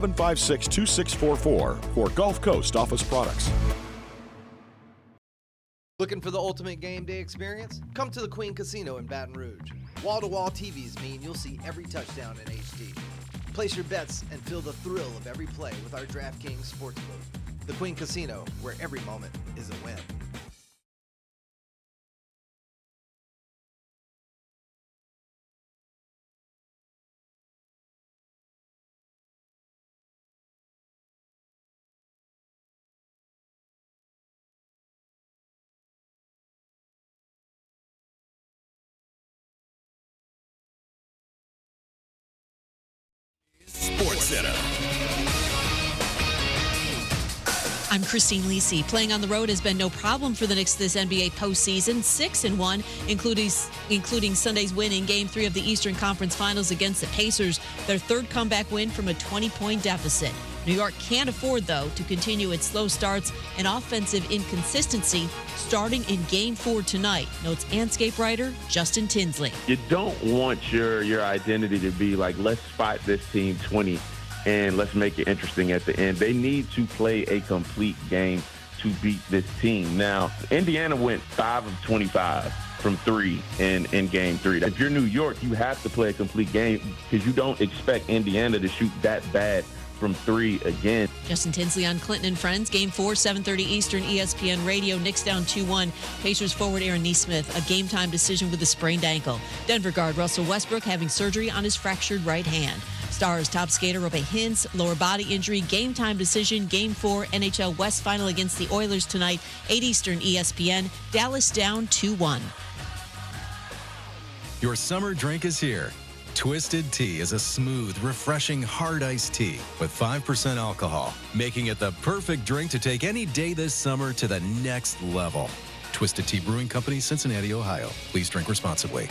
756-2644 for Gulf Coast Office Products. Looking for the ultimate game day experience? Come to the Queen Casino in Baton Rouge. Wall-to-wall TVs mean you'll see every touchdown in HD. Place your bets and feel the thrill of every play with our DraftKings Sportsbook. The Queen Casino, where every moment is a win. Sports Center. I'm Christine Lisi. Playing on the road has been no problem for the Knicks this NBA postseason. 6-1, including Sunday's win in Game 3 of the Eastern Conference Finals against the Pacers, their third comeback win from a 20-point deficit. New York can't afford, though, to continue its slow starts and offensive inconsistency starting in Game 4 tonight, notes Anscape writer Justin Tinsley. You don't want your identity to be like, let's spot this team 20 and let's make it interesting at the end. They need to play a complete game to beat this team. Now, Indiana went 5 of 25 from 3 in Game 3. If you're New York, you have to play a complete game because you don't expect Indiana to shoot that bad from 3 again. Justin Tinsley on Clinton and Friends. Game 4, 7:30 Eastern, ESPN Radio. Knicks down 2-1. Pacers forward Aaron Nesmith, a game-time decision with a sprained ankle. Denver guard Russell Westbrook having surgery on his fractured right hand. Stars top skater Robe Hintz, lower body injury, game-time decision. Game 4, NHL West Final against the Oilers tonight, 8 Eastern, ESPN. Dallas down 2-1. Your summer drink is here. Twisted Tea is a smooth, refreshing, hard iced tea with 5% alcohol, making it the perfect drink to take any day this summer to the next level. Twisted Tea Brewing Company, Cincinnati, Ohio. Please drink responsibly.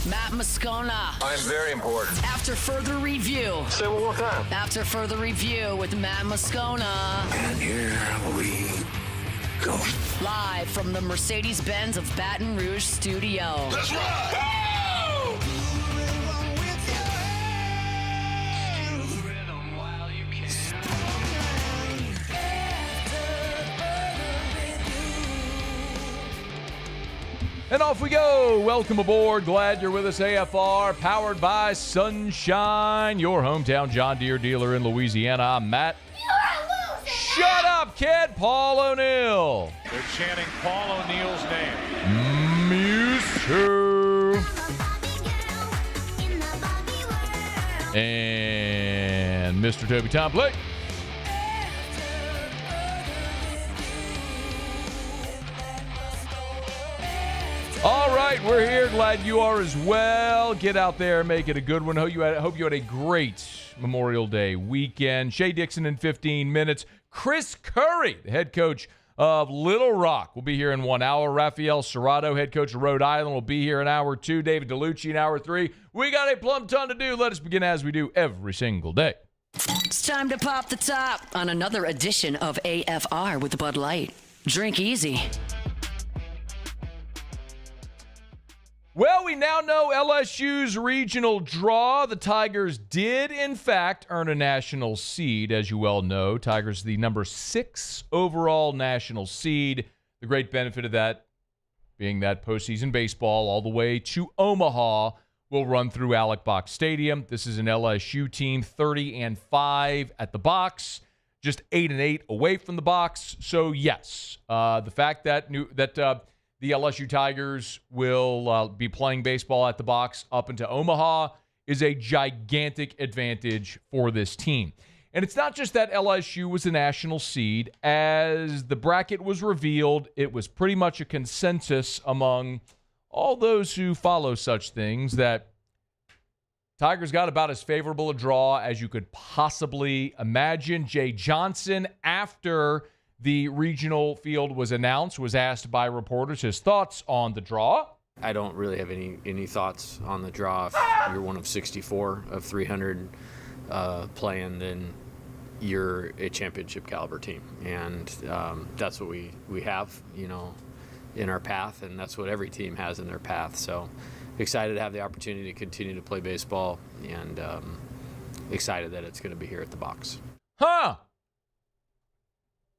Matt Moscona. I'm very important. After further review. Say one more time. After further review with Matt Moscona. And here we go. Live from the Mercedes-Benz of Baton Rouge studio. That's right. And off we go. Welcome aboard. Glad you're with us. AFR, powered by Sunshine, your hometown John Deere dealer in Louisiana. I'm Matt. Shut up, kid. Paul O'Neill. They're chanting Paul O'Neill's name. Muse. And Mr. Toby Tom Blake. All right, we're here. Glad you are as well. Get out there and make it a good one. Hope you had a great Memorial Day weekend. Shea Dixon in 15 minutes. Chris Curry, the head coach of Little Rock, will be here in 1 hour. Raphael, Cerrato, head coach of Rhode Island, will be here in hour 2. David Dellucci in hour 3. We got a plumb ton to do. Let us begin as we do every single day. It's time to pop the top on another edition of AFR with Bud Light. Drink easy. Well, we now know LSU's regional draw. The Tigers did, in fact, earn a national seed, as you well know. Tigers, the number 6 overall national seed. The great benefit of that being that postseason baseball all the way to Omaha will run through Alec Box Stadium. This is an LSU team, 30-5 at the box, just 8-8 away from the box. So, yes, the fact that the LSU Tigers will be playing baseball at the box up into Omaha is a gigantic advantage for this team. And it's not just that LSU was a national seed. As the bracket was revealed, it was pretty much a consensus among all those who follow such things that Tigers got about as favorable a draw as you could possibly imagine. Jay Johnson, after the regional field was announced, was asked by reporters his thoughts on the draw. I don't really have any thoughts on the draw. If you're one of 64 of 300 playing, then you're a championship caliber team. And that's what we have, in our path, and that's what every team has in their path. So excited to have the opportunity to continue to play baseball and excited that it's going to be here at the box. Huh.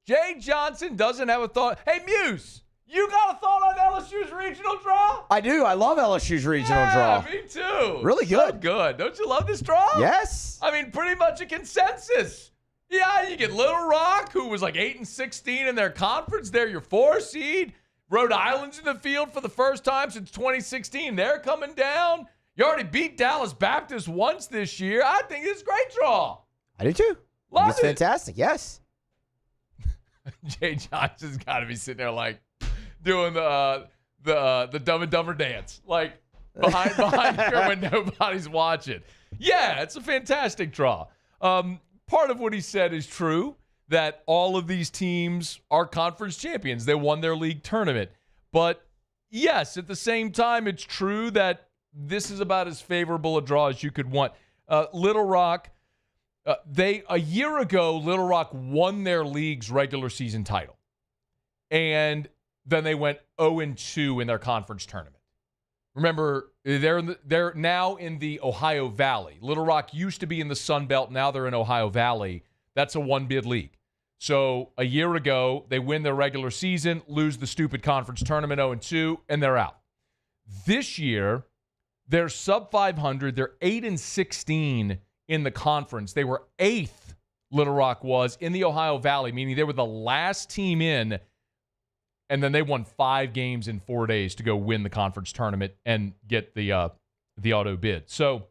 Jay Johnson doesn't have a thought. Hey, Muse, you got a thought on LSU's regional draw? I do. I love LSU's regional draw. Me too. Really good. So good. Don't you love this draw? Yes. I mean, pretty much a consensus. Yeah, you get Little Rock, who was like 8-16 in their conference. They're your 4 seed. Rhode Island's in the field for the first time since 2016. They're coming down. You already beat Dallas Baptist once this year. I think it's a great draw. I do too. Love it's it. fantastic. Yes. Jay Johnson's got to be sitting there like doing the Dumb and Dumber dance, like behind her when nobody's watching. Yeah, it's a fantastic draw. Part of what he said is true, that all of these teams are conference champions. They won their league tournament. But yes, at the same time, it's true that this is about as favorable a draw as you could want. Little Rock, a year ago, Little Rock won their league's regular season title. And then they went 0-2 in their conference tournament. Remember, they're now in the Ohio Valley. Little Rock used to be in the Sun Belt. Now they're in Ohio Valley. That's a one-bid league. So a year ago, they win their regular season, lose the stupid conference tournament 0-2, and they're out. This year, they're sub 500. They're 8-16 in the conference. They were 8th, Little Rock was, in the Ohio Valley, meaning they were the last team in. And then they won 5 games in 4 days to go win the conference tournament and get the auto bid. So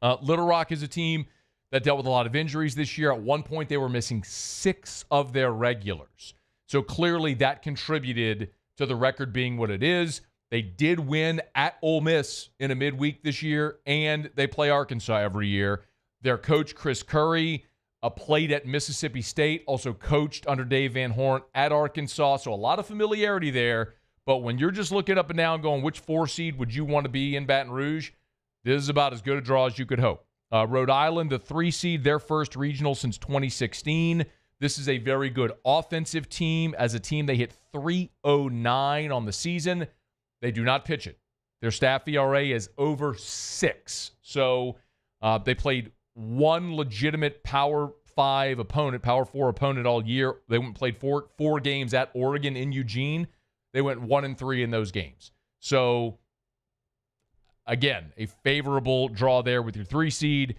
Little Rock is a team that dealt with a lot of injuries this year. At one point, they were missing 6 of their regulars. So clearly that contributed to the record being what it is. They did win at Ole Miss in a midweek this year, and they play Arkansas every year. Their coach, Chris Curry, played at Mississippi State, also coached under Dave Van Horn at Arkansas, so a lot of familiarity there. But when you're just looking up and down going, which 4 seed would you want to be in Baton Rouge, this is about as good a draw as you could hope. Rhode Island, the 3 seed, their first regional since 2016. This is a very good offensive team. As a team, they hit .309 on the season. They do not pitch it. Their staff ERA is over 6. So they played one legitimate Power 5 opponent, Power 4 opponent all year. They went and played four games at Oregon in Eugene. They went 1-3 in those games. So, again, a favorable draw there with your 3 seed.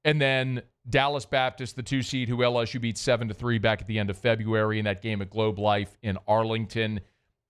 And then Dallas Baptist, the 2 seed, who LSU beat 7-3 back at the end of February in that game at Globe Life in Arlington.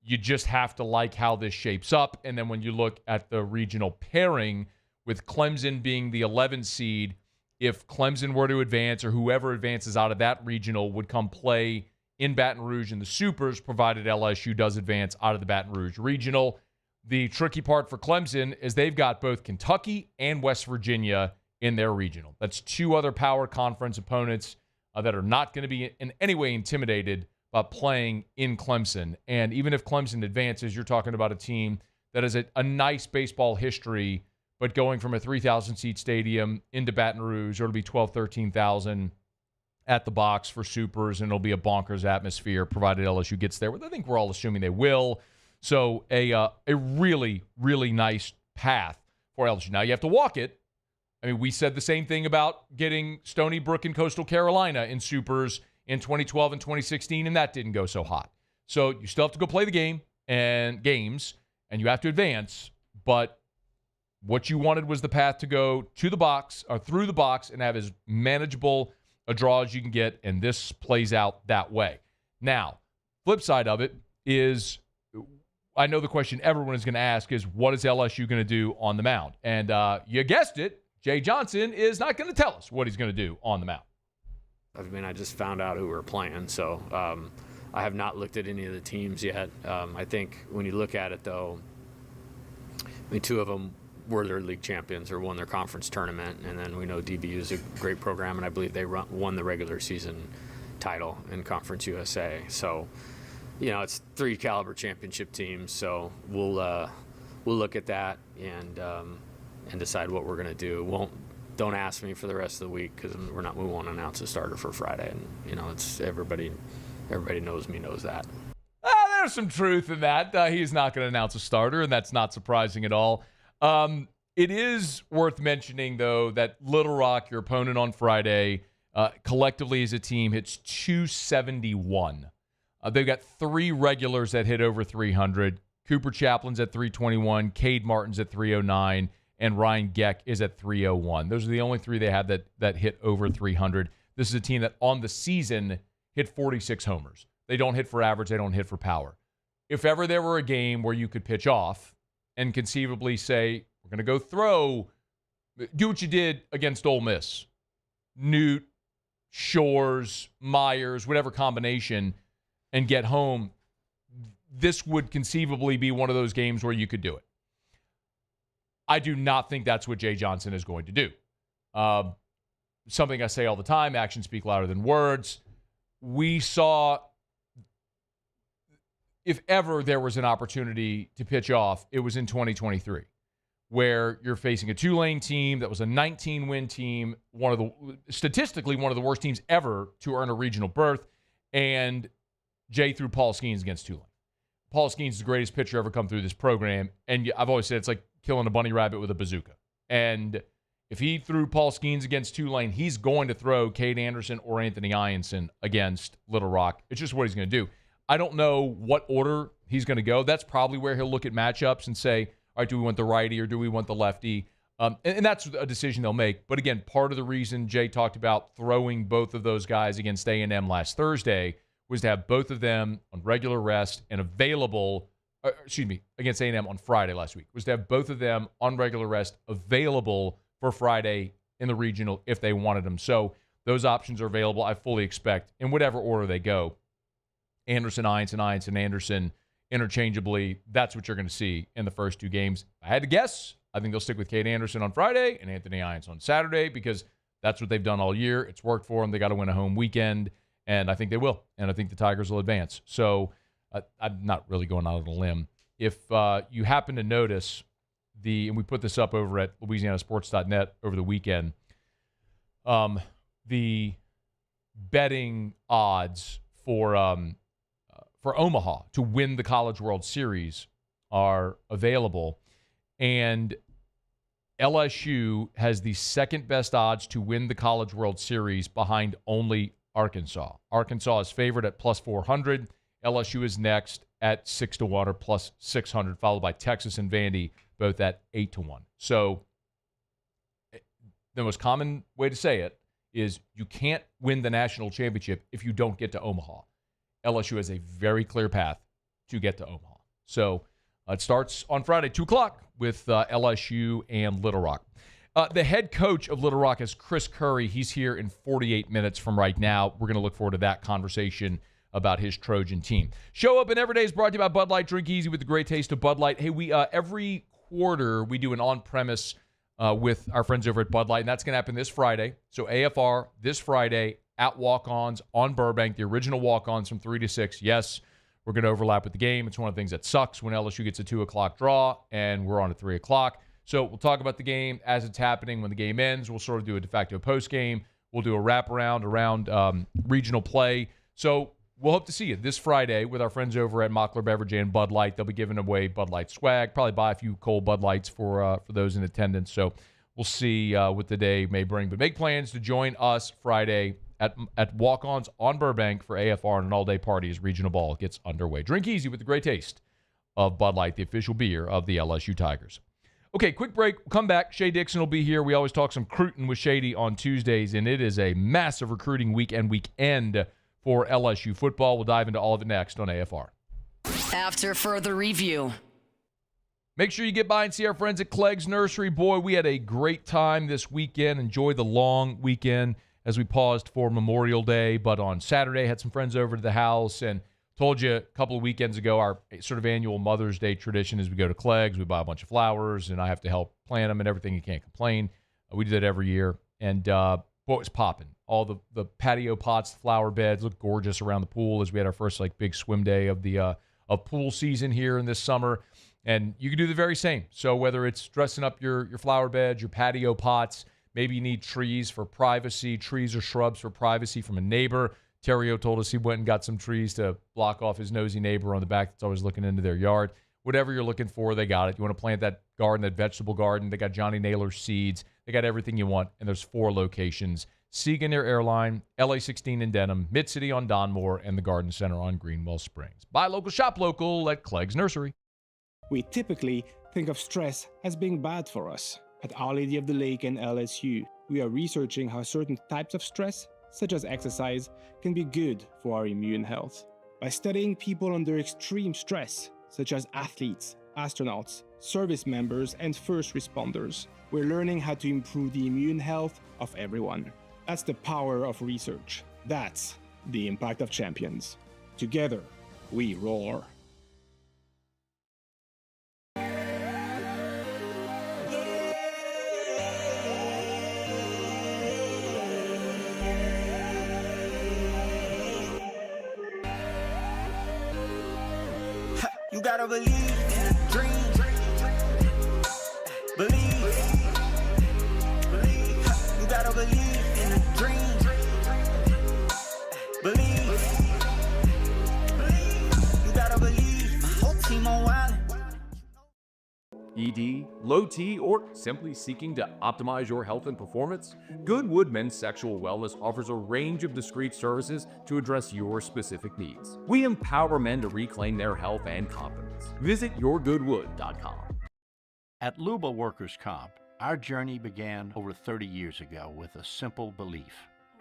You just have to like how this shapes up. And then when you look at the regional pairing, with Clemson being the 11 seed, if Clemson were to advance, or whoever advances out of that regional would come play in Baton Rouge in the Supers, provided LSU does advance out of the Baton Rouge regional. The tricky part for Clemson is they've got both Kentucky and West Virginia in their regional. That's 2 other power conference opponents that are not going to be in any way intimidated by playing in Clemson. And even if Clemson advances, you're talking about a team that has a nice baseball history, but going from a 3,000-seat stadium into Baton Rouge, or it'll be 13,000 at the box for Supers, and it'll be a bonkers atmosphere, provided LSU gets there. I think we're all assuming they will. So a really, really nice path for LSU. Now, you have to walk it. I mean, we said the same thing about getting Stony Brook and Coastal Carolina in Supers in 2012 and 2016, and that didn't go so hot. So you still have to go play the games, and you have to advance, but what you wanted was the path to go to the box, or through the box, and have as manageable a draw as you can get, and this plays out that way. Now, flip side of it is, I know the question everyone is going to ask is, what is LSU going to do on the mound? And you guessed it, Jay Johnson is not going to tell us what he's going to do on the mound. I mean, I just found out who we're playing, so I have not looked at any of the teams yet. I think when you look at it, though, I mean, 2 of them were their league champions or won their conference tournament, and then we know DBU is a great program, and I believe they won the regular season title in Conference USA. So, you know, it's 3 caliber championship teams. So we'll look at that and decide what we're going to do. Don't ask me for the rest of the week, because we won't announce a starter for Friday, and you know, it's everybody knows that. There's some truth in that. He's not going to announce a starter, and that's not surprising at all. It is worth mentioning, though, that Little Rock, your opponent on Friday, collectively as a team hits 271. They've got 3 regulars that hit over 300. Cooper Chaplin's at 321, Cade Martin's at 309, and Ryan Geck is at 301. Those are the only 3 they have that hit over 300. This is a team that on the season hit 46 homers. They don't hit for average. They don't hit for power. If ever there were a game where you could pitch off and conceivably say, we're going to go throw, do what you did against Ole Miss, Newt, Shores, Myers, whatever combination, and get home, this would conceivably be one of those games where you could do it. I do not think that's what Jay Johnson is going to do. Something I say all the time, actions speak louder than words. We saw, if ever there was an opportunity to pitch off, it was in 2023, where you're facing a Tulane team that was a 19-win team, statistically one of the worst teams ever to earn a regional berth, and Jay threw Paul Skeens against Tulane. Paul Skeens is the greatest pitcher ever come through this program, and I've always said it's like killing a bunny rabbit with a bazooka. And if he threw Paul Skeens against Tulane, he's going to throw Cade Anderson or Anthony Ianson against Little Rock. It's just what he's going to do. I don't know what order he's going to go. That's probably where he'll look at matchups and say, all right, do we want the righty or do we want the lefty? And that's a decision they'll make. But again, part of the reason Jay talked about throwing both of those guys against A&M last Thursday was to have both of them on regular rest and available, against A&M on Friday last week, was to have both of them on regular rest available for Friday in the regional if they wanted them. So those options are available. I fully expect, in whatever order they go, Anderson, Anderson, interchangeably, that's what you're going to see in the first 2 games. If I had to guess, I think they'll stick with Cade Anderson on Friday and Anthony Ianson on Saturday because that's what they've done all year. It's worked for them. They got to win a home weekend. And I think they will. And I think the Tigers will advance. So I'm not really going out on a limb. If you happen to notice and we put this up over at LouisianaSports.net over the weekend, the betting odds for Omaha to win the College World Series are available. And LSU has the second best odds to win the College World Series behind only Arkansas. Arkansas is favored at plus 400. LSU is next at 6-1 or plus 600, followed by Texas and Vandy, both at 8-1. So the most common way to say it is you can't win the national championship if you don't get to Omaha. LSU has a very clear path to get to Omaha. So it starts on Friday, 2 o'clock, with LSU and Little Rock. The head coach of Little Rock is Chris Curry. He's here in 48 minutes from right now. We're going to look forward to that conversation about his Trojan team. Show Up in Every Day is brought to you by Bud Light. Drink easy with the great taste of Bud Light. Hey, we every quarter we do an on-premise with our friends over at Bud Light, and that's going to happen this Friday. So AFR this Friday at Walk-Ons on Burbank, the original Walk-Ons from 3 to 6. Yes, we're going to overlap with the game. It's one of the things that sucks when LSU gets a 2 o'clock draw, and we're on at 3 o'clock. So we'll talk about the game as it's happening. When the game ends, we'll sort of do a de facto post-game. We'll do a wraparound around regional play. So we'll hope to see you this Friday with our friends over at Mockler Beverage and Bud Light. They'll be giving away Bud Light swag. Probably buy a few cold Bud Lights for those in attendance. So we'll see what the day may bring. But make plans to join us Friday at Walk-Ons on Burbank for AFR and an all-day party as regional ball gets underway. Drink easy with the great taste of Bud Light, the official beer of the LSU Tigers. Okay, quick break. We'll come back. Shea Dixon will be here. We always talk some recruiting with Shady on Tuesdays, and it is a massive recruiting weekend for LSU football. We'll dive into all of it next on AFR. After further review. Make sure you get by and see our friends at Clegg's Nursery. Boy, we had a great time this weekend. Enjoy the long weekend as we paused for Memorial Day. But on Saturday, had some friends over to the house and told you a couple of weekends ago, our sort of annual Mother's Day tradition is we go to Clegg's, we buy a bunch of flowers, and I have to help plant them and everything. You can't complain. We do that every year. And boy, it was popping. All the patio pots, the flower beds look gorgeous around the pool as we had our first big swim day of the of pool season here in this summer. And you can do the very same. So whether it's dressing up your flower beds, your patio pots, maybe you need trees for privacy, trees or shrubs for privacy from a neighbor. Terrio told us he went and got some trees to block off his nosy neighbor on the back that's always looking into their yard. whatever you're looking for, they got it. You want to plant that garden, that vegetable garden, they got Johnny Naylor seeds. They got everything you want, and there's 4 locations. Siegen near Airline, LA 16 in Denham, Mid-City on Donmore, and the Garden Center on Greenwell Springs. Buy local, shop local at Clegg's Nursery. We typically think of stress as being bad for us. At Our Lady of the Lake and LSU, we are researching how certain types of stress, such as exercise, can be good for our immune health. By studying people under extreme stress, such as athletes, astronauts, service members, and first responders, we're learning how to improve the immune health of everyone. That's the power of research. That's the impact of champions. Together, we roar. You gotta believe in a dream. Believe. You gotta believe in a dream. Believe. You gotta believe. My whole team on wild. ED, low T, or simply seeking to optimize your health and performance? Goodwood Men's Sexual Wellness offers a range of discreet services to address your specific needs. We empower men to reclaim their health and confidence. Visit yourgoodwood.com. At Luba Workers' Comp, our journey began over 30 years ago with a simple belief: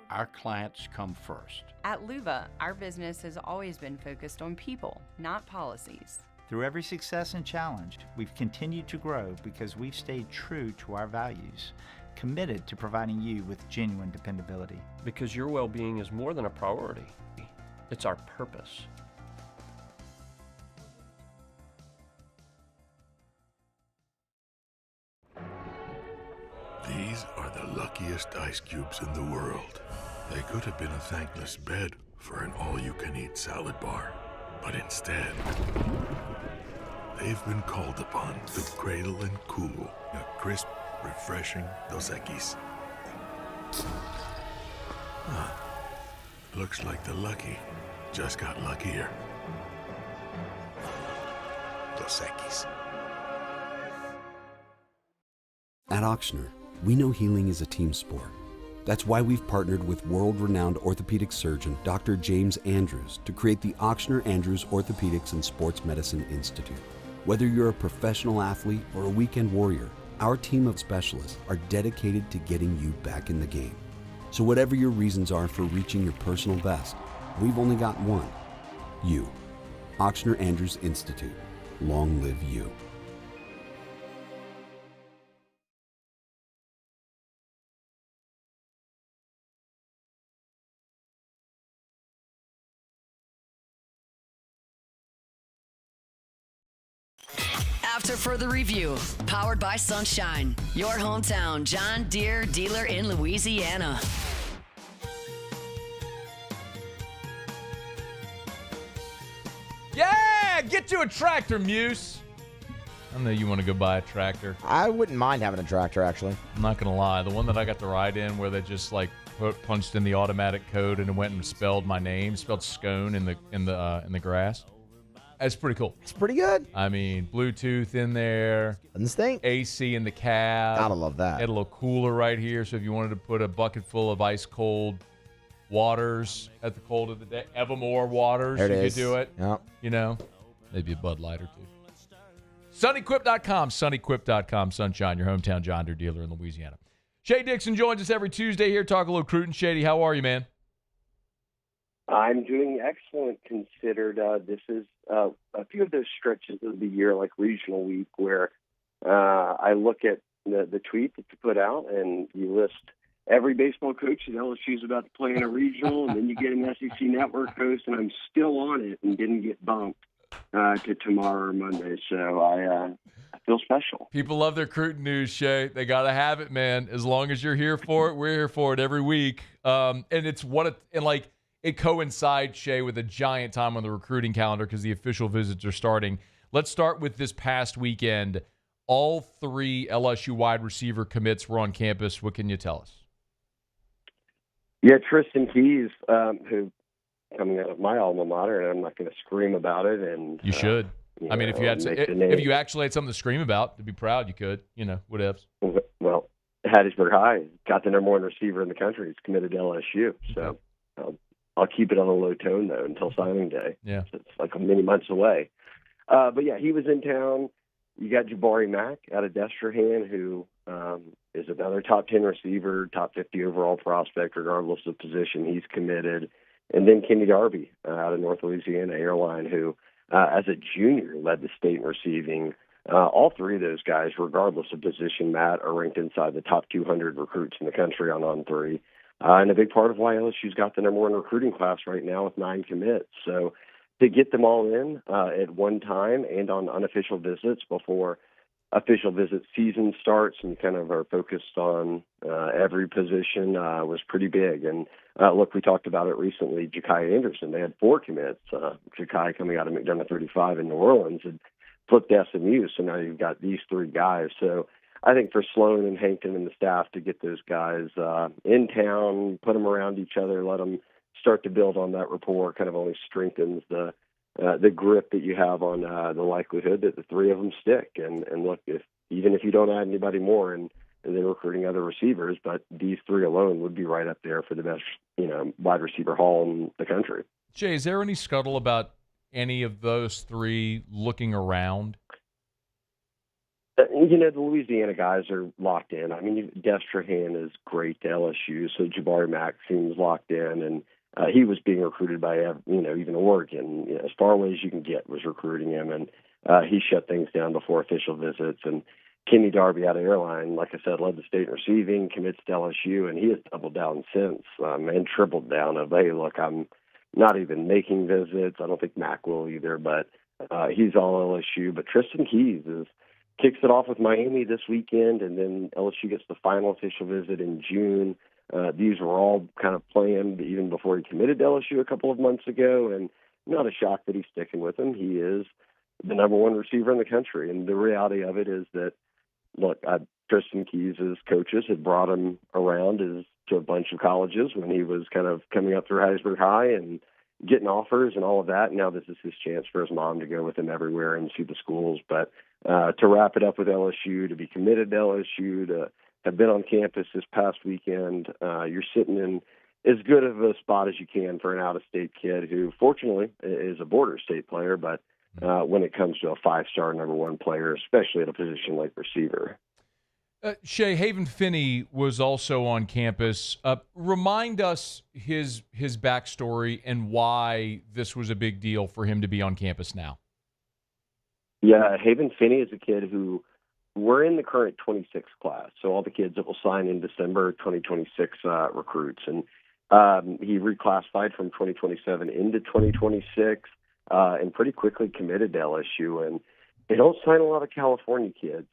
our clients come first. At Luba, our business has always been focused on people, not policies. Through every success and challenge, we've continued to grow because we've stayed true to our values, committed to providing you with genuine dependability. Because your well-being is more than a priority. It's our purpose. These are the luckiest ice cubes in the world. They could have been a thankless bed for an all-you-can-eat salad bar. But instead, they've been called upon to cradle and cool a crisp, refreshing Dos Equis. Looks like the lucky just got luckier. Dos Equis. At Ochsner, we know healing is a team sport. That's why we've partnered with world-renowned orthopedic surgeon Dr. James Andrews to create the Ochsner Andrews Orthopedics and Sports Medicine Institute. Whether you're a professional athlete or a weekend warrior, our team of specialists are dedicated to getting you back in the game. So whatever your reasons are for reaching your personal best, we've only got one: you. Ochsner Andrews Institute. Long live you. After further review, powered by Sunshine, your hometown John Deere dealer in Louisiana. Yeah, get you a tractor, Muse. I know you want to go buy a tractor. I wouldn't mind having a tractor, actually. I'm not gonna lie, the one that I got to ride in, where they just like punched in the automatic code and it went and spelled my name, spelled scone in the grass. That's pretty cool. It's pretty good. I mean, Bluetooth in there. Doesn't stink. AC in the cab. Gotta love that. Had a little cooler right here, so if you wanted to put a bucket full of ice cold waters at the cold of the day, Evermore waters, There it you is. could do it. Yep. You know, maybe a Bud Light or two. Sunnyquip.com, Sunnyquip.com, Sunshine, your hometown John Deere dealer in Louisiana. Shea Dixon joins us every Tuesday here, talk a little recruiting. Shady, how are you, man? I'm doing excellent considered. This is a few of those stretches of the year, like regional week, where I look at the tweet that you put out and you list every baseball coach at LSU is about to play in a regional, and then you get an SEC network host, and I'm still on it and didn't get bumped to tomorrow or Monday. So I feel special. People love their recruiting news, Shea. They got to have it, man. As long as you're here for it, we're here for it every week. And it's it coincides, Shea, with a giant time on the recruiting calendar because the official visits are starting. Let's start with this past weekend. All 3 LSU wide receiver commits were on campus. What can you tell us? Yeah, Tristan Keys, who coming out of my alma mater, and I'm not going to scream about it. And you should. I mean, if you actually had something to scream about, to be proud, you could. Whatevs. Well, Hattiesburg High got the number one receiver in the country. He's committed to LSU. So I'll keep it on a low tone, though, until signing day. Yeah. So it's like many months away. But, yeah, he was in town. You got Jabari Mack out of Destrehan, who is another top 10 receiver, top 50 overall prospect, regardless of position. He's committed. And then Kenny Darby out of North Louisiana Airline, who, as a junior, led the state in receiving. All three of those guys, regardless of position, Matt, are ranked inside the top 200 recruits in the country on three. And a big part of why LSU's got the number one recruiting class right now with 9 commits. So to get them all in at one time and on unofficial visits before official visit season starts and kind of are focused on every position was pretty big. And look, we talked about it recently, Ja'Kai Anderson. They had 4 commits. Ja'Kai coming out of McDonough 35 in New Orleans and flipped SMU. So now you've got these 3 guys. So I think for Sloan and Hankton and the staff to get those guys in town, put them around each other, let them start to build on that rapport, kind of only strengthens the grip that you have on the likelihood that the 3 of them stick. And look, even if you don't add anybody more and then recruiting other receivers, but these 3 alone would be right up there for the best, wide receiver haul in the country. Jay, is there any scuttle about any of those 3 looking around? The Louisiana guys are locked in. I mean, Destrehan is great to LSU, so Jabari Mack seems locked in, and he was being recruited by, even Oregon. As far away as you can get was recruiting him, and he shut things down before official visits. And Kenny Darby out of Airline, like I said, led the state in receiving, commits to LSU, and he has doubled down since and tripled down of, hey, look, I'm not even making visits. I don't think Mack will either, but he's all LSU. But Tristan Keys kicks it off with Miami this weekend, and then LSU gets the final official visit in June. These were all kind of planned even before he committed to LSU a couple of months ago, and not a shock that he's sticking with him. He is the number one receiver in the country, and the reality of it is that, look, Tristan Keys' coaches had brought him around to a bunch of colleges when he was kind of coming up through Hattiesburg High and getting offers and all of that. Now this is his chance for his mom to go with him everywhere and see the schools. But to wrap it up with LSU, to be committed to LSU, to have been on campus this past weekend, you're sitting in as good of a spot as you can for an out-of-state kid who, fortunately, is a border state player, but when it comes to a 5-star number 1 player, especially at a position like receiver. Shea, Haven Finney was also on campus. Remind us his backstory and why this was a big deal for him to be on campus now. Yeah, Haven Finney is a kid who we're in the current 26 class, so all the kids that will sign in December 2026 recruits. And he reclassified from 2027 into 2026 and pretty quickly committed to LSU. And they don't sign a lot of California kids.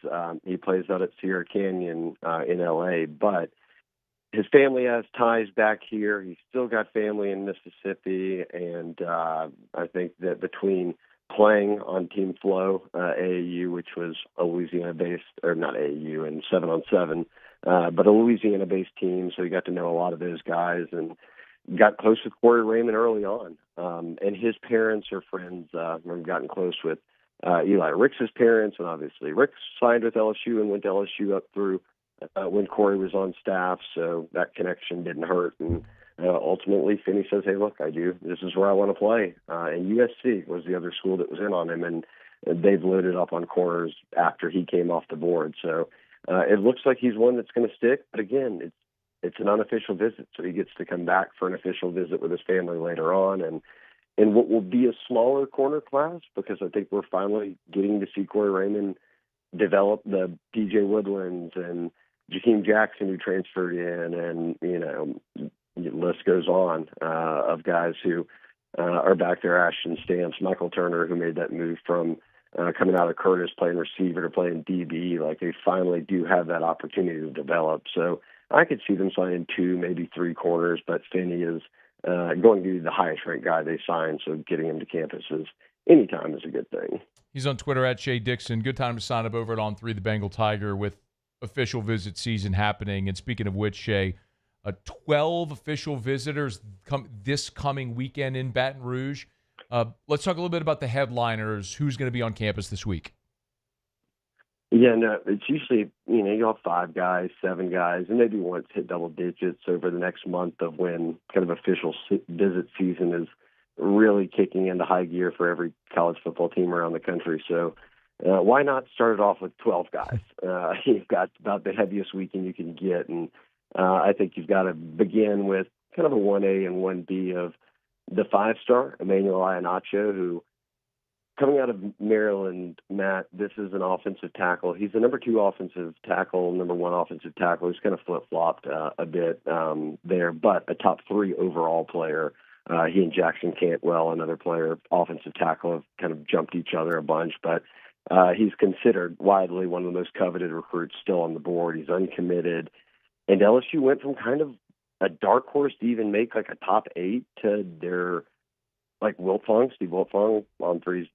He plays out at Sierra Canyon in L.A., but his family has ties back here. He's still got family in Mississippi, and I think that between playing on Team Flow, AAU, which was a Louisiana-based, or not AAU, and 7-on-7, but a Louisiana-based team, so he got to know a lot of those guys and got close with Corey Raymond early on. And his parents are friends. We've gotten close with Eli Rick's parents, and obviously Rick signed with LSU and went to LSU up through when Corey was on staff, so that connection didn't hurt. And ultimately, Finney says, hey, look, this is where I want to play. And USC was the other school that was in on him, and they've loaded up on corners after he came off the board. So it looks like he's one that's going to stick. But again, it's an unofficial visit, so he gets to come back for an official visit with his family later on. And in what will be a smaller corner class, because I think we're finally getting to see Corey Raymond develop the DJ Woodlands and Jakeem Jackson, who transferred in, and, the list goes on of guys who are back there. Ashton Stamps, Michael Turner, who made that move from coming out of Curtis playing receiver to playing DB. Like, they finally do have that opportunity to develop. So I could see them signing 2, maybe 3 corners, but Finney is going to be the highest ranked guy they sign. So getting him to campus anytime is a good thing. He's on Twitter at Shea Dixon. Good time to sign up over at On3 The Bengal Tiger with official visit season happening. And speaking of which, Shea, 12 official visitors this coming weekend in Baton Rouge. Let's talk a little bit about the headliners. Who's going to be on campus this week? Yeah, no, it's usually, you'll have 5 guys, 7 guys, and maybe once hit double digits over the next month of when kind of official visit season is really kicking into high gear for every college football team around the country. So why not start it off with 12 guys? You've got about the heaviest weekend you can get, and I think you've got to begin with kind of a 1A and 1B of the 5-star, Emmanuel Iheanacho, who, coming out of Maryland, Matt, this is an offensive tackle. He's the number 2 offensive tackle, number 1 offensive tackle. He's kind of flip-flopped a bit there, but a top 3 overall player. He and Jackson Cantwell, another player, offensive tackle, have kind of jumped each other a bunch, but he's considered widely one of the most coveted recruits still on the board. He's uncommitted. And LSU went from kind of a dark horse to even make like a top 8 to their, like Wiltfong, Steve Wiltfong, On3's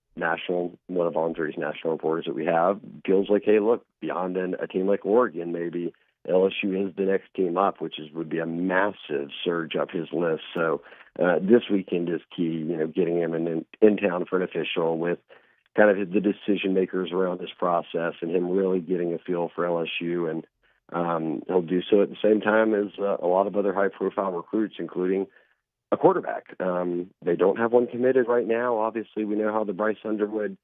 one of On3's national reporters that we have, feels like, hey, look, beyond a team like Oregon, maybe LSU is the next team up, which would be a massive surge up his list. So this weekend is key, getting him in town for an official with kind of the decision makers around this process and him really getting a feel for LSU. And he'll do so at the same time as a lot of other high-profile recruits, including a quarterback. They don't have one committed right now. Obviously, we know how the Bryce Underwood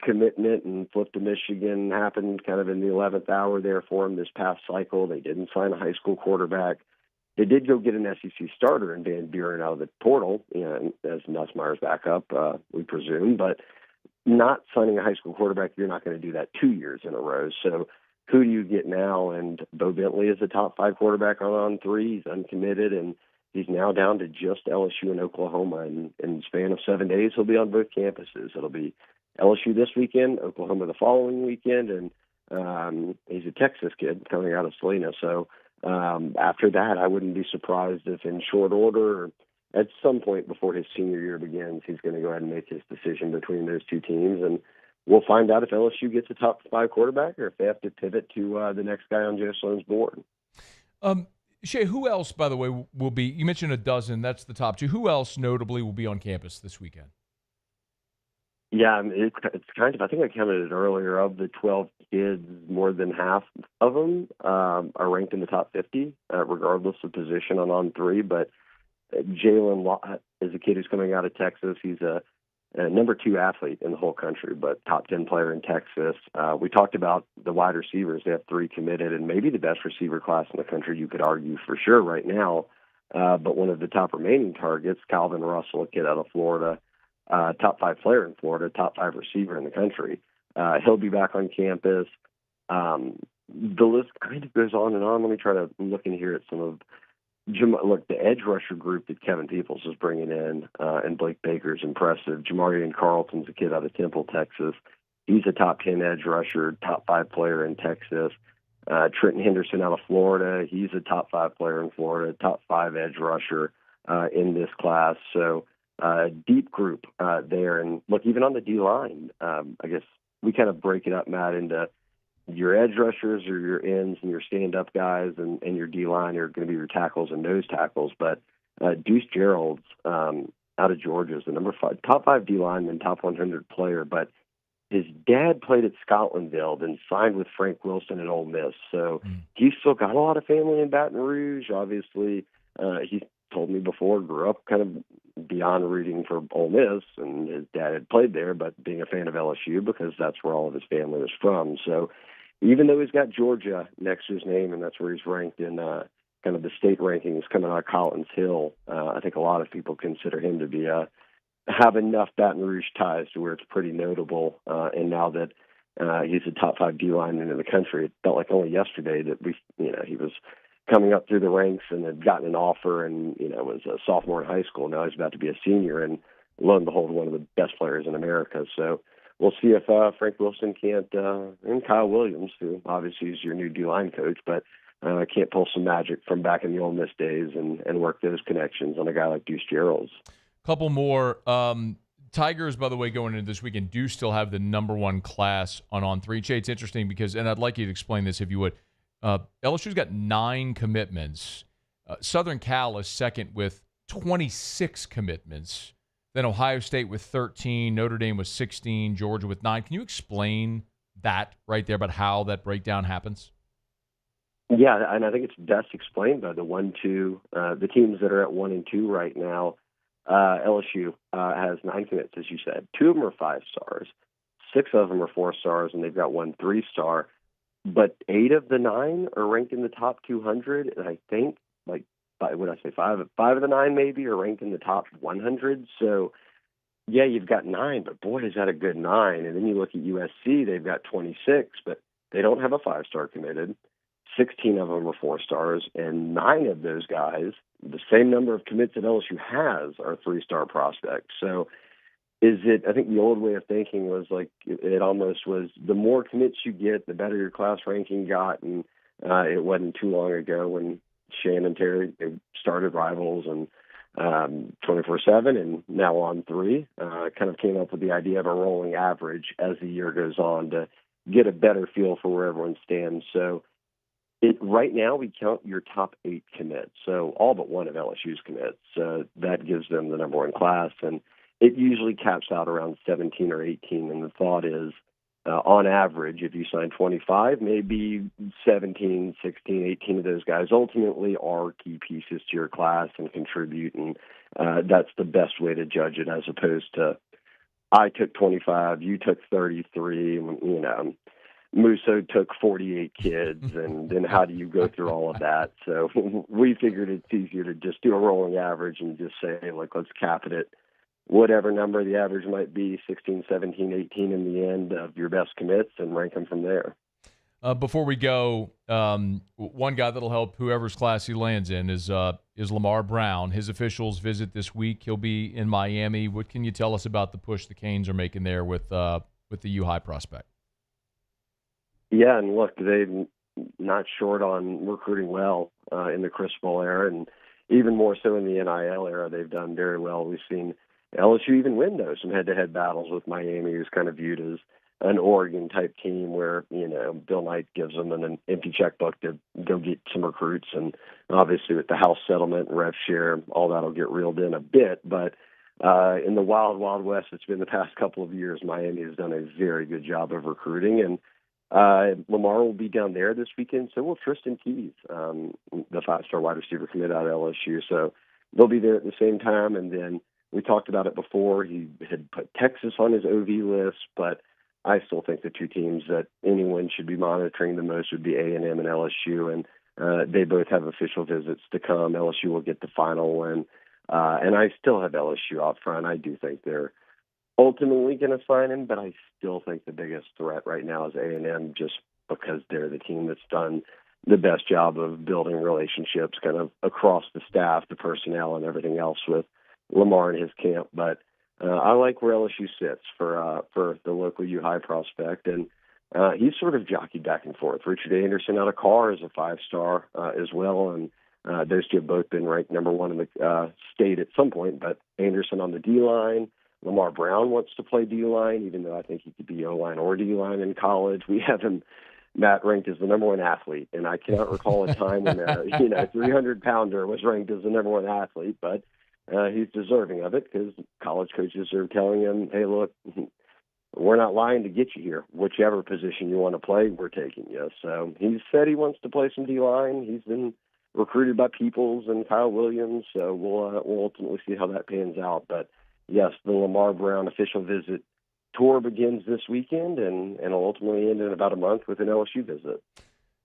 commitment and flip to Michigan happened kind of in the 11th hour there for him this past cycle. They didn't sign a high school quarterback. They did go get an SEC starter in Van Buren out of the portal, as Nussmeier's backup, we presume. But not signing a high school quarterback, you're not going to do that 2 years in a row. So who do you get now? And Bo Bentley is the top 5 quarterback on 3. He's uncommitted, and he's now down to just LSU and Oklahoma. And in the span of 7 days, he'll be on both campuses. It'll be LSU this weekend, Oklahoma the following weekend, and he's a Texas kid coming out of Salina. So after that, I wouldn't be surprised if in short order, at some point before his senior year begins, he's going to go ahead and make his decision between those 2 teams. And we'll find out if LSU gets a top 5 quarterback or if they have to pivot to the next guy on Joe Sloan's board. Shea, who else, by the way, will be, you mentioned a dozen, that's the top 2. Who else notably will be on campus this weekend? Yeah, it's kind of, I think I counted it earlier, of the 12 kids, more than half of them are ranked in the top 50, regardless of position on 3. But Jalen Lott is a kid who's coming out of Texas. He's a number 2 athlete in the whole country, but top 10 player in Texas. We talked about the wide receivers. They have 3 committed, and maybe the best receiver class in the country, you could argue for sure right now. But one of the top remaining targets, Calvin Russell, a kid out of Florida, top 5 player in Florida, top 5 receiver in the country. He'll be back on campus. The list kind of goes on and on. Let me try to look in here at some of the edge rusher group that Kevin Peoples is bringing in, and Blake Baker's impressive. Jamarian Carlton's a kid out of Temple, Texas. He's a top 10 edge rusher, top 5 player in Texas. Trenton Henderson out of Florida. He's a top 5 player in Florida, top 5 edge rusher in this class. So deep group there. And look, even on the D-line, I guess we kind of break it up, Matt, into your edge rushers or your ends and your stand-up guys, and your D-line are going to be your tackles and nose tackles. But Deuce Gerald's out of Georgia is the number 5, top 5 D-lineman, top 100 player. But his dad played at Scotlandville and signed with Frank Wilson at Ole Miss. So he's still got a lot of family in Baton Rouge. Obviously, he's told me before, grew up kind of beyond rooting for Ole Miss, and his dad had played there, but being a fan of LSU because that's where all of his family was from. So even though he's got Georgia next to his name, and that's where he's ranked in kind of the state rankings coming out of Collins Hill, I think a lot of people consider him to be have enough Baton Rouge ties to where it's pretty notable. And now that he's a top 5 D lineman in the country, it felt like only yesterday that he was coming up through the ranks and had gotten an offer, and was a sophomore in high school. Now he's about to be a senior, and lo and behold, one of the best players in America. So we'll see if Frank Wilson can't, and Kyle Williams, who obviously is your new D-line coach, but can't pull some magic from back in the Ole Miss days and work those connections on a guy like Deuce Gerald's. Couple more. Tigers, by the way, going into this weekend, do still have the number 1 class on 3. Shea, it's interesting because, and I'd like you to explain this if you would, LSU's got 9 commitments. Southern Cal is second with 26 commitments. Then Ohio State with 13, Notre Dame with 16, Georgia with 9. Can you explain that right there about how that breakdown happens? Yeah, and I think it's best explained by the 1-2, the teams that are at 1 and 2 right now. LSU has 9 commits, as you said. 2 of them are 5 stars, 6 of them are 4 stars, and they've got 1 3-star. But 8 of the 9 are ranked in the top 200, and I think, like, what did I say, 5 of the 9 maybe are ranked in the top 100. So, yeah, you've got 9, but boy, is that a good 9. And then you look at USC, they've got 26, but they don't have a 5-star committed. 16 of them are 4 stars, and 9 of those guys, the same number of commits that LSU has, are 3-star prospects. So I think the old way of thinking was like it almost was the more commits you get, the better your class ranking got. And it wasn't too long ago when Shea and Terry started Rivals and 24/7 and now On 3, kind of came up with the idea of a rolling average as the year goes on to get a better feel for where everyone stands. So right now we count your top 8 commits, so all but one of LSU's commits. That gives them the number 1 class, and it usually caps out around 17 or 18, and the thought is, on average, if you sign 25, maybe 17, 16, 18 of those guys ultimately are key pieces to your class and contribute, and that's the best way to judge it, as opposed to I took 25, you took 33, Musso took 48 kids, and then how do you go through all of that? So we figured it's easier to just do a rolling average and just say, like, let's cap it at whatever number the average might be, 16, 17, 18 in the end of your best commits, and rank them from there. Before we go, one guy that'll help whoever's class he lands in is Lamar Brown. His officials visit this week. He'll be in Miami. What can you tell us about the push the Canes are making there with the U-High prospect? Yeah, and look, they're not short on recruiting well in the Cristobal era, and even more so in the NIL era. They've done very well. We've seen LSU even win those some head-to-head battles with Miami, who's kind of viewed as an Oregon-type team where, Bill Knight gives them an empty checkbook to go get some recruits. And obviously with the House settlement and rev share, all that will get reeled in a bit. But in the wild, wild west, it's been the past couple of years, Miami has done a very good job of recruiting. And Lamar will be down there this weekend. So will Tristan Keys, the 5-star wide receiver commit out of LSU. So they'll be there at the same time. And then we talked about it before. He had put Texas on his OV list, but I still think the 2 teams that anyone should be monitoring the most would be A&M and LSU, and they both have official visits to come. LSU will get the final win, and I still have LSU out front. I do think they're ultimately going to sign him, but I still think the biggest threat right now is A&M, just because they're the team that's done the best job of building relationships kind of across the staff, the personnel, and everything else with Lamar and his camp. But I like where LSU sits for the local U-High prospect, and he's sort of jockeyed back and forth. Richard Anderson out of Carr is a 5-star as well, and those 2 have both been ranked number 1 in the state at some point. But Anderson on the D-line, Lamar Brown wants to play D-line, even though I think he could be O-line or D-line in college. We have him, Matt, ranked as the number 1 athlete, and I cannot recall a time when a 300-pounder was ranked as the number 1 athlete, but he's deserving of it because college coaches are telling him, hey, look, we're not lying to get you here. Whichever position you want to play, we're taking you. So he said he wants to play some D-line. He's been recruited by Peoples and Kyle Williams, so we'll ultimately see how that pans out. But, yes, the Lamar Brown official visit tour begins this weekend, and it'll ultimately end in about a month with an LSU visit.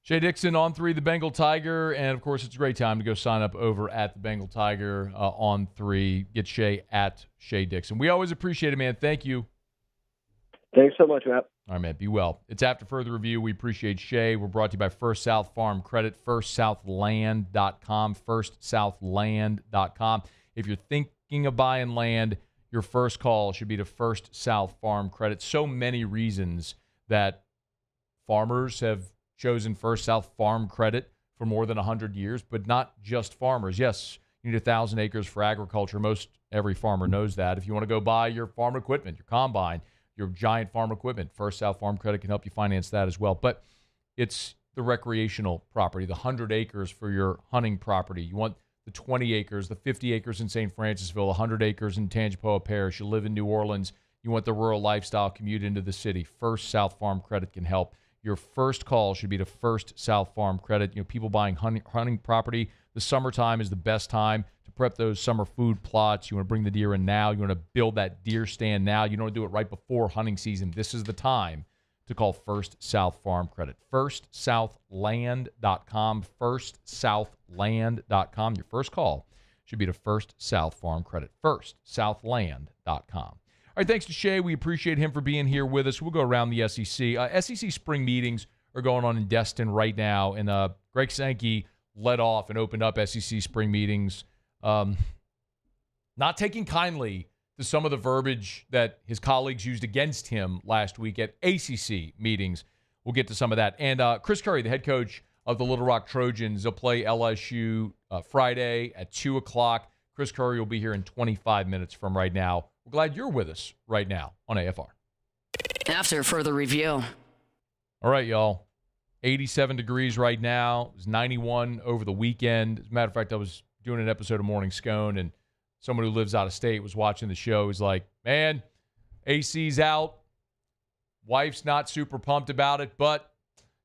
Shea Dixon on 3, the Bengal Tiger, and, of course, it's a great time to go sign up over at the Bengal Tiger on 3. Get Shea at Shea Dixon. We always appreciate it, man. Thank you. Thanks so much, Matt. All right, man. Be well. It's After Further Review. We appreciate Shea. We're brought to you by First South Farm Credit, firstsouthland.com, firstsouthland.com. If you're thinking of buying land, your first call should be to First South Farm Credit. So many reasons that farmers have chosen First South Farm Credit for more than 100 years, but not just farmers. Yes, you need 1,000 acres for agriculture. Most every farmer knows that. If you want to go buy your farm equipment, your combine, your giant farm equipment, First South Farm Credit can help you finance that as well. But it's the recreational property, the 100 acres for your hunting property. You want the 20 acres, the 50 acres in St. Francisville, 100 acres in Tangipahoa Parish. You live in New Orleans. You want the rural lifestyle commute into the city. First South Farm Credit can help. Your first call should be to First South Farm Credit. You know, people buying hunting property. The summertime is the best time to prep those summer food plots. You want to bring the deer in now. You want to build that deer stand now. You don't want to do it right before hunting season. This is the time to call First South Farm Credit. FirstSouthLand.com. FirstSouthLand.com. Your first call should be to First South Farm Credit. FirstSouthLand.com. All right, thanks to Shea. We appreciate him for being here with us. We'll go around the SEC. SEC spring meetings are going on in Destin right now, and Greg Sankey led off and opened up SEC spring meetings, not taking kindly to some of the verbiage that his colleagues used against him last week at ACC meetings. We'll get to some of that. And Chris Curry, the head coach of the Little Rock Trojans, will play LSU Friday at 2 o'clock. Chris Curry will be here in 25 minutes from right now. We're glad you're with us right now on AFR. After further review. All right, y'all. 87 degrees right now. It was 91 over the weekend. As a matter of fact, I was doing an episode of Morning Scone, and someone who lives out of state was watching the show. He's like, man, AC's out. Wife's not super pumped about it, but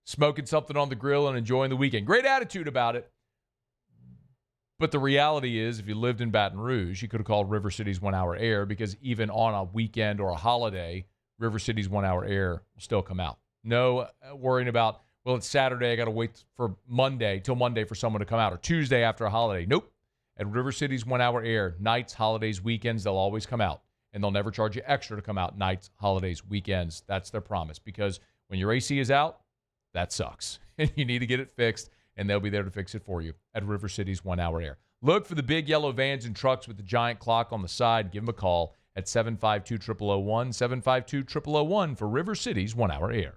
smoking something on the grill and enjoying the weekend. Great attitude about it. But the reality is, if you lived in Baton Rouge, you could have called River City's 1 Hour Air, because even on a weekend or a holiday, River City's 1 Hour Air will still come out. No worrying about, well, it's Saturday, I got to wait for till Monday for someone to come out, or Tuesday after a holiday. Nope. At River City's 1 Hour Air, nights, holidays, weekends, they'll always come out. And they'll never charge you extra to come out nights, holidays, weekends. That's their promise. Because when your AC is out, that sucks. And you need to get it fixed, and they'll be there to fix it for you at River City's 1 Hour Air. Look for the big yellow vans and trucks with the giant clock on the side. Give them a call at 752-0001, 752-0001 for River City's 1 Hour Air.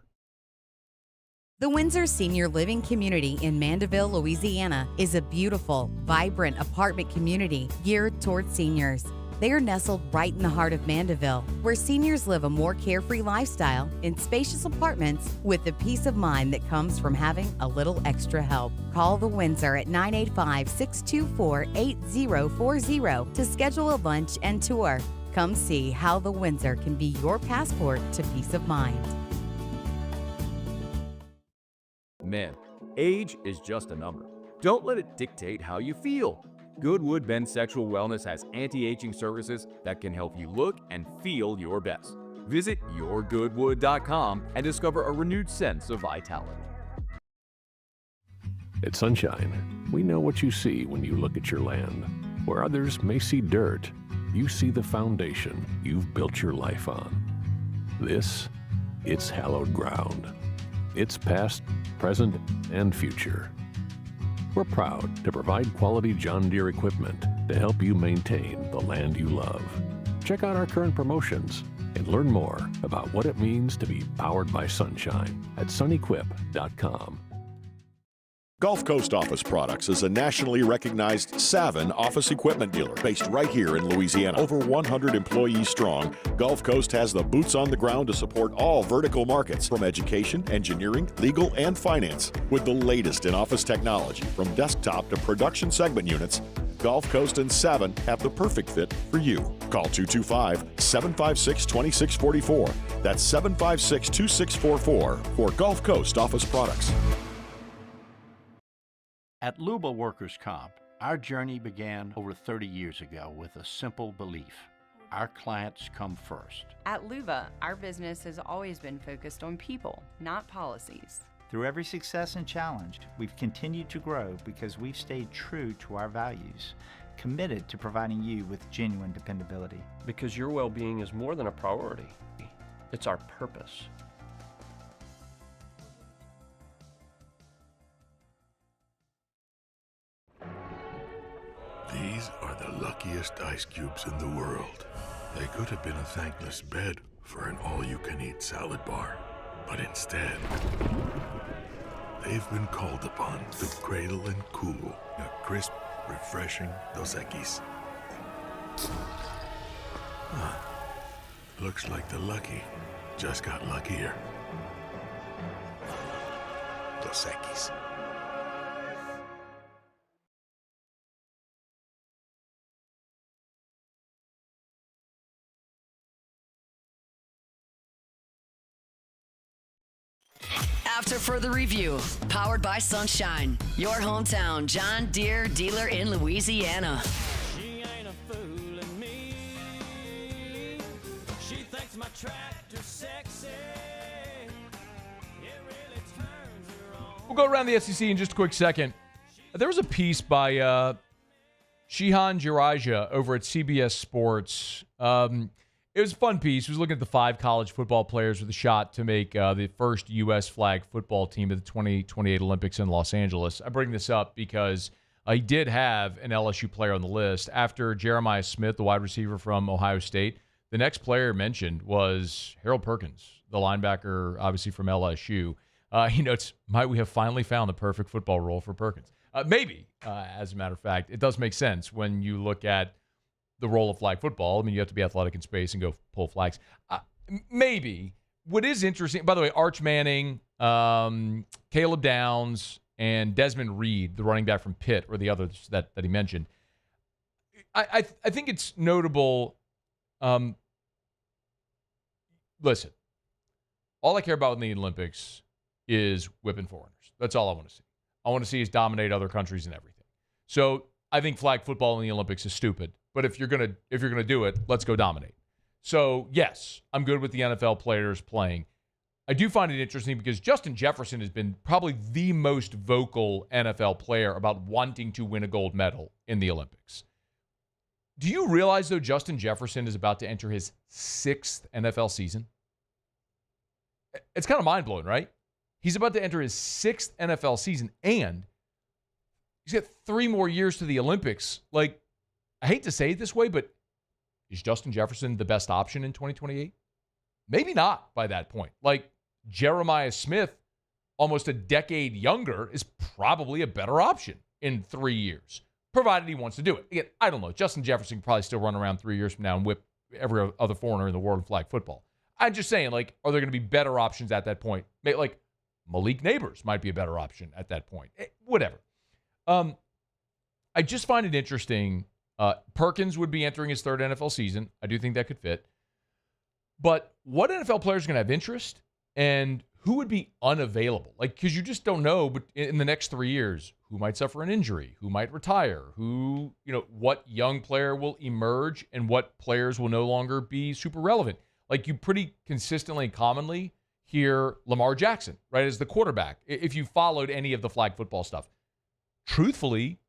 The Windsor Senior Living Community in Mandeville, Louisiana is a beautiful, vibrant apartment community geared towards seniors. They are nestled right in the heart of Mandeville, where seniors live a more carefree lifestyle in spacious apartments with the peace of mind that comes from having a little extra help. Call the Windsor at 985-624-8040 to schedule a lunch and tour. Come see how the Windsor can be your passport to peace of mind. Men, age is just a number. Don't let it dictate how you feel. Goodwood Men's Sexual Wellness has anti-aging services that can help you look and feel your best. Visit yourgoodwood.com and discover a renewed sense of vitality. At Sunshine, we know what you see when you look at your land. Where others may see dirt, you see the foundation you've built your life on. It's hallowed ground. It's past, present, and future. We're proud to provide quality John Deere equipment to help you maintain the land you love. Check out our current promotions and learn more about what it means to be powered by sunshine at sunequip.com. Gulf Coast Office Products is a nationally recognized Savin office equipment dealer based right here in Louisiana. Over 100 employees strong, Gulf Coast has the boots on the ground to support all vertical markets, from education, engineering, legal, and finance. With the latest in office technology, from desktop to production segment units, Gulf Coast and Savin have the perfect fit for you. Call 225-756-2644. That's 756-2644 for Gulf Coast Office Products. At Luba Workers' Comp, our journey began over 30 years ago with a simple belief: our clients come first. At Luba, our business has always been focused on people, not policies. Through every success and challenge, we've continued to grow because we've stayed true to our values, committed to providing you with genuine dependability. Because your well-being is more than a priority. It's our purpose. These are the luckiest ice cubes in the world. They could have been a thankless bed for an all-you-can-eat salad bar. But instead, they've been called upon to cradle and cool a crisp, refreshing Dos Equis. Looks like the lucky just got luckier. Dos Equis. After further review, powered by Sunshine, your hometown John Deere dealer in Louisiana. She ain't a fooling me. She thinks my tractor's sexy. It really turns her on. We'll go around the SEC in just a quick second. There was a piece by Shihan Jiraja over at CBS Sports. It was a fun piece. He was looking at the 5 college football players with a shot to make the first U.S. flag football team at the 2028 Olympics in Los Angeles. I bring this up because he did have an LSU player on the list. After Jeremiah Smith, the wide receiver from Ohio State, the next player mentioned was Harold Perkins, the linebacker, obviously from LSU. He notes, might we have finally found the perfect football role for Perkins? Maybe, as a matter of fact. It does make sense when you look at the role of flag football. I mean, you have to be athletic in space and go pull flags. Maybe. What is interesting, by the way, Arch Manning, Caleb Downs, and Desmond Reed, the running back from Pitt, or the others that he mentioned. I think it's notable. Listen, all I care about in the Olympics is whipping foreigners. That's all I want to see. I want to see us dominate other countries and everything. So I think flag football in the Olympics is stupid. But if you're gonna do it, let's go dominate. So yes, I'm good with the NFL players playing. I do find it interesting because Justin Jefferson has been probably the most vocal NFL player about wanting to win a gold medal in the Olympics. Do you realize, though, Justin Jefferson is about to enter his 6th NFL season? It's kind of mind-blowing, right? He's about to enter his 6th NFL season, and he's got 3 more years to the Olympics. Like, I hate to say it this way, but is Justin Jefferson the best option in 2028? Maybe not by that point. Like, Jeremiah Smith, almost a decade younger, is probably a better option in 3 years, provided he wants to do it. Again, I don't know. Justin Jefferson can probably still run around 3 years from now and whip every other foreigner in the world in flag football. I'm just saying, like, are there going to be better options at that point? Like, Malik Neighbors might be a better option at that point. Whatever. I just find it interesting. Perkins would be entering his 3rd NFL season. I do think that could fit. But what NFL players are going to have interest, and who would be unavailable? Like, because you just don't know, but in the next 3 years, who might suffer an injury, who might retire, what young player will emerge, and what players will no longer be super relevant. Like, you pretty consistently and commonly hear Lamar Jackson, right, as the quarterback, if you followed any of the flag football stuff. Truthfully,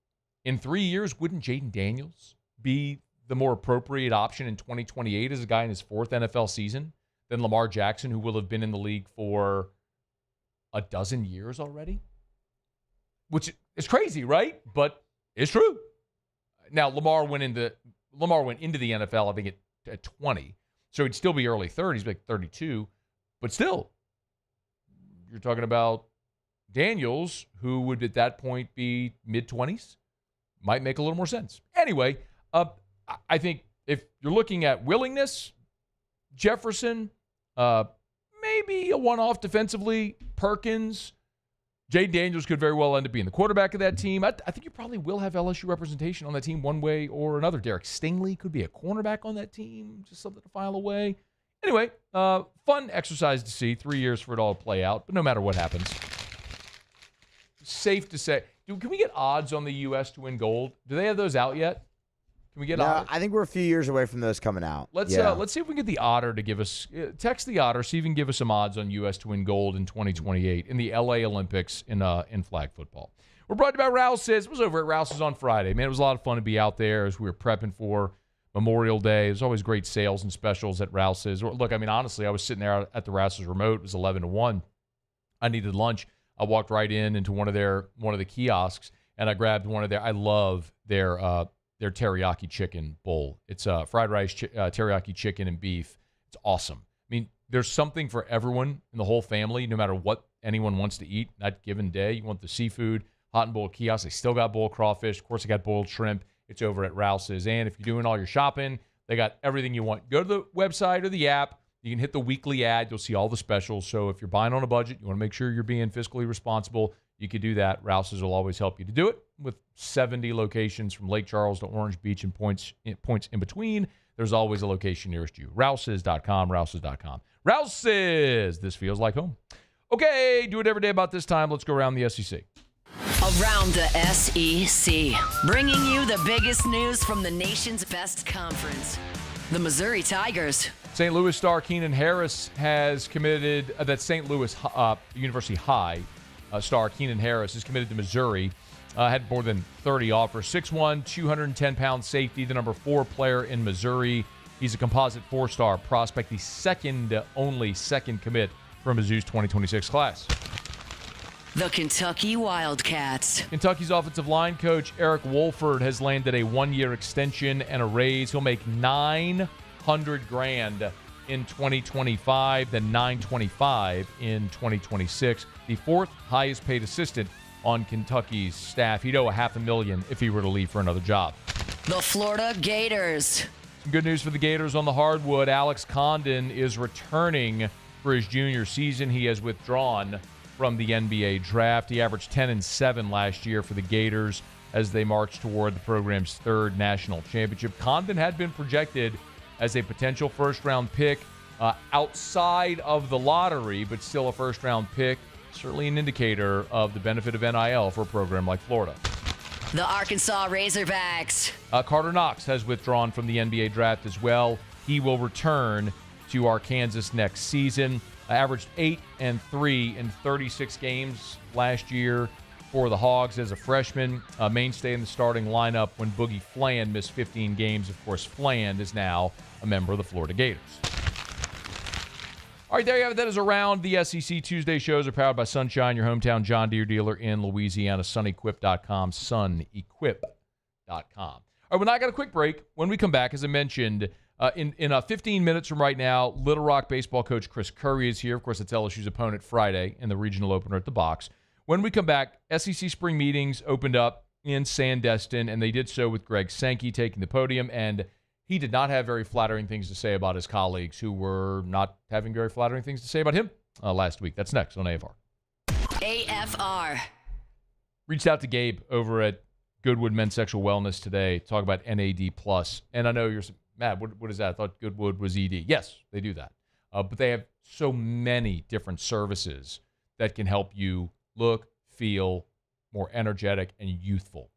in 3 years, wouldn't Jaden Daniels be the more appropriate option in 2028 as a guy in his 4th NFL season than Lamar Jackson, who will have been in the league for a dozen years already? Which is crazy, right? But it's true. Now, Lamar went into the NFL, I think, at 20. So he'd still be early 30s, like 32. But still, you're talking about Daniels, who would at that point be mid-20s. Might make a little more sense. Anyway, I think if you're looking at willingness, Jefferson, maybe a one-off defensively, Perkins, Jay Daniels could very well end up being the quarterback of that team. I think you probably will have LSU representation on that team one way or another. Derek Stingley could be a cornerback on that team, just something to file away. Anyway, fun exercise to see. 3 years for it all to play out, but no matter what happens, safe to say. Can we get odds on the U.S. to win gold? Do they have those out yet? Can we get odds? I think we're a few years away from those coming out. Let's see if we can get the Otter to give us text the Otter, see if we can give us some odds on U.S. to win gold in 2028 in the L.A. Olympics in flag football. We're brought to you by Rouse's. I was over at Rouse's on Friday. Man, it was a lot of fun to be out there as we were prepping for Memorial Day. There's always great sales and specials at Rouse's. Look, I mean, honestly, I was sitting there at the Rouse's remote. It was 11-1. I needed lunch. I walked right into one of the kiosks, and I grabbed one of their. I love their teriyaki chicken bowl. It's fried rice, teriyaki chicken, and beef. It's awesome. I mean, there's something for everyone in the whole family, no matter what anyone wants to eat that given day. You want the seafood, hot and boiled kiosk. They still got boiled crawfish. Of course, they got boiled shrimp. It's over at Rouse's. And if you're doing all your shopping, they got everything you want. Go to the website or the app. You can hit the weekly ad. You'll see all the specials. So if you're buying on a budget, you want to make sure you're being fiscally responsible, you could do that. Rouse's will always help you to do it. With 70 locations from Lake Charles to Orange Beach and points in between, there's always a location nearest you. Rouse's.com, Rouse's.com. Rouse's! This feels like home. Okay, do it every day about this time. Let's go around the SEC. Around the SEC, bringing you the biggest news from the nation's best conference, the Missouri Tigers. St. Louis star Keenan Harris has committed, that St. Louis University High star Keenan Harris is committed to Missouri. Had more than 30 offers. 6'1", 210-pound safety, the number 4 player in Missouri. He's a composite 4-star prospect, the only second commit from Mizzou's 2026 class. The Kentucky Wildcats. Kentucky's offensive line coach Eric Wolford has landed a 1-year extension and a raise. He'll make $900,000 in 2025, then $925,000 in 2026. The 4th highest paid assistant on Kentucky's staff. He'd owe $500,000 if he were to leave for another job. The Florida Gators. Some good news for the Gators on the hardwood. Alex Condon is returning for his junior season. He has withdrawn from the NBA draft. He averaged 10-7 last year for the Gators as they marched toward the program's 3rd national championship. Condon had been projected as a potential first-round pick outside of the lottery, but still a first-round pick. Certainly an indicator of the benefit of NIL for a program like Florida. The Arkansas Razorbacks. Carter Knox has withdrawn from the NBA draft as well. He will return to Arkansas next season. Averaged 8-3 in 36 games last year for the Hogs as a freshman. A mainstay in the starting lineup when Boogie Fland missed 15 games. Of course, Fland is now a member of the Florida Gators. All right, there you have it. That is Around the SEC. Tuesday shows are powered by Sunshine, your hometown John Deere dealer in Louisiana. SunEquip.com, SunEquip.com. All right, well, I got a quick break. When we come back, as I mentioned, in 15 minutes from right now, Little Rock baseball coach Chris Curry is here. Of course, it's LSU's opponent Friday in the regional opener at the Box. When we come back, SEC spring meetings opened up in Sandestin, and they did so with Greg Sankey taking the podium, and he did not have very flattering things to say about his colleagues who were not having very flattering things to say about him last week. That's next on AFR. AFR. Reached out to Gabe over at Goodwood Men's Sexual Wellness today to talk about NAD+. And I know you're Matt, what is that? I thought Goodwood was ED. Yes, they do that. But they have so many different services that can help you look, feel more energetic and youthful.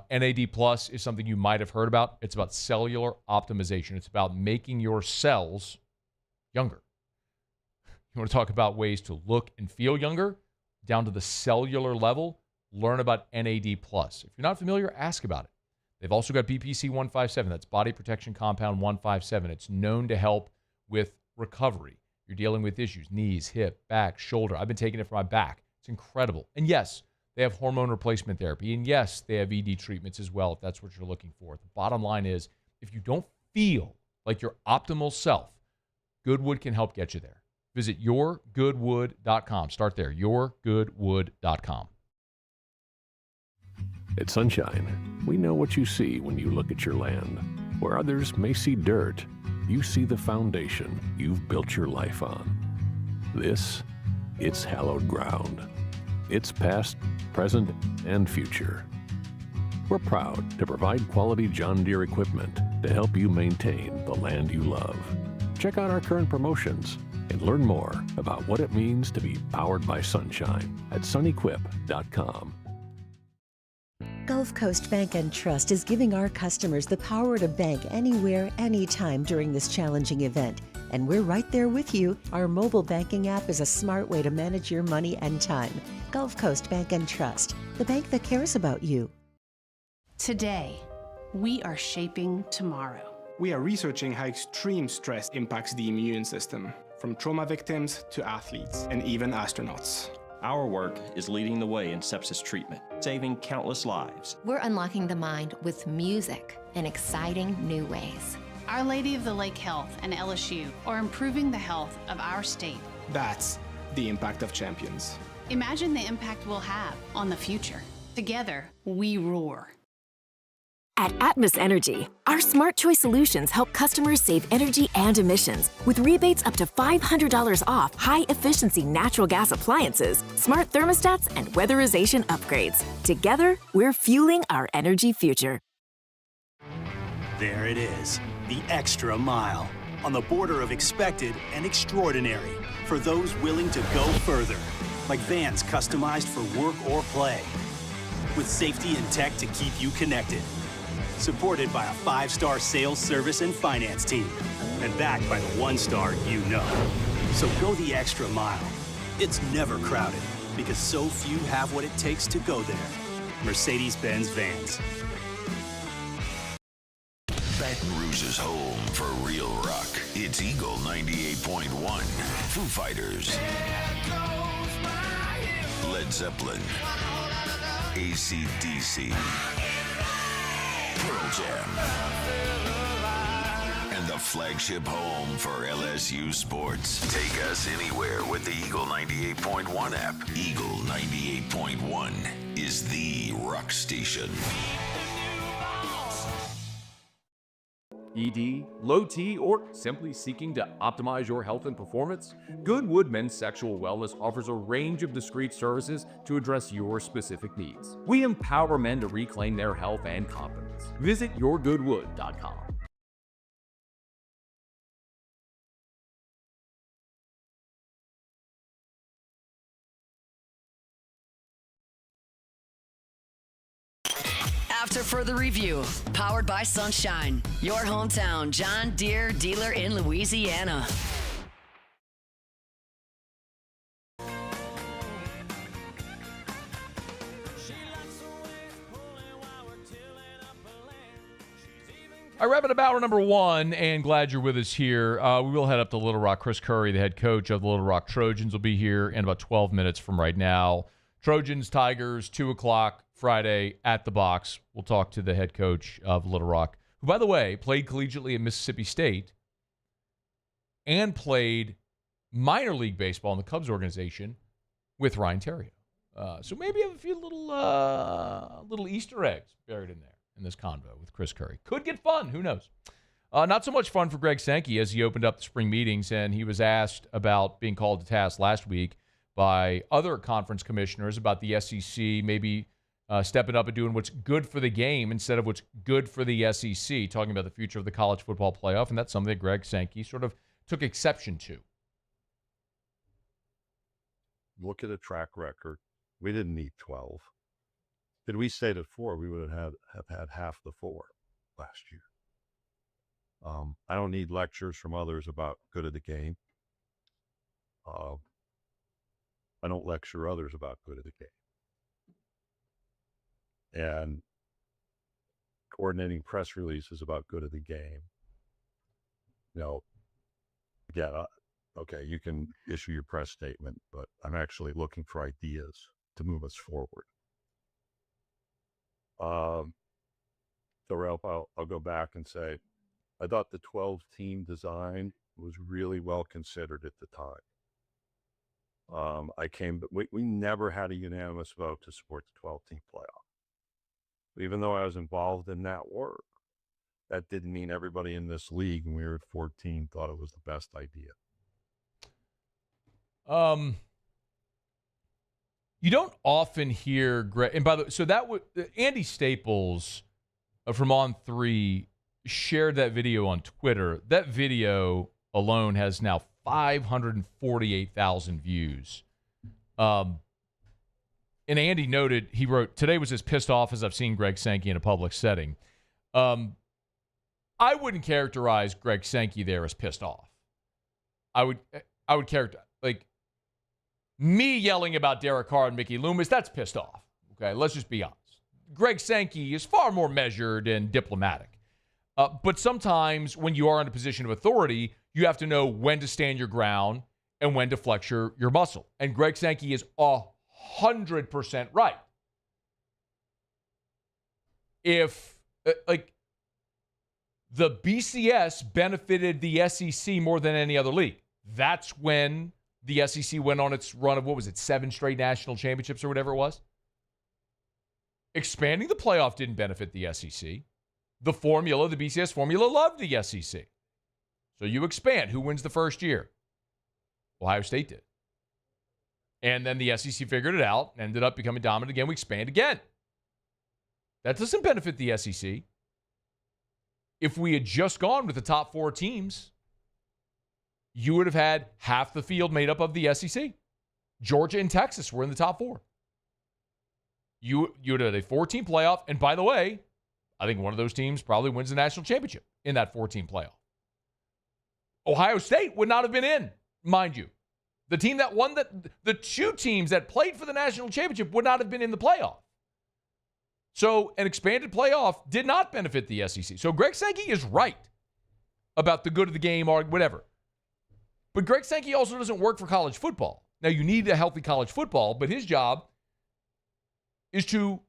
NAD Plus is something you might have heard about. It's about cellular optimization. It's about making your cells younger. You want to talk about ways to look and feel younger down to the cellular level? Learn about NAD Plus. If you're not familiar, ask about it. They've also got BPC 157. That's Body Protection Compound 157. It's known to help with recovery. You're dealing with issues, knees, hip, back, shoulder. I've been taking it for my back. It's incredible. And yes, they have hormone replacement therapy. And yes, they have ED treatments as well, if that's what you're looking for. The bottom line is, if you don't feel like your optimal self, Goodwood can help get you there. Visit yourgoodwood.com. Start there, yourgoodwood.com. At Sunshine, we know what you see when you look at your land. Where others may see dirt, you see the foundation you've built your life on. This, it's hallowed ground. It's past, present, and future. We're proud to provide quality John Deere equipment to help you maintain the land you love. Check out our current promotions and learn more about what it means to be powered by sunshine at sunequip.com. Gulf Coast Bank and Trust is giving our customers the power to bank anywhere, anytime during this challenging event. And we're right there with you. Our mobile banking app is a smart way to manage your money and time. Gulf Coast Bank and Trust, the bank that cares about you. Today, we are shaping tomorrow. We are researching how extreme stress impacts the immune system, from trauma victims to athletes and even astronauts. Our work is leading the way in sepsis treatment, saving countless lives. We're unlocking the mind with music in exciting new ways. Our Lady of the Lake Health and LSU are improving the health of our state. That's the impact of champions. Imagine the impact we'll have on the future. Together, we roar. At Atmos Energy, our Smart Choice solutions help customers save energy and emissions with rebates up to $500 off high-efficiency natural gas appliances, smart thermostats, and weatherization upgrades. Together, we're fueling our energy future. There it is, the extra mile. on the border of expected and extraordinary for those willing to go further, like vans customized for work or play, with safety and tech to keep you connected. Supported by a 5-star sales, service, and finance team, and backed by the 1-star you know. So go the extra mile. It's never crowded, because so few have what it takes to go there. Mercedes-Benz Vans. Baton Rouge's home for real rock. It's Eagle 98.1. Foo Fighters. Led Zeppelin. AC/DC. Pearl Jam. And the flagship home for LSU sports. Take us anywhere with the Eagle 98.1 app. Eagle 98.1 is the rock station. ED, low T, or simply seeking to optimize your health and performance? Goodwood Men's Sexual Wellness offers a range of discreet services to address your specific needs. We empower men to reclaim their health and confidence. Visit yourgoodwood.com. After further review, powered by Sunshine, your hometown John Deere dealer in Louisiana. All right, wrapping up hour number 1, and glad you're with us here. We will head up to Little Rock. Chris Curry, the head coach of the Little Rock Trojans, will be here in about 12 minutes from right now. Trojans, Tigers, 2 o'clock Friday at the box. We'll talk to the head coach of Little Rock, who, by the way, played collegiately at Mississippi State and played minor league baseball in the Cubs organization with Ryan Theriot. So maybe have a few little Easter eggs buried in there in this convo with Chris Curry. Could get fun. Who knows? Not so much fun for Greg Sankey as he opened up the spring meetings, and he was asked about being called to task last week by other conference commissioners about the SEC maybe stepping up and doing what's good for the game instead of what's good for the SEC, talking about the future of the college football playoff, and that's something that Greg Sankey sort of took exception to. Look at a track record. We didn't need 12. Did we stayed at 4, we would have had half the 4 last year. I don't need lectures from others about good of the game. I don't lecture others about good of the game. And coordinating press releases about good of the game. You know, again, okay, you can issue your press statement, but I'm actually looking for ideas to move us forward. So Ralph, I'll go back and say, I thought the 12-team design was really well considered at the time. We never had a unanimous vote to support the 12-team playoff. Even though I was involved in that work, that didn't mean everybody in this league, when we were at 14, thought it was the best idea. You don't often hear Greg, and by the way, so that would Andy Staples from On3 shared that video on Twitter. That video alone has now 548,000 views. And Andy noted, he wrote, today was as pissed off as I've seen Greg Sankey in a public setting. I wouldn't characterize Greg Sankey there as pissed off. I would characterize, like, me yelling about Derek Carr and Mickey Loomis, that's pissed off. Okay, let's just be honest. Greg Sankey is far more measured and diplomatic. But sometimes when you are in a position of authority, you have to know when to stand your ground and when to flex your muscle. And Greg Sankey is 100% right. If, the BCS benefited the SEC more than any other league, that's when the SEC went on its run of, 7 straight national championships or whatever it was? Expanding the playoff didn't benefit the SEC. The BCS formula loved the SEC. So you expand. Who wins the first year? Ohio State did. And then the SEC figured it out, ended up becoming dominant again. We expand again. That doesn't benefit the SEC. If we had just gone with the top 4 teams, you would have had half the field made up of the SEC. Georgia and Texas were in the top 4. You would have had a 4-team playoff. And by the way, I think one of those teams probably wins the national championship in that 4-team playoff. Ohio State would not have been in, mind you. The team that won the 2 teams that played for the national championship would not have been in the playoff. So an expanded playoff did not benefit the SEC. So Greg Sankey is right about the good of the game or whatever. But Greg Sankey also doesn't work for college football. Now, you need a healthy college football, but his job is to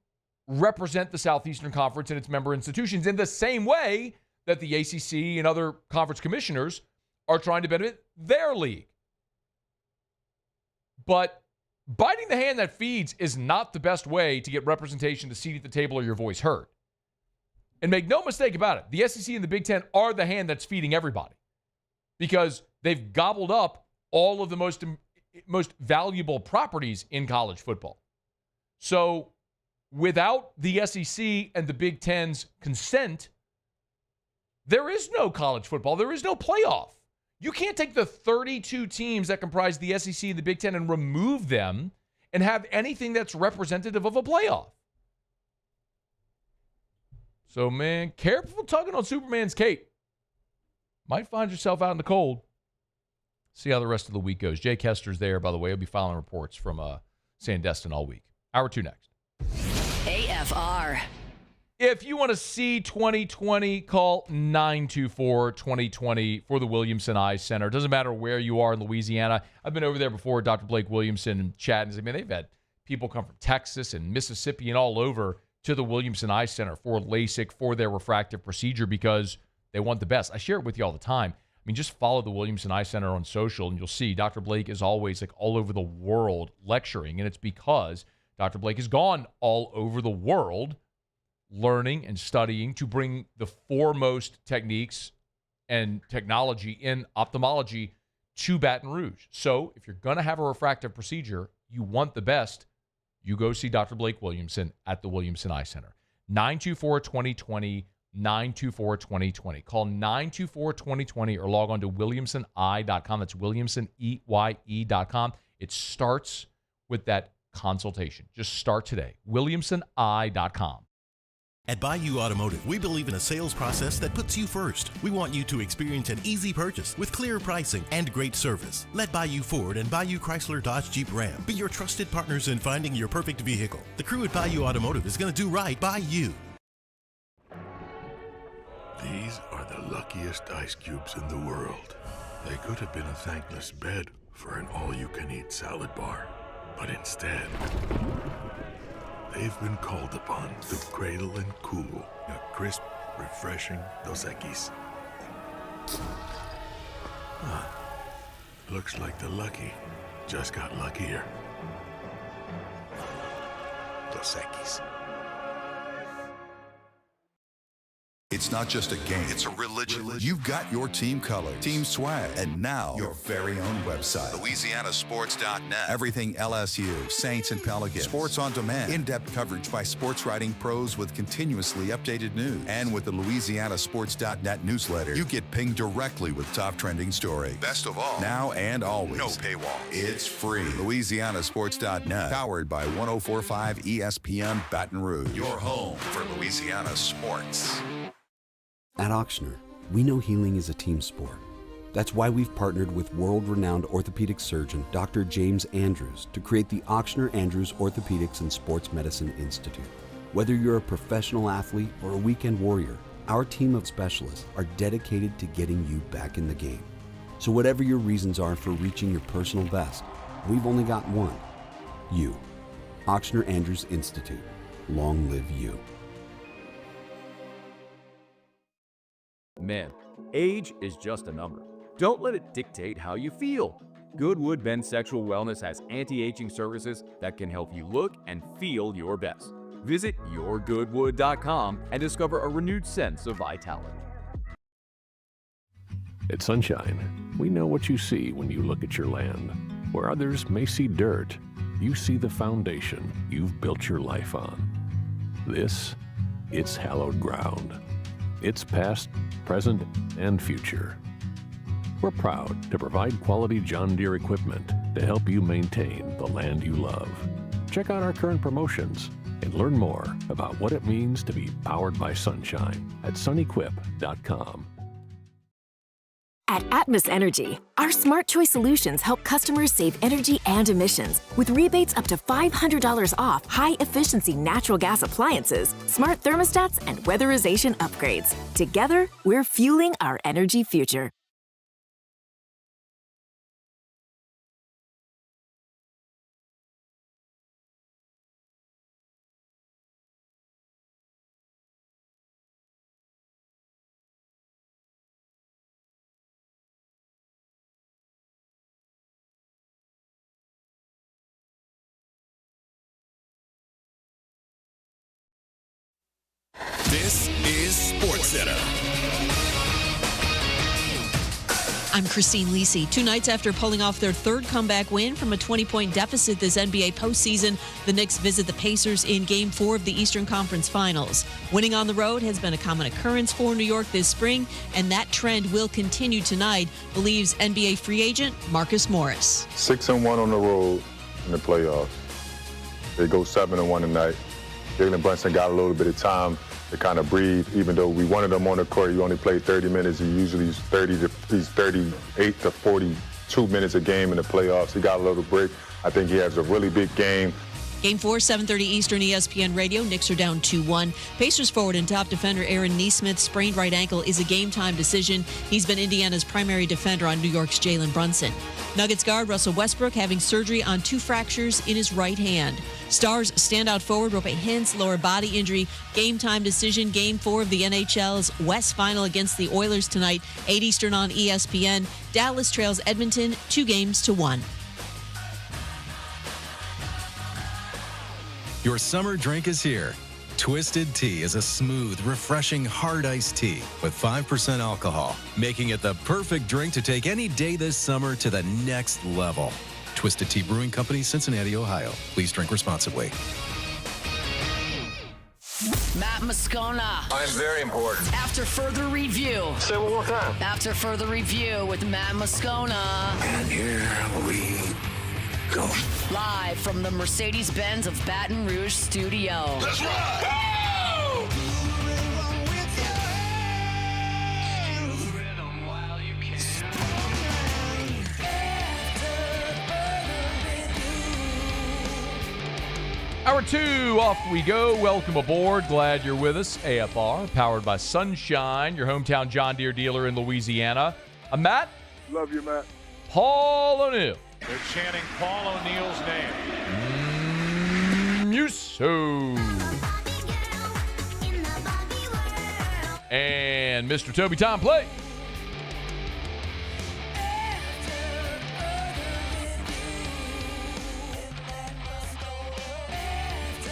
represent the Southeastern Conference and its member institutions in the same way that the ACC and other conference commissioners are trying to benefit their league. But biting the hand that feeds is not the best way to get representation, to seat at the table, or your voice heard. And make no mistake about it, the SEC and the Big Ten are the hand that's feeding everybody because they've gobbled up all of the most valuable properties in college football. So without the SEC and the Big Ten's consent, there is no college football. There is no playoff. You can't take the 32 teams that comprise the SEC and the Big Ten and remove them and have anything that's representative of a playoff. So, man, careful tugging on Superman's cape. Might find yourself out in the cold. See how the rest of the week goes. Jay Kester's there, by the way. He'll be filing reports from Sandestin all week. Hour 2 next. AFR. If you want to see 2020, call 924-2020 for the Williamson Eye Center. It doesn't matter where you are in Louisiana. I've been over there before, Dr. Blake Williamson, and chatting. I mean, they've had people come from Texas and Mississippi and all over to the Williamson Eye Center for LASIK, for their refractive procedure, because they want the best. I share it with you all the time. I mean, just follow the Williamson Eye Center on social, and you'll see Dr. Blake is always like all over the world lecturing, and it's because Dr. Blake has gone all over the world learning and studying to bring the foremost techniques and technology in ophthalmology to Baton Rouge. So if you're going to have a refractive procedure, you want the best, you go see Dr. Blake Williamson at the Williamson Eye Center. 924-2020, 924-2020. Call 924-2020 or log on to williamsoneye.com. That's williamsoneye.com. It starts with that consultation. Just start today. williamsoneye.com. At Bayou Automotive, we believe in a sales process that puts you first. We want you to experience an easy purchase with clear pricing and great service. Let Bayou Ford and Bayou Chrysler Dodge Jeep Ram be your trusted partners in finding your perfect vehicle. The crew at Bayou Automotive is going to do right by you. These are the luckiest ice cubes in the world. They could have been a thankless bed for an all-you-can-eat salad bar. But instead, they've been called upon to cradle and cool a crisp, refreshing Dos Equis. Looks like the lucky just got luckier. Dos Equis. It's not just a game, it's a religion. You've got your team colors, team swag, and now your very own website. LouisianaSports.net. Everything LSU, Saints, and Pelicans. Sports on demand. In-depth coverage by sports writing pros with continuously updated news. And with the LouisianaSports.net newsletter, you get pinged directly with top trending stories. Best of all, now and always. No paywall. It's free. LouisianaSports.net. Powered by 104.5 ESPN Baton Rouge. Your home for Louisiana sports. At Ochsner, we know healing is a team sport. That's why we've partnered with world-renowned orthopedic surgeon Dr. James Andrews to create the Ochsner Andrews Orthopedics and Sports Medicine Institute. Whether you're a professional athlete or a weekend warrior, our team of specialists are dedicated to getting you back in the game. So whatever your reasons are for reaching your personal best, we've only got one: you. Ochsner Andrews Institute. Long live you. Men, age is just a number. Don't let it dictate how you feel. Goodwood Men's Sexual Wellness has anti-aging services that can help you look and feel your best. Visit yourgoodwood.com and discover a renewed sense of vitality. At Sunshine, we know what you see when you look at your land. Where others may see dirt, you see the foundation you've built your life on. It's hallowed ground. It's past, present, and future. We're proud to provide quality John Deere equipment to help you maintain the land you love. Check out our current promotions and learn more about what it means to be powered by sunshine at sunequip.com. At Atmos Energy, our Smart Choice solutions help customers save energy and emissions with rebates up to $500 off high-efficiency natural gas appliances, smart thermostats, and weatherization upgrades. Together, we're fueling our energy future. This is SportsCenter. I'm Christine Lisi. 2 nights after pulling off their third comeback win from a 20-point deficit this NBA postseason, the Knicks visit the Pacers in Game 4 of the Eastern Conference Finals. Winning on the road has been a common occurrence for New York this spring, and that trend will continue tonight, believes NBA free agent Marcus Morris. 6-1 on the road in the playoffs. They go 7-1 tonight. Jalen Brunson got a little bit of time to kind of breathe. Even though we wanted him on the court, he only played 30 minutes. He usually is 38 to 42 minutes a game in the playoffs. He got a little break. I think he has a really big game. Game 4, 7:30 Eastern, ESPN Radio. Knicks are down 2-1. Pacers forward and top defender Aaron Nesmith's sprained right ankle is a game-time decision. He's been Indiana's primary defender on New York's Jalen Brunson. Nuggets guard Russell Westbrook having surgery on 2 fractures in his right hand. Stars standout forward Rope Hintz, lower body injury. Game-time decision, Game 4 of the NHL's West Final against the Oilers tonight, 8 Eastern on ESPN. Dallas trails Edmonton 2-1. Your summer drink is here. Twisted Tea is a smooth, refreshing, hard iced tea with 5% alcohol, making it the perfect drink to take any day this summer to the next level. Twisted Tea Brewing Company, Cincinnati, Ohio. Please drink responsibly. Matt Moscona. I'm very important. After further review. Say it one more time. After further review with Matt Moscona. And here we go. Live from the Mercedes-Benz of Baton Rouge studio. Let's rock! Go! Hour 2, off we go. Welcome aboard. Glad you're with us. AFR, powered by Sunshine, your hometown John Deere dealer in Louisiana. I'm Matt. Love you, Matt. Paul O'Neill. They're chanting Paul O'Neill's name. Muso. And Mr. Toby Tom Play.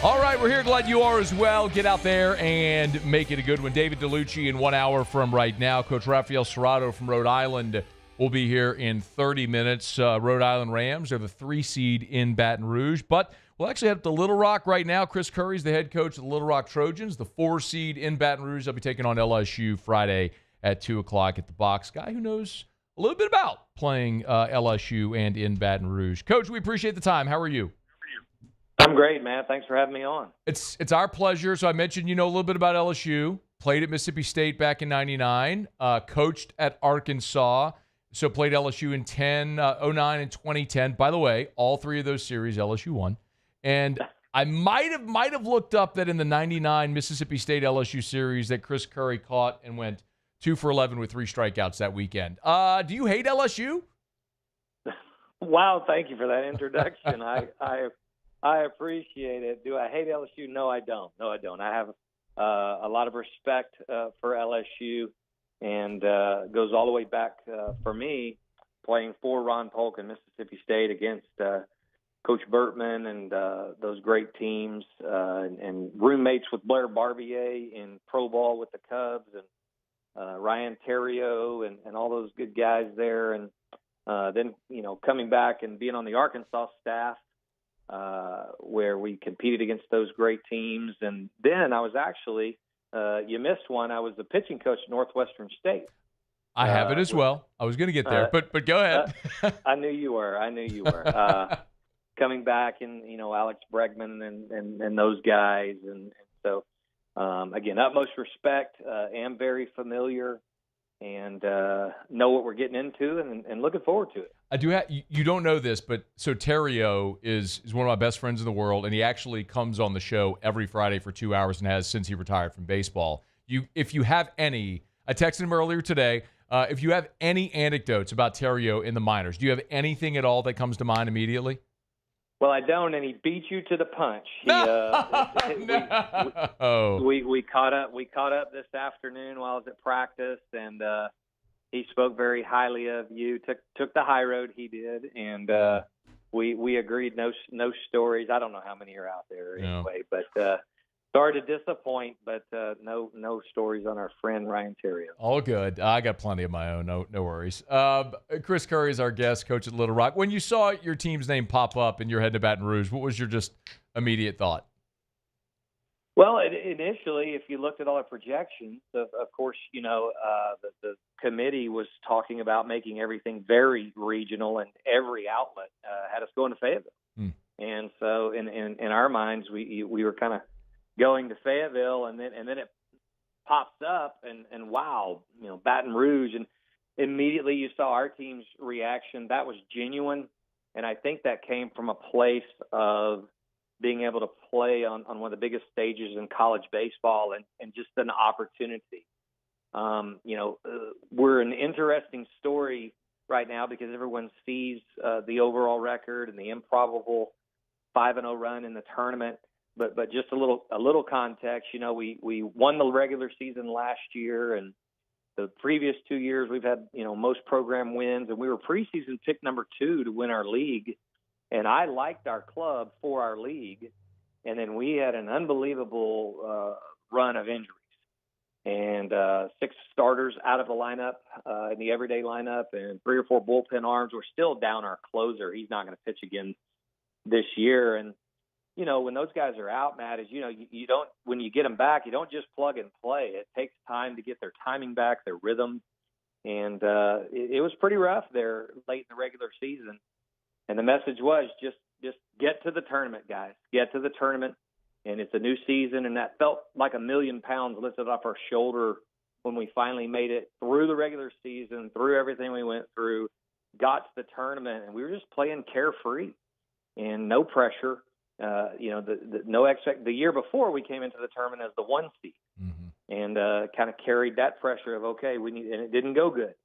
All right, we're here. Glad you are as well. Get out there and make it a good one. David Dellucci in 1 hour from right now. Coach Raphael Cerrato from Rhode Island will be here in 30 minutes. Rhode Island Rams are the 3 seed in Baton Rouge, but we'll actually head up to Little Rock right now. Chris Curry's the head coach of the Little Rock Trojans, the 4 seed in Baton Rouge. They'll be taking on LSU Friday at 2 o'clock at the Box. Guy who knows a little bit about playing LSU and in Baton Rouge. Coach, we appreciate the time. How are you? I'm great, man. Thanks for having me on. It's our pleasure. So I mentioned, a little bit about LSU. Played at Mississippi State back in 99. Coached at Arkansas. So played LSU in 09 and 2010. By the way, all 3 of those series LSU won. And I might have looked up that in the 99 Mississippi State LSU series that Chris Curry caught and went 2 for 11 with 3 strikeouts that weekend. Do you hate LSU? Wow, thank you for that introduction. I appreciate it. Do I hate LSU? No, I don't. I have a lot of respect for LSU, and goes all the way back for me playing for Ron Polk in Mississippi State against Coach Burtman and those great teams, and roommates with Blair Barbier in pro ball with the Cubs, and Ryan Terrio and all those good guys there. And then, coming back and being on the Arkansas staff, where we competed against those great teams. And then I was actually, you missed one, I was the pitching coach at Northwestern State. I have it as well. I was going to get there, but go ahead. I knew you were. Coming back, and Alex Bregman and those guys, and so again, utmost respect. Am very familiar, and know what we're getting into, and looking forward to it. I do. You don't know this, but so Terrio is one of my best friends in the world, and he actually comes on the show every Friday for 2 hours, and has since he retired from baseball. If you have any, I texted him earlier today. If you have any anecdotes about Terrio in the minors, do you have anything at all that comes to mind immediately? Well, I don't, and he beat you to the punch. We caught up. We caught up this afternoon while I was at practice, and he spoke very highly of you. Took the high road. He did, and we agreed. No stories. I don't know how many are out there anyway, but. Sorry to disappoint, but no stories on our friend Ryan Terrio. All good. I got plenty of my own. No worries. Chris Curry is our guest, coach at Little Rock. When you saw your team's name pop up and you're heading to Baton Rouge, what was your just immediate thought? Well, initially, if you looked at all the projections, of course, the committee was talking about making everything very regional, and every outlet had us going to Fayetteville. And so in our minds, we were kind of going to Fayetteville, and then it pops up, and wow, Baton Rouge, and immediately you saw our team's reaction. That was genuine, and I think that came from a place of being able to play on one of the biggest stages in college baseball, and just an opportunity. We're an interesting story right now because everyone sees the overall record and the improbable 5-0 run in the tournament. But just a little context, we won the regular season last year, and the previous 2 years we've had, most program wins, and we were preseason pick number 2 to win our league. And I liked our club for our league. And then we had an unbelievable run of injuries, and 6 starters out of the lineup in the everyday lineup, and 3 or 4 bullpen arms. We're still down our closer. He's not going to pitch again this year. And when those guys are out, Matt, is you don't, when you get them back, you don't just plug and play. It takes time to get their timing back, their rhythm, and it was pretty rough there late in the regular season. And the message was just get to the tournament, guys. Get to the tournament, and it's a new season, and that felt like 1,000,000 pounds lifted off our shoulder when we finally made it through the regular season, through everything we went through, got to the tournament, and we were just playing carefree and no pressure. The year before we came into the tournament as the 1 seed, and kind of carried that pressure of and it didn't go good.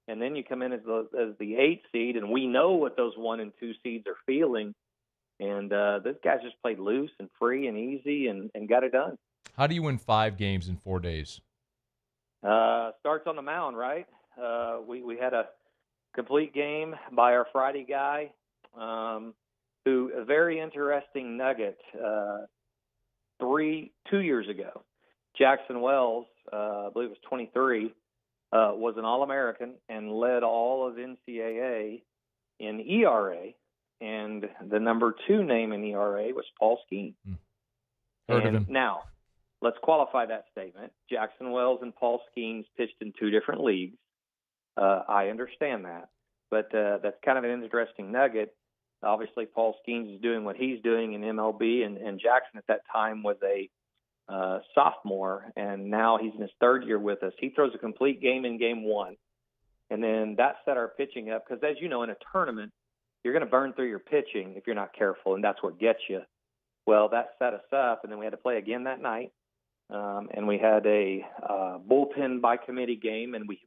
And then you come in as the 8 seed, and we know what those 1 and 2 seeds are feeling. And those guys just played loose and free and easy and got it done. How do you win 5 games in 4 days? Starts on the mound, right? We had a complete game by our Friday guy. Who, a very interesting nugget, 2 years ago, Jackson Wells, I believe it was 23, was an All-American and led all of NCAA in ERA, and the number 2 name in ERA was Paul Skeens. Heard of him. Now, let's qualify that statement. Jackson Wells and Paul Skeens pitched in 2 different leagues. I understand that, but that's kind of an interesting nugget. Obviously, Paul Skeens is doing what he's doing in MLB, and Jackson at that time was a sophomore, and now he's in his 3rd year with us. He throws a complete game in game 1, and then that set our pitching up because, as you know, in a tournament, you're going to burn through your pitching if you're not careful, and that's what gets you. Well, that set us up, and then we had to play again that night, and we had a bullpen by committee game, and we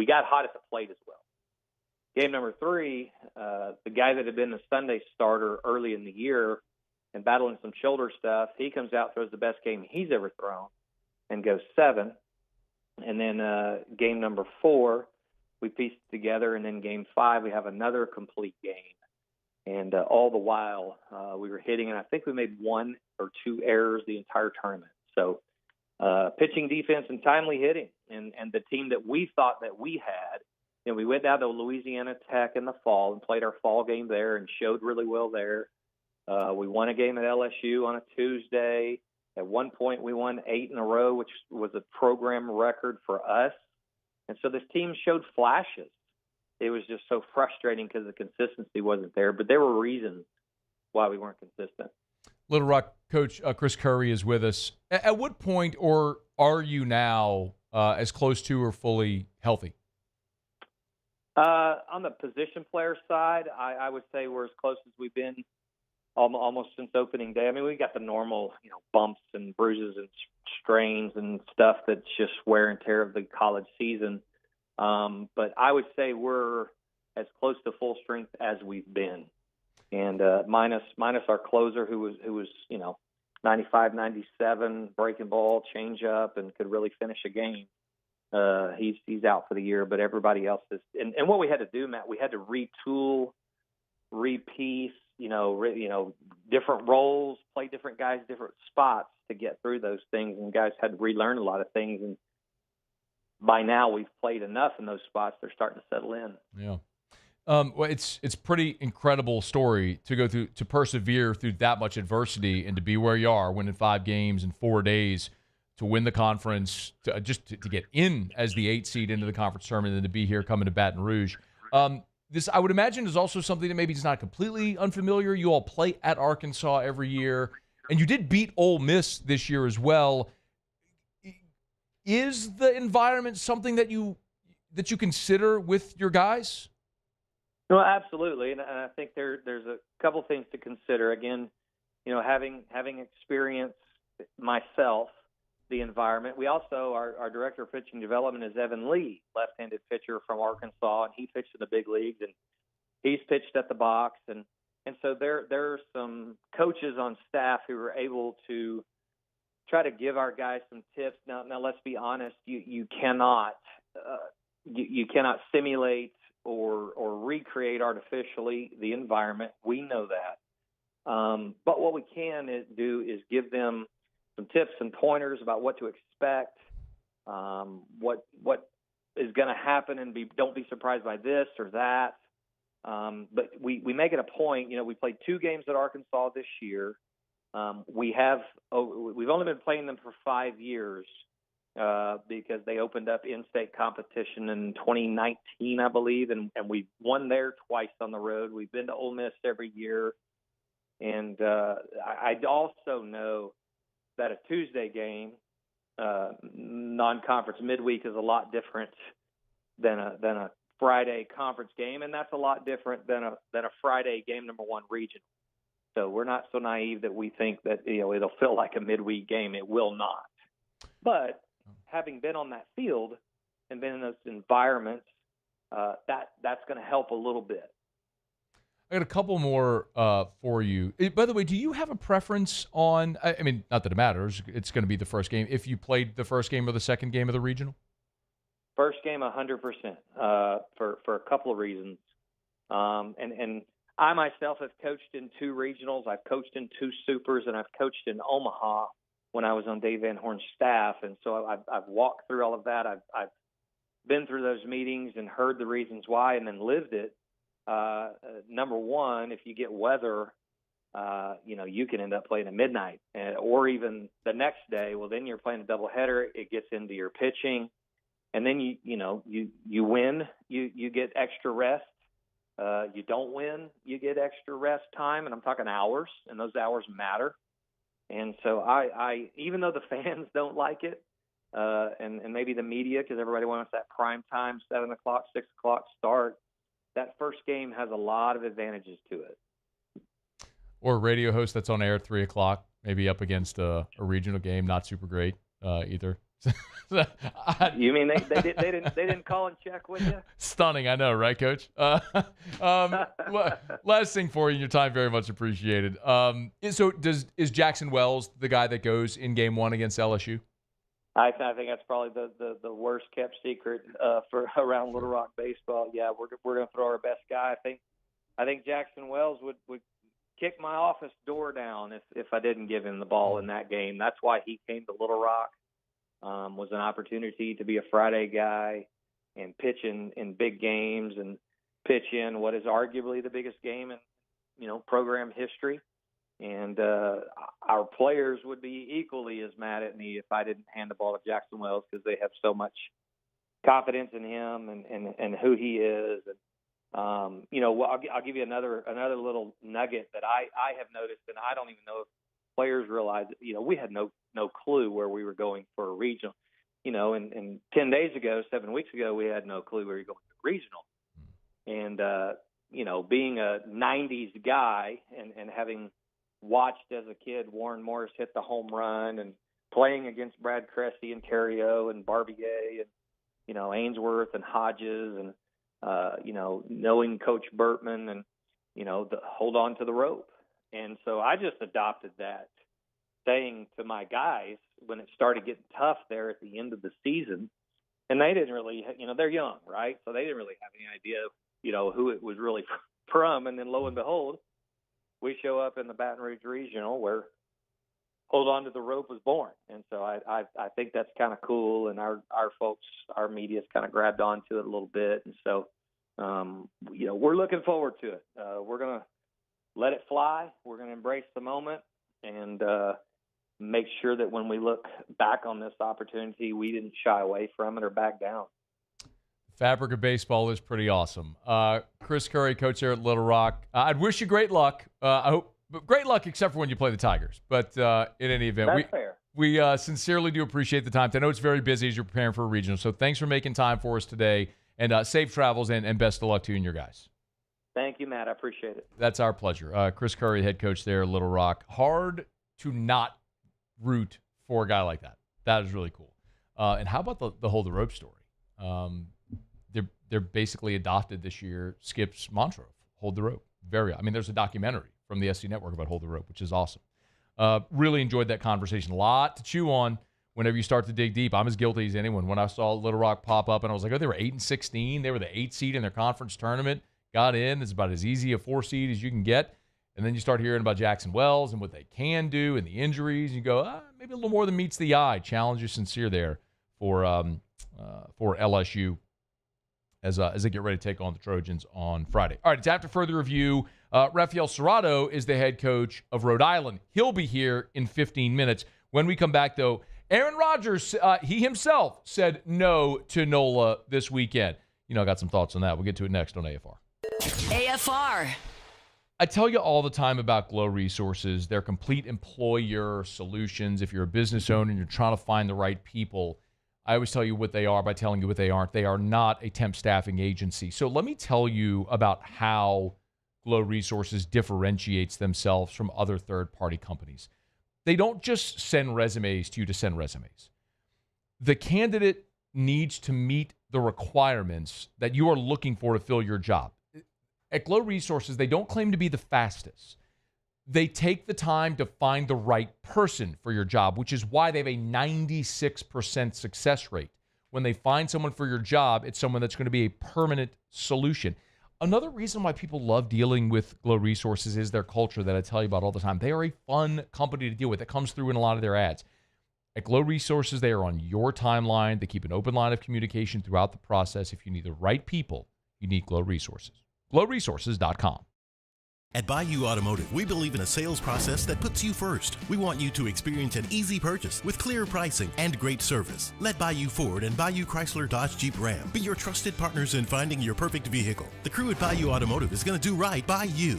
got hot at the plate as well. Game number 3, the guy that had been the Sunday starter early in the year and battling some shoulder stuff, he comes out, throws the best game he's ever thrown, and goes 7. And then game number 4, we pieced it together, and then game 5, we have another complete game. And all the while, we were hitting, and I think we made 1 or 2 errors the entire tournament. So pitching, defense, and timely hitting. And the team that we thought that we had, we went down to Louisiana Tech in the fall and played our fall game there and showed really well there. We won a game at LSU on a Tuesday. At one point, we won 8 in a row, which was a program record for us. And so this team showed flashes. It was just so frustrating because the consistency wasn't there. But there were reasons why we weren't consistent. Little Rock coach Chris Curry is with us. At what point, or are you now as close to or fully healthy? On the position player side, I would say we're as close as we've been almost since opening day. I mean, we got the normal, bumps and bruises and strains and stuff that's just wear and tear of the college season. But I would say we're as close to full strength as we've been. And minus our closer who was 95, 97, breaking ball, change up, and could really finish a game. He's out for the year, but everybody else is. And what we had to do, Matt, we had to retool, repiece, different roles, play different guys, different spots to get through those things. And guys had to relearn a lot of things. And by now we've played enough in those spots; they're starting to settle in. Yeah. Well, it's pretty incredible story to go through, to persevere through that much adversity and to be where you are, winning 5 games in 4 days, to win the conference, to get in as the 8th seed into the conference tournament, and to be here coming to Baton Rouge. This, I would imagine, is also something that maybe is not completely unfamiliar. You all play at Arkansas every year, and you did beat Ole Miss this year as well. Is the environment something that you consider with your guys? No, absolutely, and I think there's a couple things to consider. Again, having experienced myself the environment. We also, our director of pitching development is Evan Lee, left-handed pitcher from Arkansas, and he pitched in the big leagues, and he's pitched at the box, and so there are some coaches on staff who are able to try to give our guys some tips. Now let's be honest, you cannot simulate or recreate artificially the environment. We know that. But what we can do is give them some tips and pointers about what to expect, what is going to happen, and don't be surprised by this or that. But we make it a point. We played 2 games at Arkansas this year. We've only been playing them for 5 years because they opened up in-state competition in 2019, I believe, and we won there twice on the road. We've been to Ole Miss every year, and I also know that a Tuesday game, non-conference midweek, is a lot different than a Friday conference game, and that's a lot different than a Friday game number 1 regional. So we're not so naive that we think that it'll feel like a midweek game. It will not. But having been on that field and been in those environments, that's going to help a little bit. I got a couple more for you. By the way, do you have a preference on, I mean, not that it matters, it's going to be the first game, if you played the first game or the second game of the regional? First game, 100%, for a couple of reasons. And I myself have coached in 2 regionals. I've coached in 2 supers, and I've coached in Omaha when I was on Dave Van Horn's staff. And so I've walked through all of that. I've been through those meetings and heard the reasons why, and then lived it. Number 1, if you get weather, you can end up playing at midnight, or even the next day. Well, then you're playing a doubleheader. It gets into your pitching, and then you win, you get extra rest. You don't win, you get extra rest time, and I'm talking hours, and those hours matter. And so I even though the fans don't like it, and maybe the media, because everybody wants that prime time 7 o'clock, 6 o'clock start, that first game has a lot of advantages to it. Or a radio host that's on air at 3 o'clock, maybe up against a regional game, not super great either. You mean they didn't call and check with you? Stunning, I know, right, Coach? Last thing for you, your time very much appreciated. So is Jackson Wells the guy that goes in game 1 against LSU? I think that's probably the worst kept secret for around Little Rock baseball. Yeah, we're going to throw our best guy. I think Jackson Wells would kick my office door down if I didn't give him the ball in that game. That's why he came to Little Rock. Was an opportunity to be a Friday guy and pitch in big games and pitch in what is arguably the biggest game in program history. And our players would be equally as mad at me if I didn't hand the ball to Jackson Wells, because they have so much confidence in him and who he is. And, I'll give you another little nugget that I have noticed, and I don't even know if players realize it. We had no clue where we were going for a regional. And 10 days ago, 7 weeks ago, we had no clue we were going to regional. And, being a 90s guy and having watched as a kid Warren Morris hit the home run and playing against Brad Cressy and Terrio and Barbier and, Ainsworth and Hodges and, knowing Coach Burtman and, hold on to the rope. And so I just adopted that, saying to my guys when it started getting tough there at the end of the season, and they didn't really, they're young, right? So they didn't really have any idea, who it was really from. And then lo and behold, we show up in the Baton Rouge Regional where Hold On to the Rope was born. And so I think that's kind of cool. And our folks, our media's kind of grabbed onto it a little bit. And so, we're looking forward to it. We're going to let it fly. We're going to embrace the moment and make sure that when we look back on this opportunity, we didn't shy away from it or back down. Fabric of baseball is pretty awesome. Chris Curry, coach here at Little Rock. I'd wish you great luck. I hope great luck, except for when you play the Tigers. But in any event, that's fair. We sincerely do appreciate the time. I know it's very busy as you're preparing for a regional, so thanks for making time for us today. And safe travels and best of luck to you and your guys. Thank you, Matt. I appreciate it. That's our pleasure. Chris Curry, head coach there at Little Rock. Hard to not root for a guy like that. That is really cool. And how about the Hold the Rope story? They're basically adopted this year Skip's mantra, Hold the Rope. There's a documentary from the SC Network about Hold the Rope, which is awesome. Really enjoyed that conversation. A lot to chew on whenever you start to dig deep. I'm as guilty as anyone. When I saw Little Rock pop up and I was like, oh, they were 8-16. They were the 8th seed in their conference tournament. Got in. It's about as easy a 4 seed as you can get. And then you start hearing about Jackson Wells and what they can do and the injuries. You go, maybe a little more than meets the eye. Challenge is sincere there for LSU as they get ready to take on the Trojans on Friday. All right, it's after further review. Raphael Cerrato is the head coach of Rhode Island. He'll be here in 15 minutes. When we come back, though, Aaron Rodgers, he himself said no to NOLA this weekend. I got some thoughts on that. We'll get to it next on AFR. AFR. I tell you all the time about Glow Resources, their complete employer solutions. If you're a business owner and you're trying to find the right people, I always tell you what they are by telling you what they aren't. They are not a temp staffing agency. So let me tell you about how Glow Resources differentiates themselves from other third-party companies. They don't just send resumes to you to send resumes. The candidate needs to meet the requirements that you are looking for to fill your job. At Glow Resources, they don't claim to be the fastest. They take the time to find the right person for your job, which is why they have a 96% success rate. When they find someone for your job, it's someone that's going to be a permanent solution. Another reason why people love dealing with Glow Resources is their culture that I tell you about all the time. They are a fun company to deal with. It comes through in a lot of their ads. At Glow Resources, they are on your timeline. They keep an open line of communication throughout the process. If you need the right people, you need Glow Resources. GlowResources.com. At Bayou Automotive, we believe in a sales process that puts you first. We want you to experience an easy purchase with clear pricing and great service. Let Bayou Ford and Bayou Chrysler Dodge Jeep Ram be your trusted partners in finding your perfect vehicle. The crew at Bayou Automotive is going to do right by you.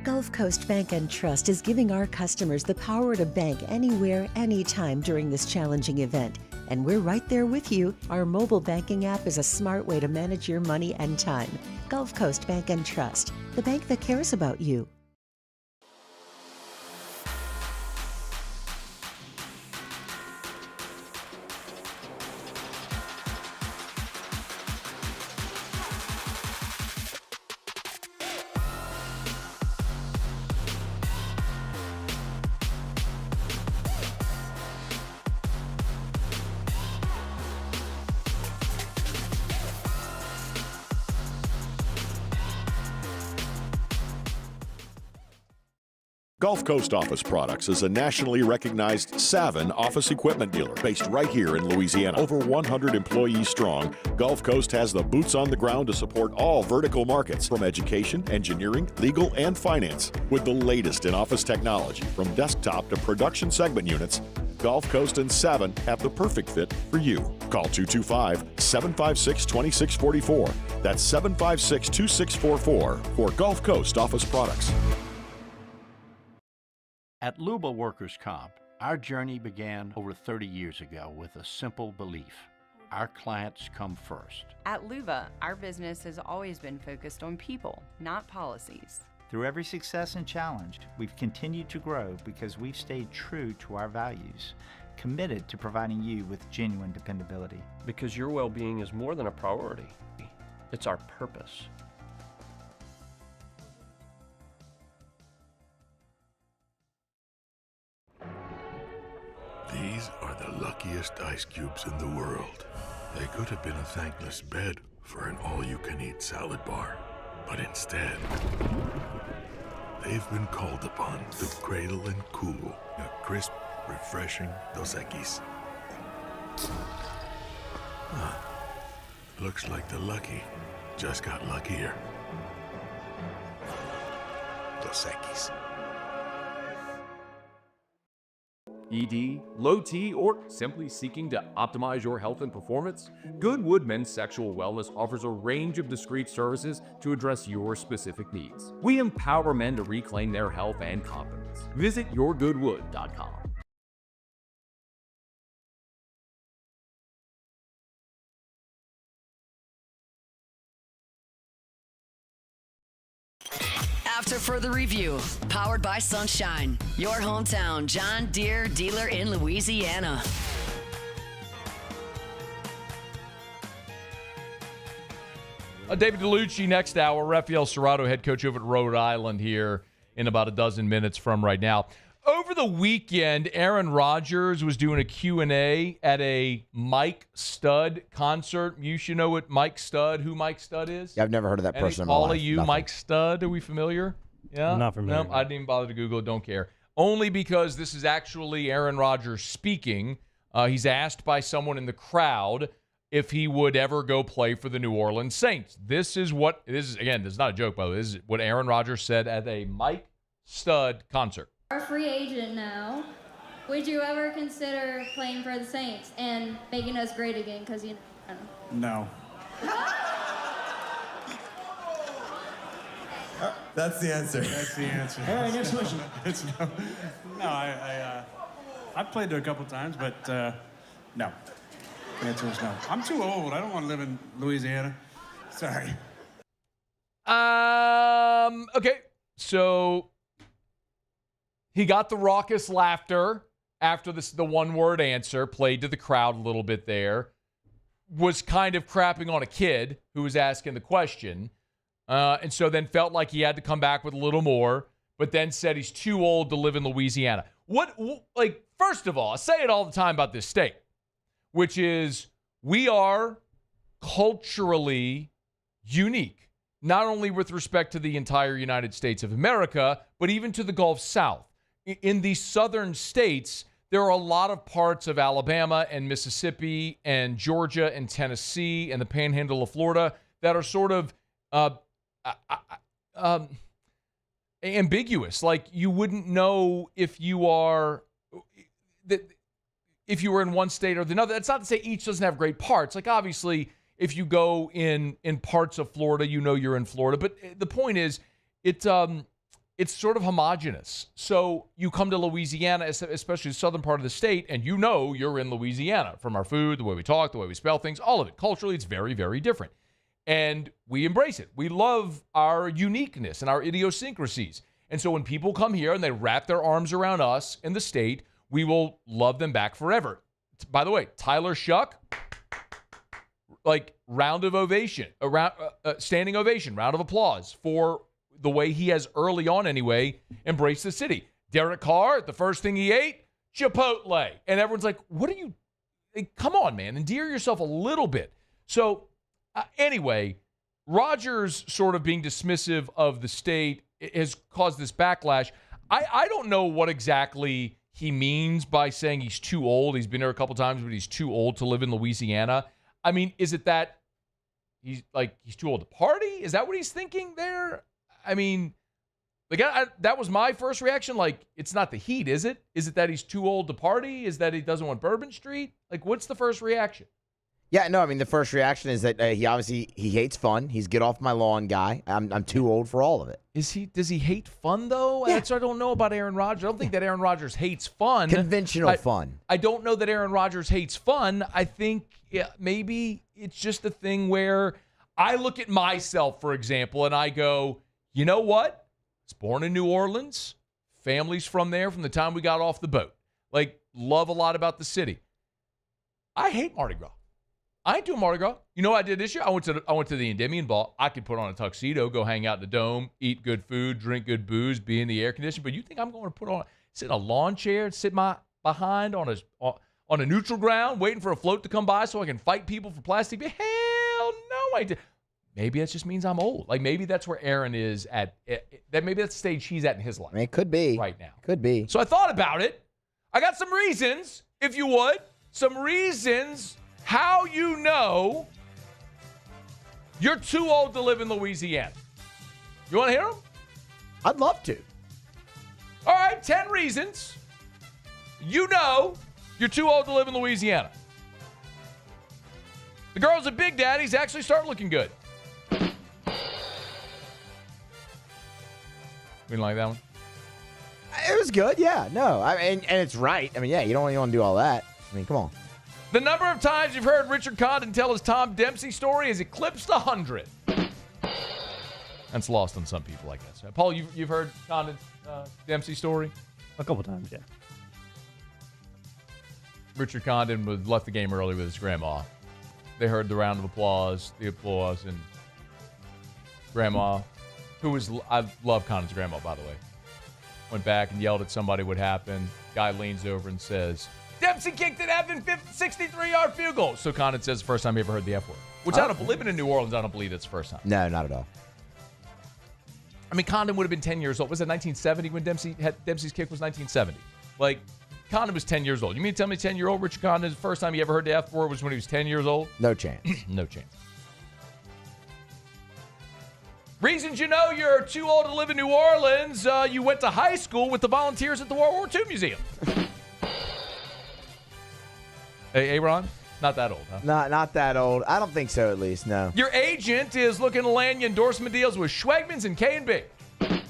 Gulf Coast Bank and Trust is giving our customers the power to bank anywhere, anytime during this challenging event. And we're right there with you. Our mobile banking app is a smart way to manage your money and time. Gulf Coast Bank and Trust, the bank that cares about you. Gulf Coast Office Products is a nationally recognized Savin office equipment dealer based right here in Louisiana. Over 100 employees strong, Gulf Coast has the boots on the ground to support all vertical markets from education, engineering, legal, and finance. With the latest in office technology, from desktop to production segment units, Gulf Coast and Savin have the perfect fit for you. Call 225-756-2644. That's 756-2644 for Gulf Coast Office Products. At Luba Workers' Comp, our journey began over 30 years ago with a simple belief: our clients come first. At Luba, our business has always been focused on people, not policies. Through every success and challenge, we've continued to grow because we've stayed true to our values, committed to providing you with genuine dependability. Because your well-being is more than a priority. It's our purpose. These are the luckiest ice cubes in the world. They could have been a thankless bed for an all-you-can-eat salad bar. But instead, they've been called upon to cradle and cool a crisp, refreshing Dos Equis. Looks like the lucky just got luckier. Dos Equis. ED, low T, or simply seeking to optimize your health and performance? Goodwood Men's Sexual Wellness offers a range of discreet services to address your specific needs. We empower men to reclaim their health and confidence. Visit yourgoodwood.com. After further review, powered by Sunshine, your hometown John Deere dealer in Louisiana. David Dellucci next hour. Raphael, Cerrato, head coach over at Rhode Island, here in about a dozen minutes from right now. Over the weekend, Aaron Rodgers was doing a Q&A at a Mike Stud concert. You should know what Mike Stud, who Mike Stud is. Yeah, I've never heard of that person in my all life. of you, Nothing. Mike Stud, are we familiar? Yeah? I'm not familiar. No, I didn't even bother to Google it. Don't care. Only because this is actually Aaron Rodgers speaking. He's asked by someone in the crowd if he would ever go play for the New Orleans Saints. This is, again, this is not a joke, by the way. This is what Aaron Rodgers said at a Mike Stud concert. You're a free agent now. Would you ever consider playing for the Saints and making us great again? Because, you know. No. That's the answer. That's the answer. All right, next question. It's no. No, I've played there a couple times, but no. The answer is no. I'm too old. I don't want to live in Louisiana. Sorry. Okay, so he got the raucous laughter after the one-word answer, played to the crowd a little bit there, was kind of crapping on a kid who was asking the question, and so then felt like he had to come back with a little more, but then said he's too old to live in Louisiana. First of all, I say it all the time about this state, which is we are culturally unique, not only with respect to the entire United States of America, but even to the Gulf South. In the southern states, there are a lot of parts of Alabama and Mississippi and Georgia and Tennessee and the panhandle of Florida that are sort of ambiguous. Like, you wouldn't know if you were in one state or another. That's not to say each doesn't have great parts. Like, obviously, if you go in parts of Florida, you know you're in Florida. But the point is, it's sort of homogenous. So you come to Louisiana, especially the southern part of the state, and you know you're in Louisiana from our food, the way we talk, the way we spell things, all of it. Culturally, it's very, very different. And we embrace it. We love our uniqueness and our idiosyncrasies. And so when people come here and they wrap their arms around us in the state, we will love them back forever. By the way, Tyler Shuck, round of ovation, standing ovation, round of applause for the way he has early on anyway embraced the city. Derek Carr, the first thing he ate, Chipotle. And everyone's like, what are you, come on, man, endear yourself a little bit. So anyway, Rodgers sort of being dismissive of the state has caused this backlash. I don't know what exactly he means by saying he's too old. He's been there a couple times, but he's too old to live in Louisiana. I mean, is it that he's too old to party? Is that what he's thinking there? I mean, Like, that was my first reaction. Like, it's not the heat, is it? Is it that he's too old to party? Is that he doesn't want Bourbon Street? Like, what's the first reaction? Yeah, no, I mean, the first reaction is that he hates fun. He's get off my lawn guy. I'm too old for all of it. Does he hate fun, though? Yeah. That's what I don't know about Aaron Rodgers. I don't think that Aaron Rodgers hates fun. Conventional fun. I don't know that Aaron Rodgers hates fun. I think maybe it's just a thing where I look at myself, for example, and I go, you know what? I was born in New Orleans. Family's from there from the time we got off the boat. Like, love a lot about the city. I hate Mardi Gras. I ain't doing Mardi Gras. You know what I did this year? I went to the Endymion Ball. I could put on a tuxedo, go hang out in the dome, eat good food, drink good booze, be in the air conditioning. But you think I'm going to sit in a lawn chair, sit my behind on a neutral ground, waiting for a float to come by so I can fight people for plastic? Hell no, I did. Maybe that just means I'm old. Like, maybe that's where Aaron is at. Maybe that's the stage he's at in his life. I mean, it could be. Right now. Could be. So I thought about it. I got some reasons, if you would. Some reasons how you know you're too old to live in Louisiana. You want to hear them? I'd love to. All right, 10 reasons you know you're too old to live in Louisiana. The girls at Big Daddy's actually start looking good. We didn't like that one? It was good, yeah. No, and it's right. I mean, yeah, you don't want to do all that. I mean, come on. The number of times you've heard Richard Condon tell his Tom Dempsey story has eclipsed 100. That's lost on some people, I guess. Paul, you've heard Condon's Dempsey story? A couple times, yeah. Richard Condon left the game early with his grandma. They heard the round of applause, and grandma, I love Condon's grandma, by the way, went back and yelled at somebody what happened. Guy leans over and says, Dempsey kicked an effing 63-yard field goal. So Condon says the first time he ever heard the F word. Which I don't believe in New Orleans. I don't believe it's the first time. No, not at all. I mean, Condon would have been 10 years old. Was it 1970 when Dempsey's kick was 1970? Like, Condon was 10 years old. You mean to tell me 10-year-old Richard Condon, the first time he ever heard the F word was when he was 10 years old? No chance. No chance. Reasons you know you're too old to live in New Orleans. You went to high school with the volunteers at the World War II Museum. Hey, Ron? Not that old, huh? Not that old. I don't think so, at least, no. Your agent is looking to land you endorsement deals with Schwegmans and K&B. I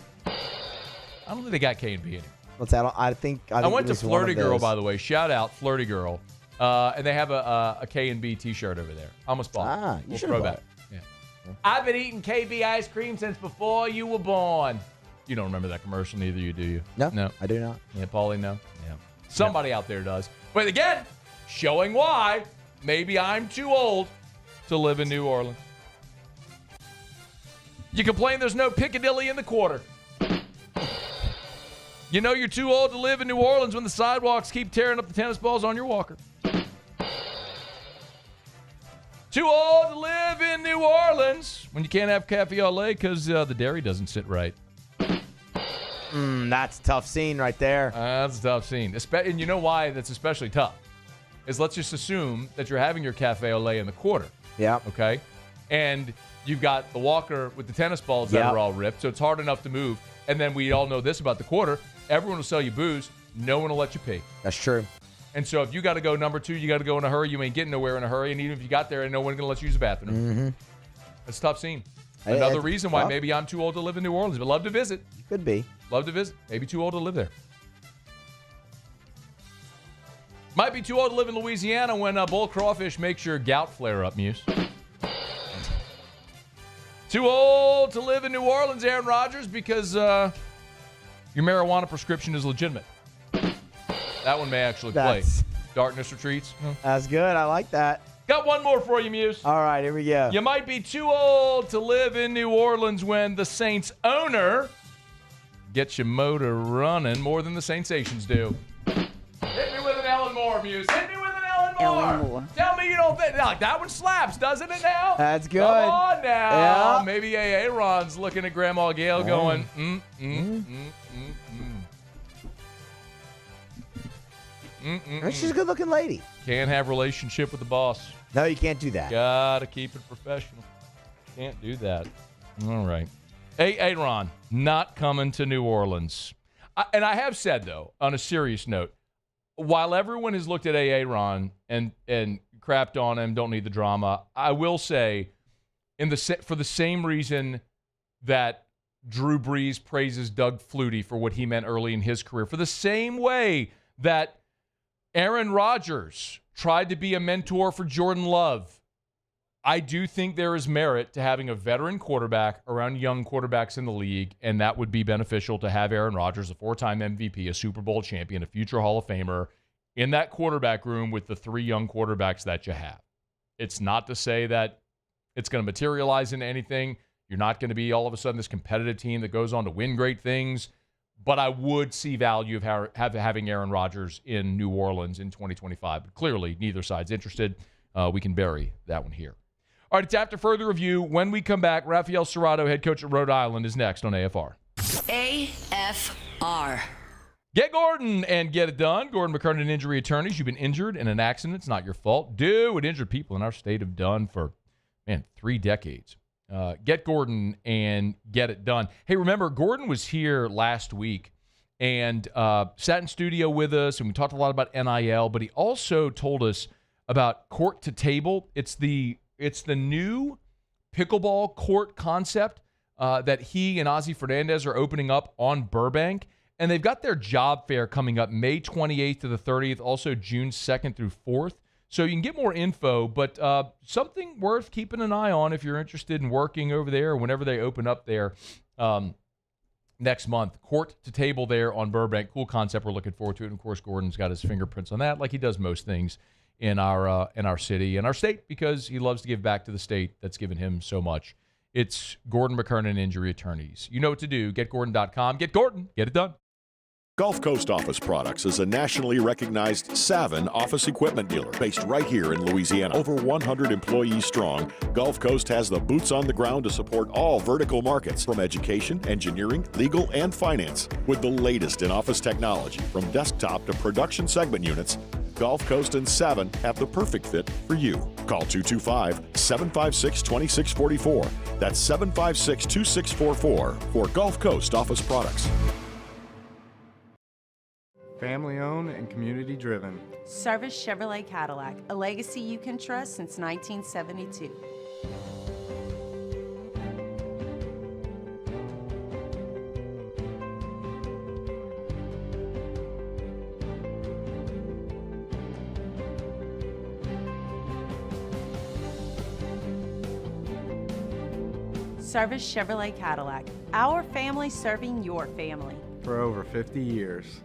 don't think they got K&B anymore. What's that? I think I went to Flirty Girl, by the way. Shout out, Flirty Girl. And they have a K&B T-shirt over there. Almost bought it. You should have bought it. Yeah. I've been eating KB ice cream since before you were born. You don't remember that commercial, neither you do you? No, I do not. Yeah, Paulie, no? Yeah. Somebody out there does. But again, showing why maybe I'm too old to live in New Orleans. You complain there's no Piccadilly in the quarter. You know you're too old to live in New Orleans when the sidewalks keep tearing up the tennis balls on your walker. Too old to live in New Orleans when you can't have cafe au lait because the dairy doesn't sit right. That's a tough scene right there. That's a tough scene. And you know why that's especially tough? Is let's just assume that you're having your cafe au lait in the quarter. Yeah. Okay? And you've got the walker with the tennis balls that are all ripped, so it's hard enough to move. And then we all know this about the quarter. Everyone will sell you booze. No one will let you pee. That's true. And so if you got to go number 2, you got to go in a hurry. You ain't getting nowhere in a hurry. And even if you got there, no one's going to let you use the bathroom. Mm-hmm. That's a tough scene. Another reason why maybe I'm too old to live in New Orleans, but love to visit. You could be. Love to visit. Maybe too old to live there. Might be too old to live in Louisiana when bull crawfish makes your gout flare up, Muse. Too old to live in New Orleans, Aaron Rodgers, because your marijuana prescription is legitimate. That one may actually play. Darkness Retreats. That's good. I like that. Got one more for you, Muse. All right, here we go. You might be too old to live in New Orleans when the Saints owner gets your motor running more than the Saints-ations do. Hit me with an Ellen Moore, Muse. Hit me with an Ellen Moore. Tell me you don't think. Like, that one slaps, doesn't it now? That's good. Come on now. Yeah. Maybe Aaron's looking at Grandma Gail going, She's a good-looking lady. Can't have relationship with the boss. No, you can't do that. Gotta keep it professional. Can't do that. All right. Aaron, not coming to New Orleans. And I have said, though, on a serious note, while everyone has looked at Aaron and crapped on him, don't need the drama, I will say, for the same reason that Drew Brees praises Doug Flutie for what he meant early in his career, for the same way that Aaron Rodgers tried to be a mentor for Jordan Love, I do think there is merit to having a veteran quarterback around young quarterbacks in the league, and that would be beneficial to have Aaron Rodgers, a 4-time MVP, a Super Bowl champion, a future Hall of Famer, in that quarterback room with the 3 young quarterbacks that you have. It's not to say that it's going to materialize into anything. You're not going to be all of a sudden this competitive team that goes on to win great things, but I would see value of having Aaron Rodgers in New Orleans in 2025. But clearly, neither side's interested. We can bury that one here. All right, it's after further review. When we come back, Raphael Cerrato, head coach at Rhode Island, is next on AFR. AFR. Get Gordon and get it done. Gordon McKernan Injury Attorneys. You've been injured in an accident. It's not your fault. Do what injured people in our state have done for, 3 decades. Get Gordon and get it done. Hey, remember, Gordon was here last week and sat in studio with us, and we talked a lot about NIL, but he also told us about court to table. It's the new pickleball court concept that he and Ozzie Fernandez are opening up on Burbank. And they've got their job fair coming up May 28th to the 30th, also June 2nd through 4th. So you can get more info, but something worth keeping an eye on if you're interested in working over there or whenever they open up there next month. Court to table there on Burbank. Cool concept. We're looking forward to it. And, of course, Gordon's got his fingerprints on that like he does most things in our city and our state because he loves to give back to the state that's given him so much. It's Gordon McKernan Injury Attorneys. You know what to do. GetGordon.com. Get Gordon. Get it done. Gulf Coast Office Products is a nationally recognized Savin office equipment dealer based right here in Louisiana. Over 100 employees strong, Gulf Coast has the boots on the ground to support all vertical markets from education, engineering, legal, and finance. With the latest in office technology from desktop to production segment units, Gulf Coast and Savin have the perfect fit for you. Call 225-756-2644. That's 756-2644 for Gulf Coast Office Products. Family owned and community driven. Service Chevrolet Cadillac, a legacy you can trust since 1972. Service Chevrolet Cadillac, our family serving your family. For over 50 years.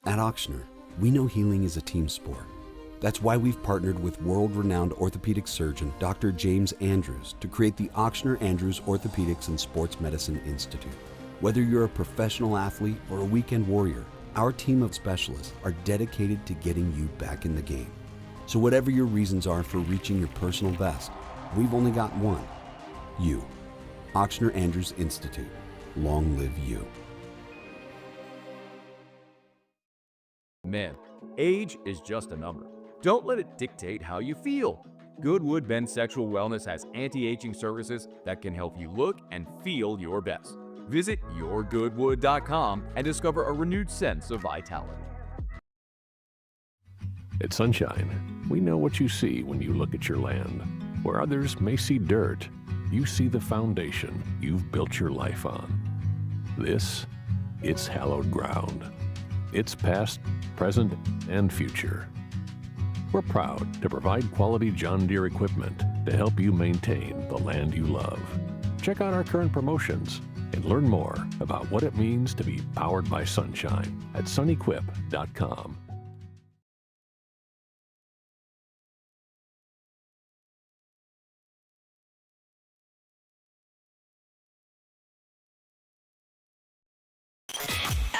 At Ochsner, we know healing is a team sport. That's why we've partnered with world-renowned orthopedic surgeon Dr. James Andrews to create the Ochsner Andrews Orthopedics and Sports Medicine Institute. Whether you're a professional athlete or a weekend warrior, our team of specialists are dedicated to getting you back in the game. So whatever your reasons are for reaching your personal best, we've only got one: you. Ochsner Andrews Institute. Long live you. Men, age is just a number. Don't let it dictate how you feel. Goodwood Men's Sexual Wellness has anti-aging services that can help you look and feel your best. Visit yourgoodwood.com and discover a renewed sense of vitality. At Sunshine, we know what you see when you look at your land. Where others may see dirt, you see the foundation you've built your life on. It's hallowed ground. It's past, present, and future. We're proud to provide quality John Deere equipment to help you maintain the land you love. Check out our current promotions and learn more about what it means to be powered by sunshine at sunequip.com.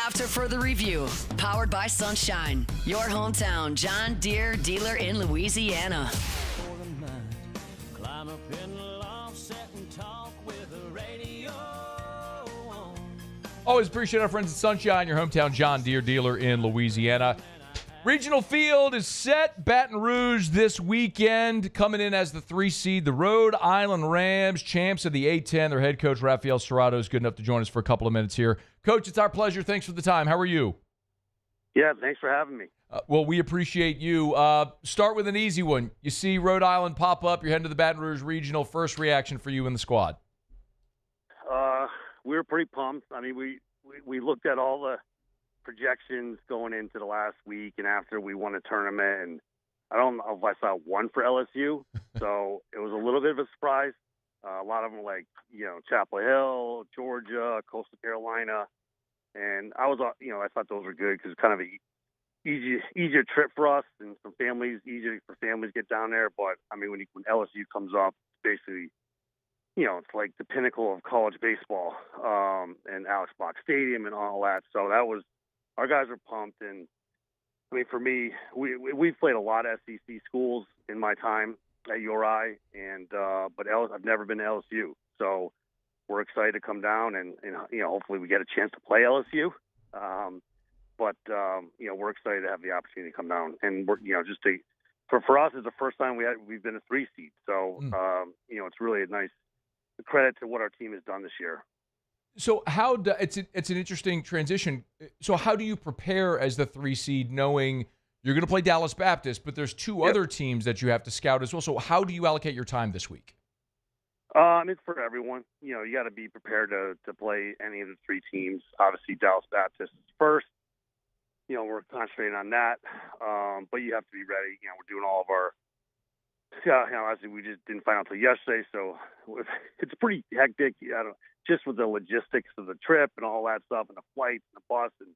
after further review. Powered by Sunshine, your hometown John Deere dealer in Louisiana. Climb up in the loft, sit and talk with the radio on. Always appreciate our friends at Sunshine, your hometown John Deere dealer in Louisiana. Regional field is set. Baton Rouge this weekend, coming in as the 3 seed. The Rhode Island Rams, champs of the A-10. Their head coach, Raphael Cerrato, is good enough to join us for a couple of minutes here. Coach, it's our pleasure. Thanks for the time. How are you? Yeah, thanks for having me. Well, we appreciate you. Start with an easy one. You see Rhode Island pop up. You're heading to the Baton Rouge Regional. First reaction for you and the squad? We were pretty pumped. I mean, we looked at all the projections going into the last week and after we won a tournament, and I don't know if I saw one for LSU, so it was a little bit of a surprise. A lot of them were like, Chapel Hill, Georgia, Coastal Carolina, and I thought those were good because it's kind of a easier trip for us and some families, easier for families to get down there. But I mean, when LSU comes up, it's basically, it's like the pinnacle of college baseball, and Alex Box Stadium and all that. So our guys are pumped. And I mean, for me, we've played a lot of SEC schools in my time at URI, but I've never been to LSU. So we're excited to come down and hopefully we get a chance to play LSU. But we're excited to have the opportunity to come down, and we're, for us, it's the first time we've been a 3 seed. So, it's really a nice credit to what our team has done this year. So it's an interesting transition. So how do you prepare as the 3 seed, knowing you're going to play Dallas Baptist, but there's 2 other teams that you have to scout as well? So how do you allocate your time this week? It's for everyone. You got to be prepared to play any of the 3 teams. Obviously, Dallas Baptist is first. We're concentrating on that, but you have to be ready. We're doing all of our. Obviously, we just didn't find out until yesterday, so it's pretty hectic. Just with the logistics of the trip and all that stuff, and the flights and the bus, and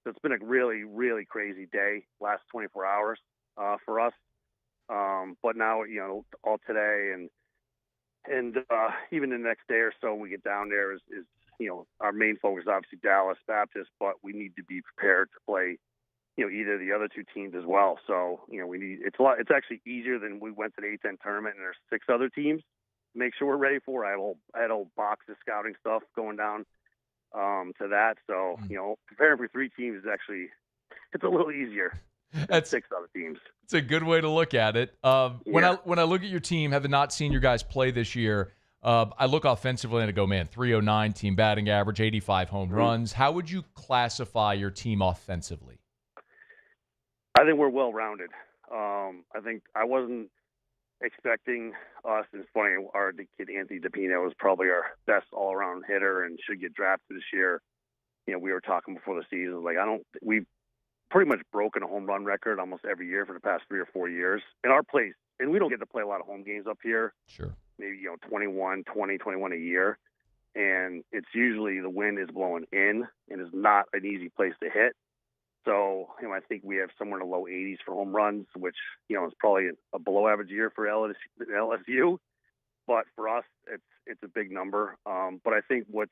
so it's been a really, really crazy day, last 24 hours for us. But now, all today and even the next day or so, we get down there is our main focus is obviously Dallas Baptist, but we need to be prepared to play, either of the other 2 teams as well. So, it's actually easier than we went to the A-10 tournament and there's 6 other teams. Make sure we're ready for. I had a whole box of scouting stuff going down to that. So, preparing for 3 teams is actually, it's a little easier than 6 other teams. It's a good way to look at it. When I look at your team, having not seen your guys play this year, I look offensively and I go, man, 309 team batting average, 85 home runs. How would you classify your team offensively? I think we're well-rounded. I think I wasn't expecting us. It's funny, the kid Anthony DePino was probably our best all-around hitter and should get drafted this year. We were talking before the season, we've pretty much broken a home run record almost every year for the past 3 or 4 years in our place. And we don't get to play a lot of home games up here. Sure. Maybe, 21 a year. And it's usually the wind is blowing in and it's not an easy place to hit. So, I think we have somewhere in the low 80s for home runs, which, is probably a below average year for LSU. But for us, it's a big number. But I think what's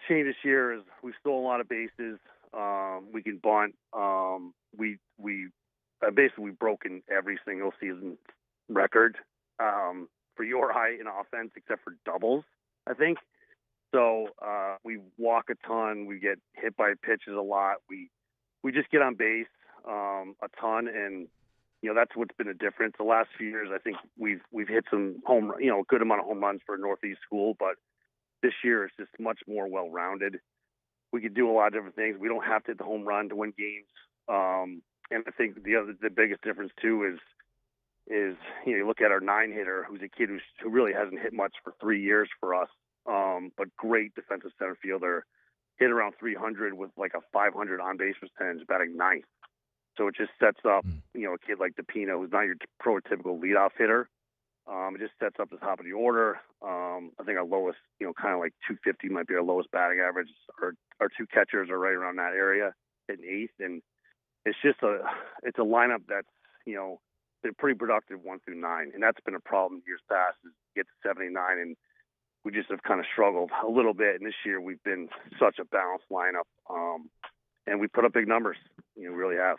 changed this year is we've stolen a lot of bases. We can bunt. We've broken every single season record for URI in offense except for doubles, I think. So we walk a ton. We get hit by pitches a lot. We just get on base a ton, and that's what's been a difference. The last few years, I think we've hit some a good amount of home runs for a Northeast school, but this year it's just much more well-rounded. We could do a lot of different things. We don't have to hit the home run to win games. And I think the biggest difference too is you look at our 9-hitter, who's a kid who really hasn't hit much for 3 years for us. But great defensive center fielder, hit around 300 with like a 500 on-base percentage, batting 9th. So it just sets up, a kid like DePino, who's not your prototypical leadoff hitter. It just sets up the top of the order. I think our lowest, kind of like 250 might be our lowest batting average. Our 2 catchers are right around that area, hitting 8th, and it's just it's a lineup that's been pretty productive 1 through 9, and that's been a problem years past. Is get to 79 and we just have kind of struggled a little bit. And this year we've been such a balanced lineup, and we put up big numbers. We really have.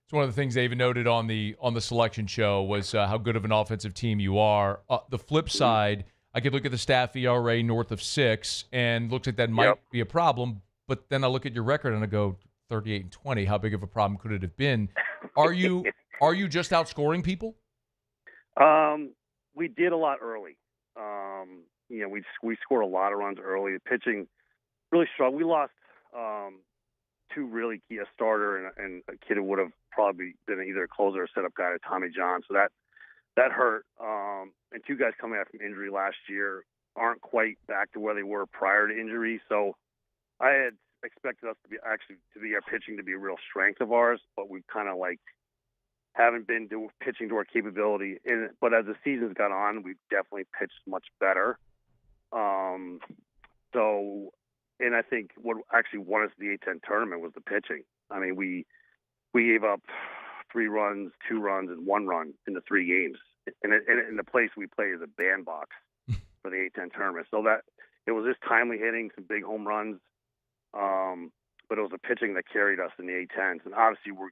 It's one of the things they even noted on the selection show was how good of an offensive team you are. The flip side, I could look at the staff ERA north of 6, and looks like that might be a problem. But then I look at your record and I go 38-20. How big of a problem could it have been? Are you just outscoring people? We did a lot early. We scored a lot of runs early. The pitching really struggled. We lost 2 really key, a starter and a kid who would have probably been either a closer or setup guy to Tommy John. So that hurt. And 2 guys coming out from injury last year aren't quite back to where they were prior to injury. So I had expected us to be our pitching to be a real strength of ours, but we've kind of haven't been pitching to our capability. But as the season's gone on, we've definitely pitched much better. And I think what actually won us the A-10 tournament was the pitching. I mean, we gave up 3 runs, 2 runs, and 1 run in the 3 games. And the place we play is a bandbox for the A-10 tournament. So that it was just timely hitting, some big home runs. But it was the pitching that carried us in the A-10s. And obviously we're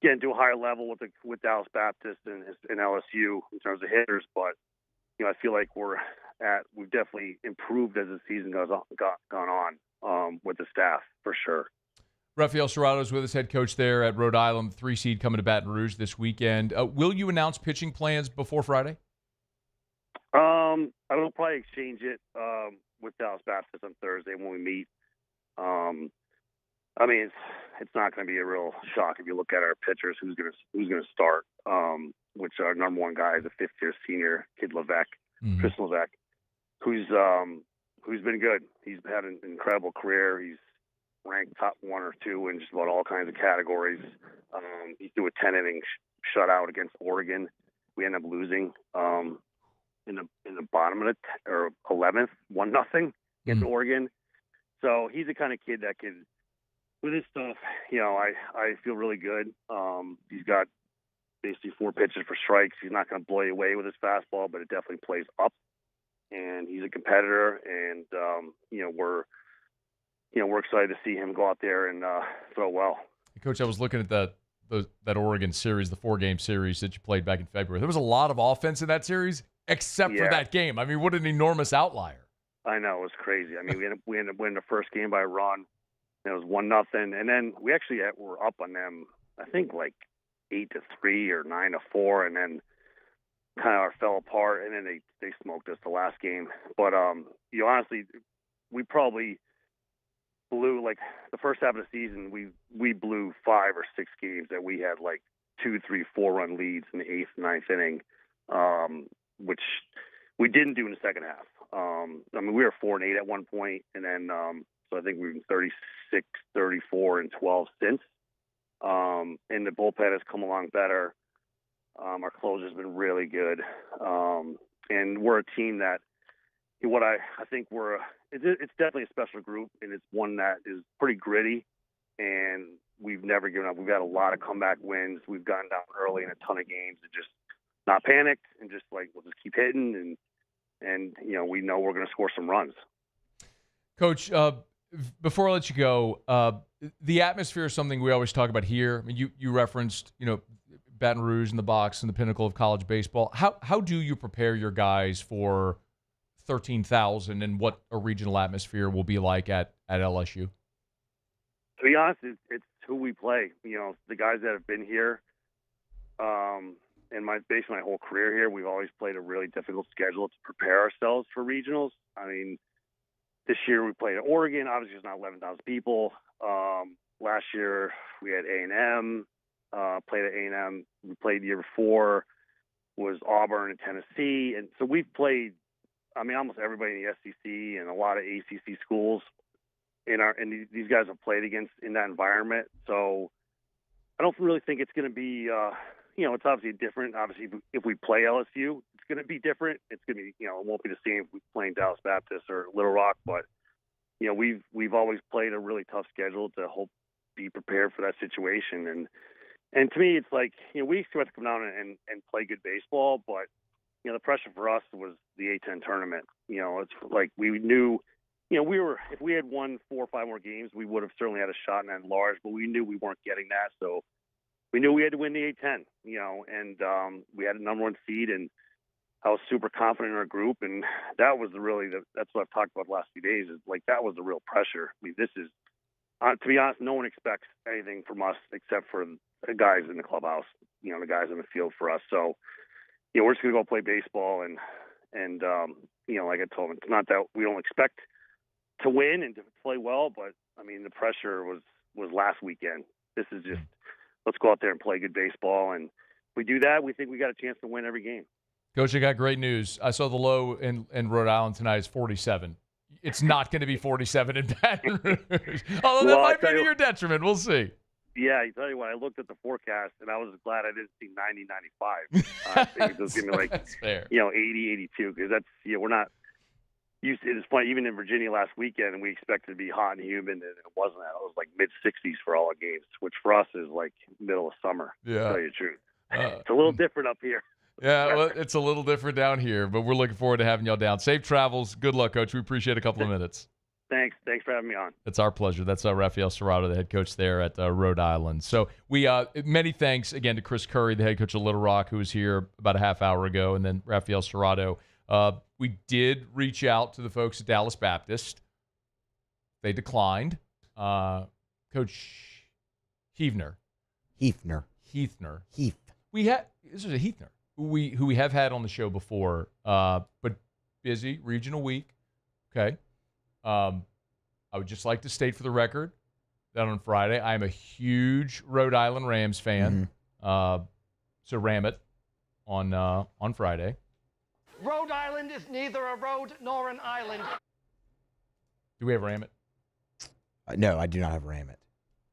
getting to a higher level with Dallas Baptist and LSU in terms of hitters. But, I feel like we've definitely improved as the season gone on with the staff, for sure. Raphael Cerrato is with us, head coach there at Rhode Island, 3 seed coming to Baton Rouge this weekend. Will you announce pitching plans before Friday? I will probably exchange it with Dallas Baptist on Thursday when we meet. I mean, it's not going to be a real shock if you look at our pitchers who's going to start. Which our number 1 guy is a 5th-year senior kid, Chris Levesque, who's been good. He's had an incredible career. He's ranked top 1 or 2 in just about all kinds of categories. He threw a 10-inning shutout against Oregon. We ended up losing in the bottom of the or 11th, 1-0 against Oregon. So he's the kind of kid that could, with his stuff, I feel really good. He's got basically 4 pitches for strikes. He's not going to blow you away with his fastball, but it definitely plays up. And he's a competitor, and we're excited to see him go out there and throw well. Coach, I was looking at that Oregon series, the 4-game series that you played back in February. There was a lot of offense in that series, except for that game. I mean, what an enormous outlier! I know, it was crazy. I mean, we ended up winning the first game by a run. And it was 1-0, and then we actually were up on them. I think 8-3 or 9-4, and then kind of fell apart, and then they smoked us the last game. But honestly, we probably blew the first half of the season. We blew 5 or 6 games that we had 2, 3, 4 run leads in the 8th, 9th inning, which we didn't do in the second half. I mean, we were 4-8 at one point, and then so I think we've been 36, 34, and 12 since. And the bullpen has come along better. Our closer's been really good. And we're a team that, I think it's definitely a special group, and it's one that is pretty gritty, and we've never given up. We've had a lot of comeback wins. We've gotten down early in a ton of games and just not panicked and just we'll just keep hitting, and we know we're going to score some runs. Coach, before I let you go, the atmosphere is something we always talk about here. I mean, you referenced, Baton Rouge and the box and the pinnacle of college baseball. How do you prepare your guys for 13,000 and what a regional atmosphere will be like at LSU? To be honest, it's who we play. The guys that have been here, and basically my whole career here, we've always played a really difficult schedule to prepare ourselves for regionals. I mean, this year we played at Oregon. Obviously, it's not 11,000 people. Last year we had A&M. Played at A&M. We played the year before was Auburn and Tennessee, and so we've played. I mean, almost everybody in the SEC and a lot of ACC schools and these guys have played against in that environment. So I don't really think it's going to be. It's obviously different. Obviously, if we play LSU, it's going to be different. It's going to be, it won't be the same if we're playing Dallas Baptist or Little Rock, but we've always played a really tough schedule to be prepared for that situation. And to me, it's we expect to come down and play good baseball, but the pressure for us was the A-10 tournament. It's like we knew, if we had won 4 or 5 more games, we would have certainly had a shot in that large, but we knew we weren't getting that. So we knew we had to win the A-10, and we had a number 1 seed, and I was super confident in our group. And that was that's what I've talked about the last few days, is like, that was the real pressure. I mean, this is, to be honest, no one expects anything from us except for the guys in the clubhouse, the guys in the field for us. So, we're just going to go play baseball. And like I told them, it's not that we don't expect to win and to play well, but, I mean, the pressure was last weekend. This is just, let's go out there and play good baseball. And if we do that, we think we got a chance to win every game. Coach, I got great news. I saw the low in Rhode Island tonight is 47. It's not going to be 47 in Baton Rouge. Although that might be to your detriment. We'll see. Yeah, I tell you what, I looked at the forecast, and I was glad I didn't see 90, 95. I think it was going to be like, That's fair. 80, 82, because that's, we're not used to it. It's funny, even in Virginia last weekend, and we expected to be hot and humid, and it wasn't that. It was like mid-60s for all the games, which for us is like middle of summer, to tell you the truth. It's a little different up here. Yeah, well, it's a little different down here, but we're looking forward to having y'all down. Safe travels. Good luck, Coach. We appreciate a couple of minutes. Thanks for having me on. It's our pleasure. That's Raphael Cerrato, the head coach there at Rhode Island. So we many thanks again to Chris Curry, the head coach of Little Rock, who was here about a half hour ago, and then Raphael Cerrato. We did reach out to the folks at Dallas Baptist. They declined. Coach Heathner. This is a Heathner who we have had on the show before, but busy regional week. Okay. I would just like to state for the record that on Friday, I am a huge Rhode Island Rams fan. So ram it on Friday. Rhode Island is neither a road nor an island. Do we have ram it? No, I do not have ram it.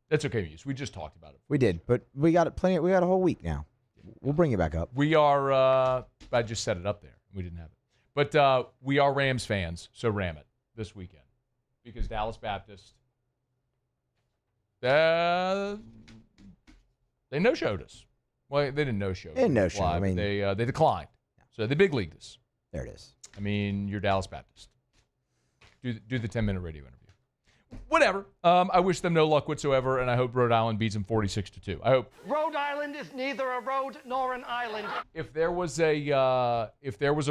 That's okay, Muse. We just talked about it. We did, but we got plenty. We got a whole week now. We'll bring it back up. We are. I just set it up there. We didn't have it, but we are Rams fans. So ram it this weekend because Dallas Baptist. They no-showed us. Well, they didn't no-show. They didn't no-show. I mean, they declined. So they big leagued us. There it is. I mean, you're Dallas Baptist. Do the 10-minute radio interview. Whatever. I wish them no luck whatsoever, and I hope Rhode Island beats them 46-2. I hope. Rhode Island is neither a road nor an island. If there was a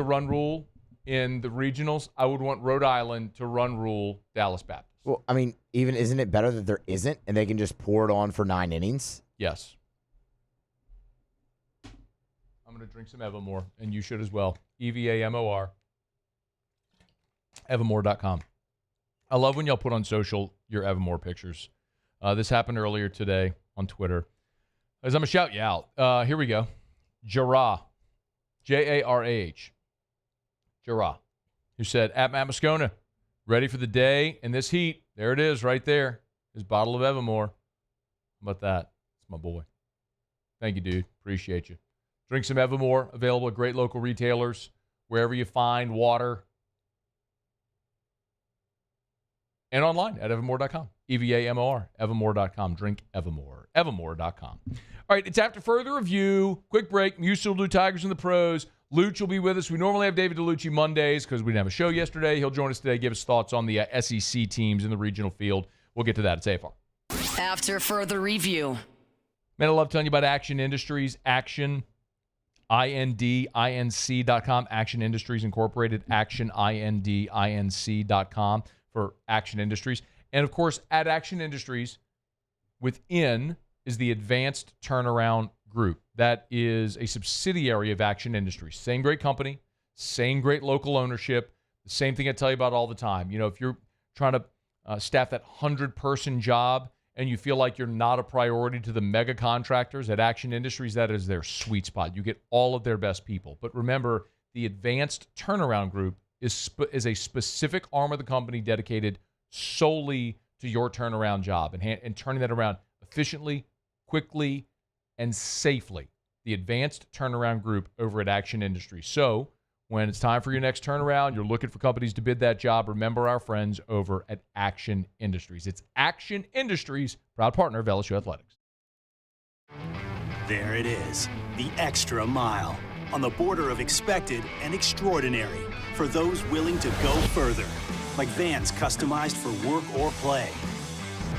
run rule in the regionals, I would want Rhode Island to run rule Dallas Baptist. Well, I mean, isn't it better that there isn't, and they can just pour it on for 9 innings? Yes. I'm going to drink some Evermore, and you should as well. EVAMOR. Evermore.com. I love when y'all put on social your Evermore pictures. This happened earlier today on Twitter. As I'm going to shout you out. Here we go. Jarrah. Jarah. Jarrah. Who said, at Matt Moscona, ready for the day and this heat. There it is right there. His bottle of Evermore. How about that? It's my boy. Thank you, dude. Appreciate you. Drink some Evermore. Available at great local retailers. Wherever you find water. And online at evermore.com. EVAMOR. Evermore.com. Drink Evermore. Evermore.com. All right, it's after further review. Quick break. Musil will do Tigers and the Pros. Luch will be with us. We normally have David Dellucci Mondays because we didn't have a show yesterday. He'll join us today, give us thoughts on the SEC teams in the regional field. We'll get to that. It's AFR. After further review. Man, I love telling you about Action Industries. Action, INDINC.com. Action Industries Incorporated. Action, INDINC.com for Action Industries. And, of course, at Action Industries, within is the Advanced Turnaround Group. That is a subsidiary of Action Industries. Same great company, same great local ownership, the same thing I tell you about all the time. You know, if you're trying to staff that 100-person job and you feel like you're not a priority to the mega contractors at Action Industries, that is their sweet spot. You get all of their best people. But remember, the Advanced Turnaround Group is a specific arm of the company dedicated solely to your turnaround job and turning that around efficiently, quickly, and safely. The Advanced Turnaround Group over at Action Industries. So when it's time for your next turnaround, you're looking for companies to bid that job, remember our friends over at Action Industries. It's Action Industries, proud partner of LSU Athletics. There it is, the extra mile. on the border of expected and extraordinary for those willing to go further, like vans customized for work or play,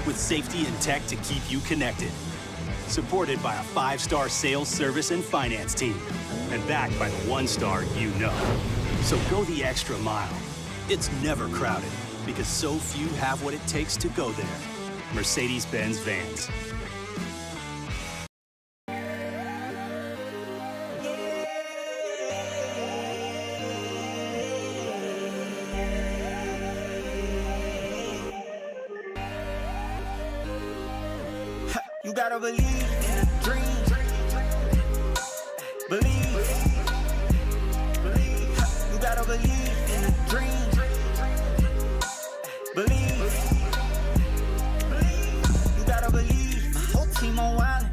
with safety and tech to keep you connected. Supported by a 5-star sales, service, and finance team, and backed by the 1-star you know. So go the extra mile. It's never crowded, because so few have what it takes to go there. Mercedes-Benz Vans. You gotta believe in a dream. Believe. You gotta believe in a dream. Believe. You gotta believe. My whole team on wild.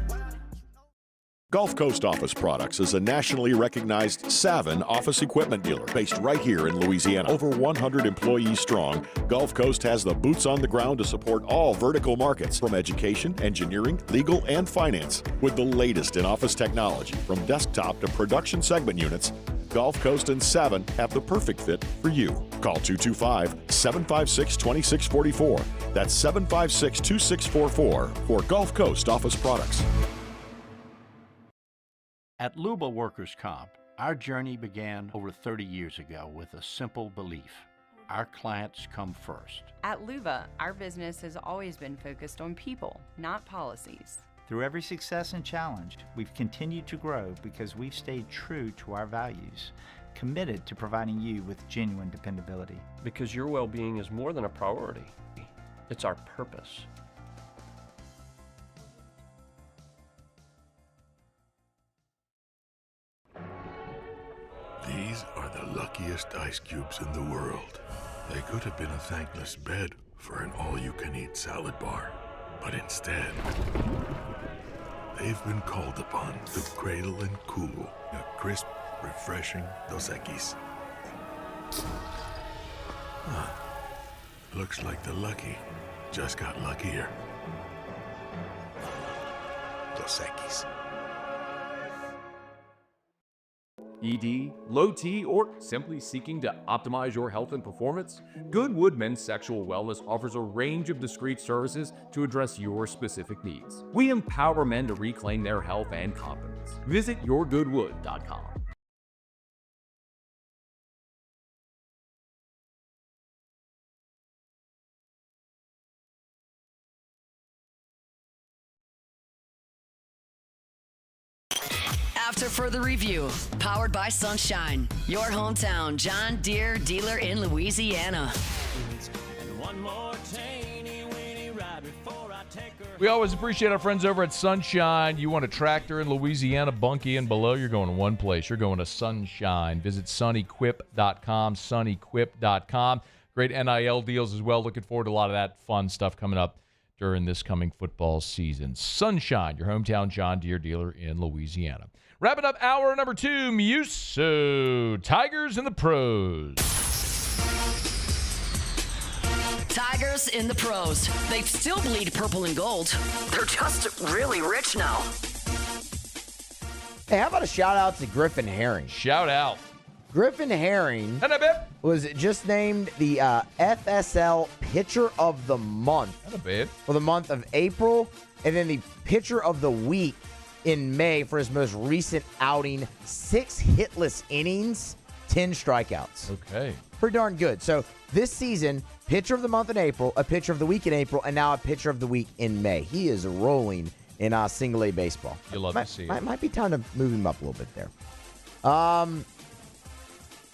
Gulf Coast Office Products is a nationally recognized Savin office equipment dealer based right here in Louisiana. Over 100 employees strong, Gulf Coast has the boots on the ground to support all vertical markets from education, engineering, legal, and finance. With the latest in office technology from desktop to production segment units, Gulf Coast and Savin have the perfect fit for you. Call 225-756-2644. That's 756-2644 for Gulf Coast Office Products. At Luba Workers' Comp, our journey began over 30 years ago with a simple belief. Our clients come first. At Luba, our business has always been focused on people, not policies. Through every success and challenge, we've continued to grow because we've stayed true to our values, committed to providing you with genuine dependability. Because your well-being is more than a priority. It's our purpose. These are the luckiest ice cubes in the world. They could have been a thankless bed for an all-you-can-eat salad bar. But instead, they've been called upon to cradle and cool a crisp, refreshing Dos Equis. Huh. Looks like the lucky just got luckier. Dos Equis. ED, low T, or simply seeking to optimize your health and performance? Goodwood Men's Sexual Wellness offers a range of discreet services to address your specific needs. We empower men to reclaim their health and confidence. Visit yourgoodwood.com. After further review, powered by Sunshine, your hometown John Deere dealer in Louisiana. And one more teeny-weeny ride before I take her. We always appreciate our friends over at Sunshine. You want a tractor in Louisiana, bunky and below, you're going to one place. You're going to Sunshine. Visit sunnyquip.com, sunnyquip.com. Great NIL deals as well. Looking forward to a lot of that fun stuff coming up during this coming football season. Sunshine, your hometown John Deere dealer in Louisiana. Wrapping up hour number 2, Muso, Tigers in the Pros. Tigers in the pros. They still bleed purple and gold. They're just really rich now. Hey, how about a shout out to Griffin Herring? Shout out. Griffin Herring was just named the FSL Pitcher of the Month for the month of April, and then the Pitcher of the Week in May for his most recent outing. 6 hitless innings, 10 strikeouts. Okay. Pretty darn good. So this season, Pitcher of the Month in April, a Pitcher of the Week in April, and now a Pitcher of the Week in May. He is rolling in single A baseball. You love to see it. Might be time to move him up a little bit there.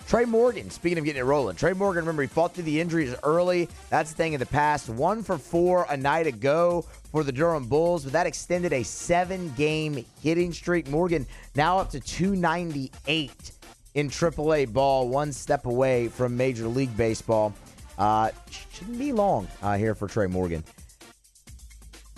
Trey Morgan, speaking of getting it rolling. Trey Morgan, remember, he fought through the injuries early. That's a thing in the past. 1 for 4 a night ago for the Durham Bulls, but that extended a 7-game hitting streak. Morgan now up to 298 in AAA ball, one step away from Major League Baseball. Shouldn't be long here for Trey Morgan.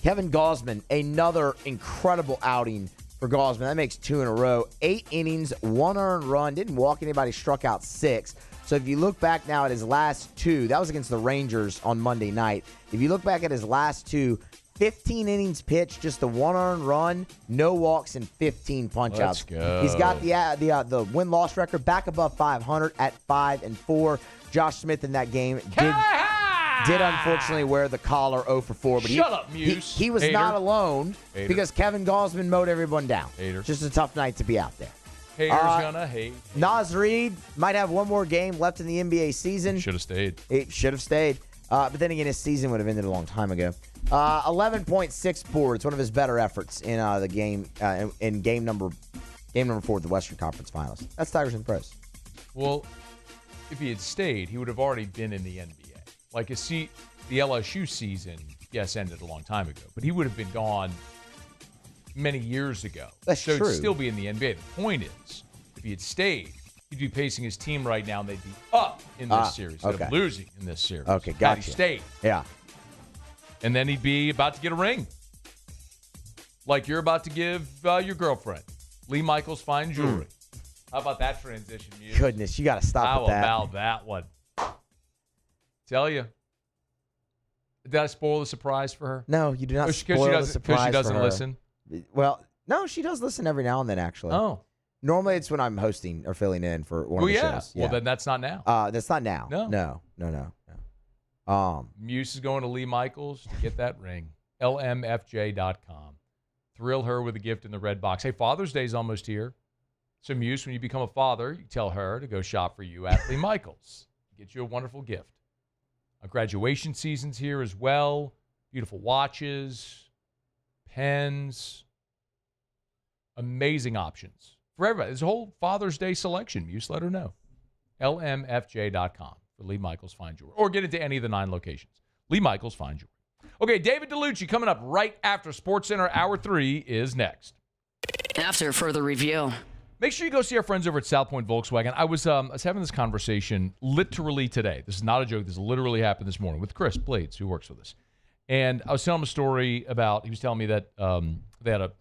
Kevin Gausman, another incredible outing for Gausman. That makes 2 in a row. 8 innings, 1 earned run, didn't walk anybody, struck out 6. So if you look back now at his last 2, that was against the Rangers on Monday night. If you look back at his last 2, 15 innings pitched, just a 1 earned run, no walks, and 15 punch outs. Let's go. He's got the win-loss record back above 500 at 5-4. Josh Smith in that game did unfortunately wear the collar 0 for 4. But Shut up, Muse. He was Hater. not alone Hater. because Kevin Gausman mowed everyone down. Hater. Just a tough night to be out there. Haters gonna hate. Nas Reed might have one more game left in the NBA season. Should have stayed. It should have stayed. But then again, his season would have ended a long time ago. 11.6 boards, one of his better efforts in the game in game number 4 of the Western Conference Finals. That's Tigers and Pros. Well, if he had stayed, he would have already been in the NBA. Like, the LSU season, yes, ended a long time ago, but he would have been gone many years ago. That's so true. He'd still be in the NBA. The point is, if he had stayed, he'd be pacing his team right now, and they'd be up in this series instead of losing in this series. Okay, Had gotcha. he stayed. Yeah. And then he'd be about to get a ring. Like you're about to give your girlfriend Lee Michaels fine jewelry. How about that transition, Muse? Goodness, you got to stop How with that. about that one? Tell you. Did I spoil the surprise for her? No, you do not spoil the surprise Because she doesn't for her. listen? Well, no, she does listen every now and then, actually. Oh. Normally it's when I'm hosting or filling in for one of the shows. Well, then that's not now. That's not now. No. No. Muse is going to Lee Michaels to get that ring. LMFJ.com. Thrill her with a gift in the red box. Hey, Father's Day's almost here. So, Muse, when you become a father, you tell her to go shop for you at Lee Michaels. Get you a wonderful gift. Graduation season's here as well. Beautiful watches, pens, amazing options for everybody. There's a whole Father's Day selection. Muse, let her know. LMFJ.com for Lee Michaels Fine Jewelry. Or get into any of the 9 locations. Lee Michaels Fine Jewelry. Okay, David Dellucci coming up right after SportsCenter. Hour 3 is next. After further review. Make sure you go see our friends over at South Point Volkswagen. I was having this conversation literally today. This is not a joke. This literally happened this morning with Chris Blades, who works with us. And I was telling him a story about, he was telling me that they had a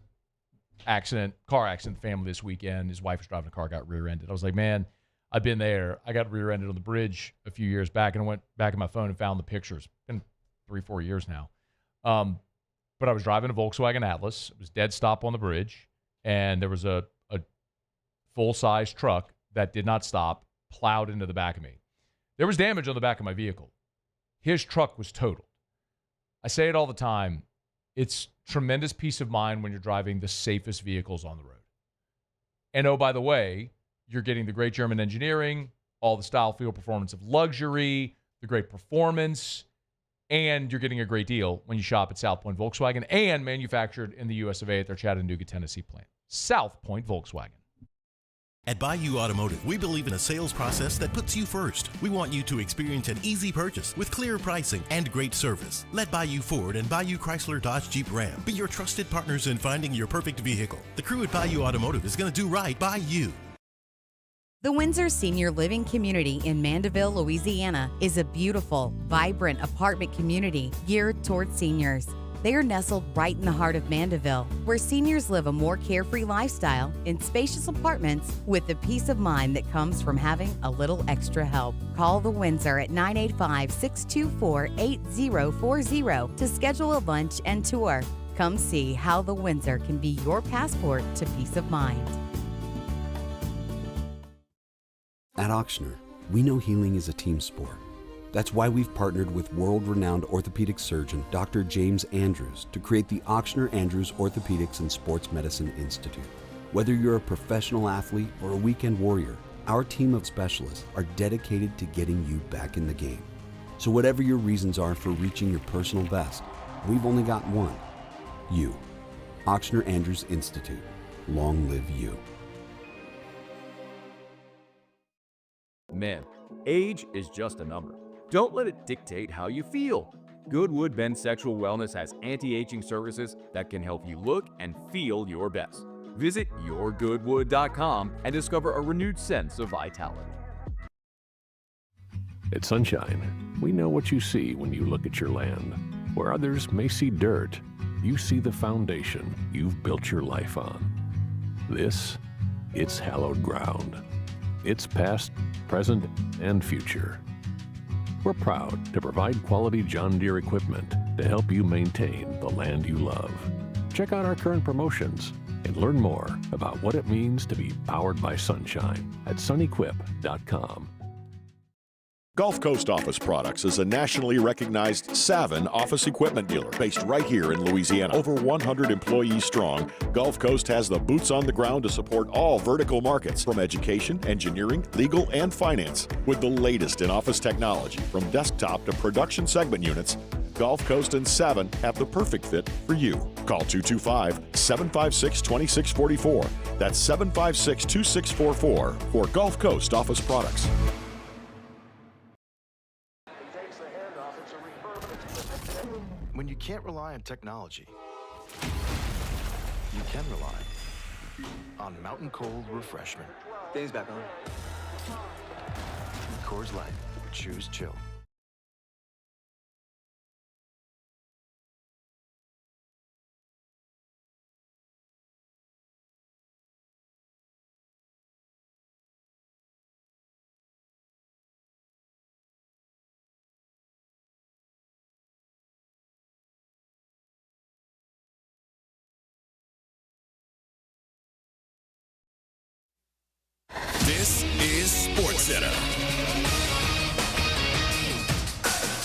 car accident family this weekend. His wife was driving a car, got rear-ended. I was like, man, I've been there. I got rear-ended on the bridge a few years back, and I went back in my phone and found the pictures. It's been 3-4 years now. But I was driving a Volkswagen Atlas. It was dead stop on the bridge, and there was a full-size truck that did not stop, plowed into the back of me. There was damage on the back of my vehicle. His truck was totaled. I say it all the time. It's tremendous peace of mind when you're driving the safest vehicles on the road. And oh, by the way, you're getting the great German engineering, all the style, feel, performance of luxury, the great performance, and you're getting a great deal when you shop at South Point Volkswagen and manufactured in the US of A at their Chattanooga, Tennessee plant. South Point Volkswagen. At Bayou Automotive, we believe in a sales process that puts you first. We want you to experience an easy purchase with clear pricing and great service. Let Bayou Ford and Bayou Chrysler Dodge Jeep Ram be your trusted partners in finding your perfect vehicle. The crew at Bayou Automotive is going to do right by you. The Windsor Senior Living Community in Mandeville, Louisiana is a beautiful, vibrant apartment community geared toward seniors. They are nestled right in the heart of Mandeville, where seniors live a more carefree lifestyle in spacious apartments with the peace of mind that comes from having a little extra help. Call the Windsor at 985-624-8040 to schedule a lunch and tour. Come see how the Windsor can be your passport to peace of mind. At Auctioner, we know healing is a team sport. That's why we've partnered with world-renowned orthopedic surgeon Dr. James Andrews to create the Auctioner Andrews Orthopedics and Sports Medicine Institute. Whether you're a professional athlete or a weekend warrior, our team of specialists are dedicated to getting you back in the game. So whatever your reasons are for reaching your personal best, we've only got one: you. Auctioner Andrews Institute. Long live you. Man, age is just a number. Don't let it dictate how you feel. Goodwood Men's Sexual Wellness has anti-aging services that can help you look and feel your best. Visit yourgoodwood.com and discover a renewed sense of vitality. At Sunshine, we know what you see when you look at your land. Where others may see dirt, you see the foundation you've built your life on. This, it's hallowed ground. It's past, present, and future. We're proud to provide quality John Deere equipment to help you maintain the land you love. Check out our current promotions and learn more about what it means to be powered by sunshine at sunequip.com. Gulf Coast Office Products is a nationally recognized Savin office equipment dealer based right here in Louisiana. Over 100 employees strong, Gulf Coast has the boots on the ground to support all vertical markets, from education, engineering, legal, and finance. With the latest in office technology, from desktop to production segment units, Gulf Coast and Savin have the perfect fit for you. Call 225-756-2644. That's 756-2644 for Gulf Coast Office Products. When you can't rely on technology, you can rely on Mountain Cold Refreshment. Dave's back on. Coors Light. Choose chill. This is SportsCenter.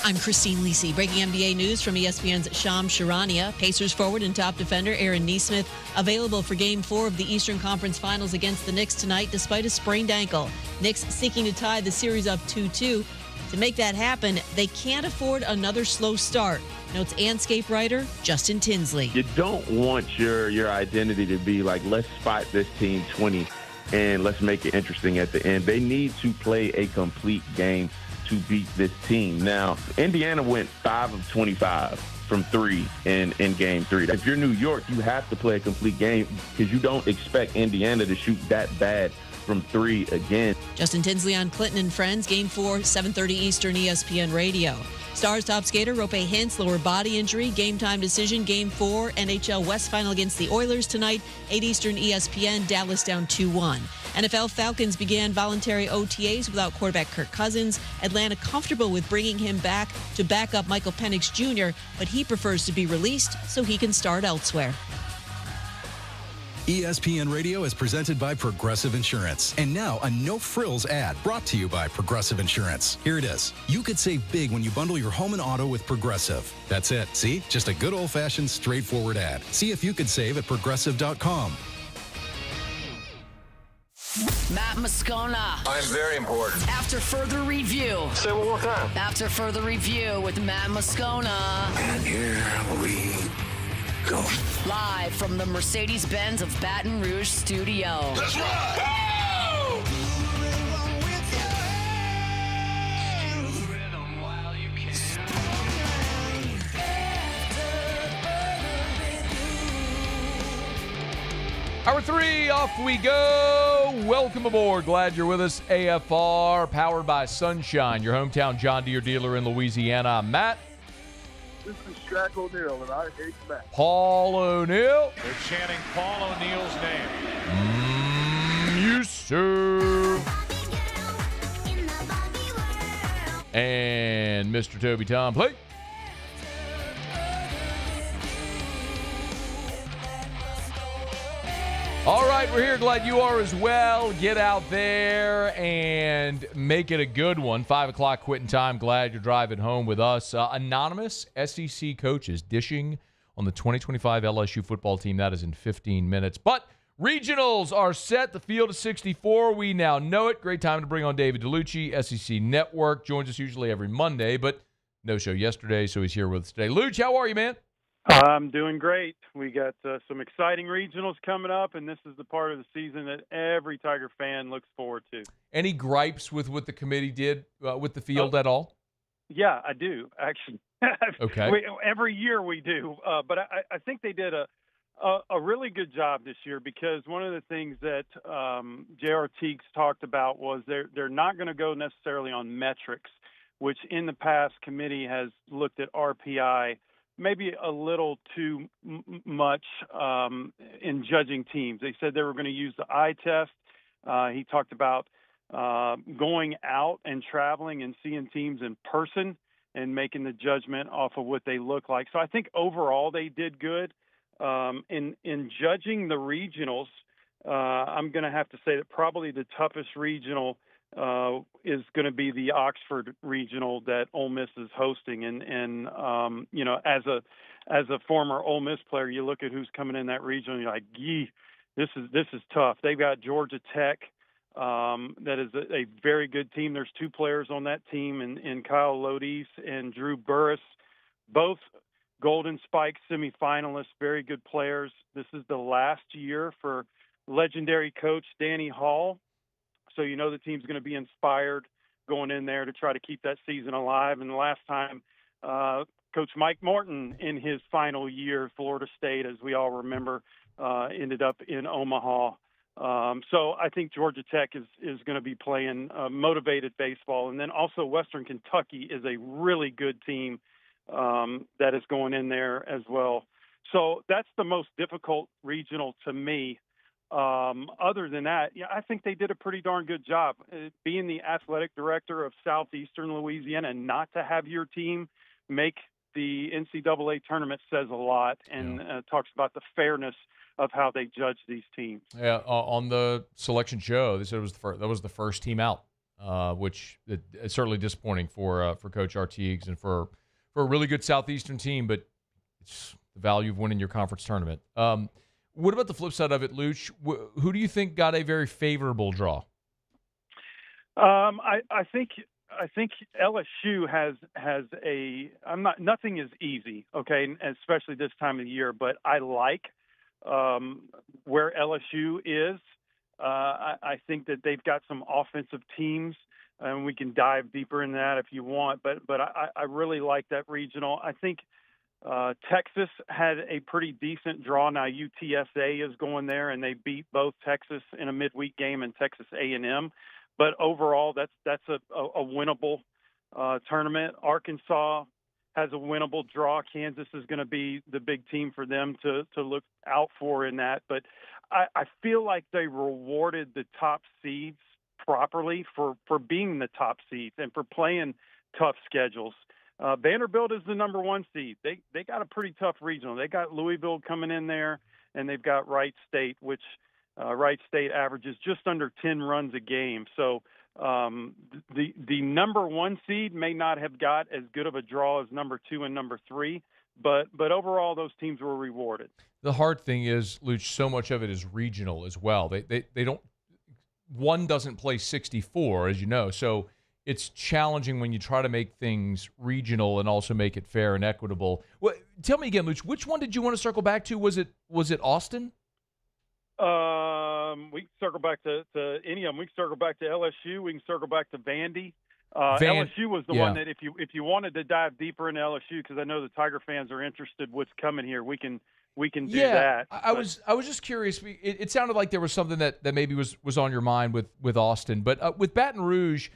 I'm Christine Lisi. Breaking NBA news from ESPN's Shams Charania. Pacers forward and top defender Aaron Nesmith available for Game 4 of the Eastern Conference Finals against the Knicks tonight despite a sprained ankle. Knicks seeking to tie the series up 2-2. To make that happen, they can't afford another slow start, notes Anscape writer Justin Tinsley. You don't want your identity to be like, let's spot this team 20 and let's make it interesting at the end. They need to play a complete game to beat this team. Now, Indiana went 5 of 25 from 3 in Game 3. If you're New York, you have to play a complete game because you don't expect Indiana to shoot that bad from 3 again. Justin Tinsley on Clinton and Friends, Game 4, 7:30 Eastern, ESPN Radio. Stars top skater Rope Hintz, lower body injury, game time decision, Game 4, NHL West Final against the Oilers tonight, 8 Eastern, ESPN, Dallas down 2-1. NFL Falcons began voluntary OTAs without quarterback Kirk Cousins. Atlanta comfortable with bringing him back to back up Michael Penix Jr., but he prefers to be released so he can start elsewhere. ESPN Radio is presented by Progressive Insurance. And now a no-frills ad brought to you by Progressive Insurance. Here it is. You could save big when you bundle your home and auto with Progressive. That's it. See? Just a good old-fashioned, straightforward ad. See if you could save at Progressive.com. Matt Moscona. I'm very important. After further review. Say it one more time. After further review with Matt Moscona. And here we go. Live from the Mercedes-Benz of Baton Rouge studio. That's right. Hour 3, off we go. Welcome aboard. Glad you're with us. AFR, powered by Sunshine, your hometown John Deere dealer in Louisiana. I'm Matt. This is Shaq O'Neal, and I hate Matt. Paul O'Neal. They're chanting Paul O'Neal's name. Yes, sir. And Mr. Toby Tom Plate. All right, we're here. Glad you are as well. Get out there and make it a good one. 5 o'clock quitting time. Glad you're driving home with us. Anonymous SEC coaches dishing on the 2025 LSU football team. That is in 15 minutes. But regionals are set. The field is 64. We now know it. Great time to bring on David Dellucci, SEC Network. Joins us usually every Monday, but no show yesterday, so he's here with us today. Luch, how are you, man? I'm doing great. We got some exciting regionals coming up, and this is the part of the season that every Tiger fan looks forward to. Any gripes with what the committee did with the field at all? Yeah, I do, actually. Okay. Every year we do, but I think they did a really good job this year because one of the things that J.R. Teagues talked about was they're not going to go necessarily on metrics, which in the past committee has looked at RPI maybe a little too much in judging teams. They said they were going to use the eye test. He talked about going out and traveling and seeing teams in person and making the judgment off of what they look like. So I think overall they did good. In judging the regionals, I'm going to have to say that probably the toughest regional is going to be the Oxford regional that Ole Miss is hosting. And you know, as a former Ole Miss player, you look at who's coming in that regional, and you're like, gee, this is tough. They've got Georgia Tech. That is a very good team. There's two players on that team, in Kyle Lodice and Drew Burris, both Golden Spike semifinalists, very good players. This is the last year for legendary coach Danny Hall. So you know the team's going to be inspired going in there to try to keep that season alive. And the last time, Coach Mike Morton in his final year at Florida State, as we all remember, ended up in Omaha. So I think Georgia Tech is going to be playing motivated baseball. And then also Western Kentucky is a really good team that is going in there as well. So that's the most difficult regional to me. Other than that, yeah, I think they did a pretty darn good job. Being the athletic director of Southeastern Louisiana and not to have your team make the NCAA tournament says a lot, and talks about the fairness of how they judge these teams. Yeah, on the selection show, they said that was the first team out, which is certainly disappointing for Coach Artigues and for a really good Southeastern team, but it's the value of winning your conference tournament. What about the flip side of it, Luch? Who do you think got a very favorable draw? I think LSU has nothing is easy, okay, especially this time of the year, but I like where LSU is. I think that they've got some offensive teams, and we can dive deeper in that if you want, but I really like that regional. I think Texas had a pretty decent draw. Now UTSA is going there, and they beat both Texas in a midweek game and Texas A&M. But overall, that's a winnable tournament. Arkansas has a winnable draw. Kansas is going to be the big team for them to look out for in that. But I feel like they rewarded the top seeds properly for being the top seeds and for playing tough schedules. Vanderbilt is the number one seed. They got a pretty tough regional. They got Louisville coming in there, and they've got Wright State, which Wright State averages just under 10 runs a game. So the number one seed may not have got as good of a draw as number two and number three, but overall those teams were rewarded. The hard thing is, Luch, so much of it is regional as well. They don't – one doesn't play 64, as you know, so – it's challenging when you try to make things regional and also make it fair and equitable. Well, tell me again, Luch, which one did you want to circle back to? Was it Austin? We can circle back to any of them. We can circle back to LSU. We can circle back to Vandy. LSU was the one that if you wanted to dive deeper into LSU, because I know the Tiger fans are interested what's coming here, we can do that. I was just curious. It sounded like there was something that maybe was on your mind with Austin, but with Baton Rouge.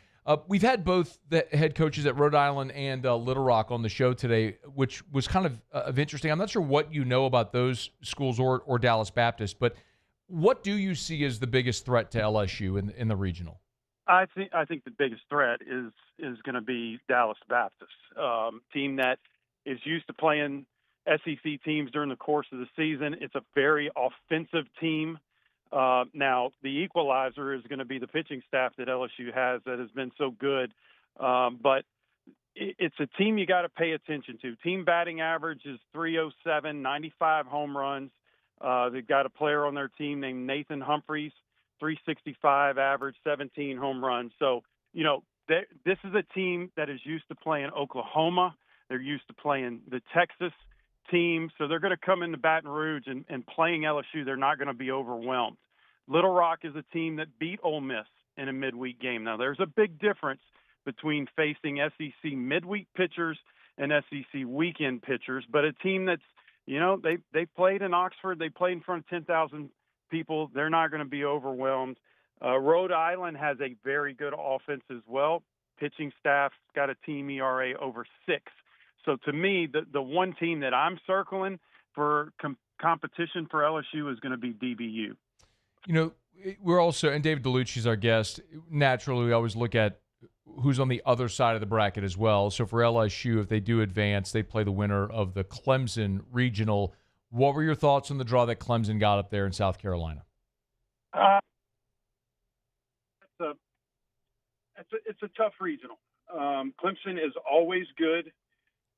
We've had both the head coaches at Rhode Island and Little Rock on the show today, which was kind of interesting. I'm not sure what you know about those schools or Dallas Baptist, but what do you see as the biggest threat to LSU in the regional? I think the biggest threat is going to be Dallas Baptist, team that is used to playing SEC teams during the course of the season. It's a very offensive team. Now, the equalizer is going to be the pitching staff that LSU has that has been so good. But it's a team you got to pay attention to. Team batting average is 307, 95 home runs. They've got a player on their team named Nathan Humphreys, 365 average, 17 home runs. So, you know, this is a team that is used to playing Oklahoma. They're used to playing the Texas team, so they're going to come into Baton Rouge and playing LSU. They're not going to be overwhelmed. Little Rock is a team that beat Ole Miss in a midweek game. Now, there's a big difference between facing SEC midweek pitchers and SEC weekend pitchers, but a team that's, you know, they played in Oxford, they played in front of 10,000 people. They're not going to be overwhelmed. Rhode Island has a very good offense as well. Pitching staff's got a team ERA over 6. So to me, the one team that I'm circling for competition for LSU is going to be DBU. You know, we're also, and David Dellucci is our guest. Naturally, we always look at who's on the other side of the bracket as well. So for LSU, if they do advance, they play the winner of the Clemson Regional. What were your thoughts on the draw that Clemson got up there in South Carolina? It's a tough regional. Clemson is always good.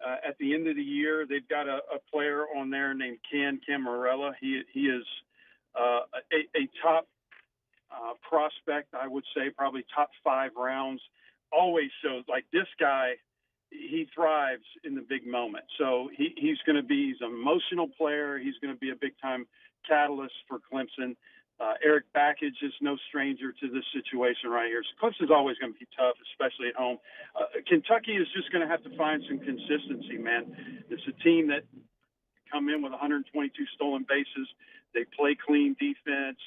At the end of the year, they've got a player on there named Cam Morella. He is a top prospect, I would say, probably top 5 rounds. Always shows like this guy. He thrives in the big moment. So he's an emotional player. He's going to be a big time catalyst for Clemson. Eric Backage is no stranger to this situation right here. So Clemson's always going to be tough, especially at home. Kentucky is just going to have to find some consistency, man. It's a team that come in with 122 stolen bases. They play clean defense.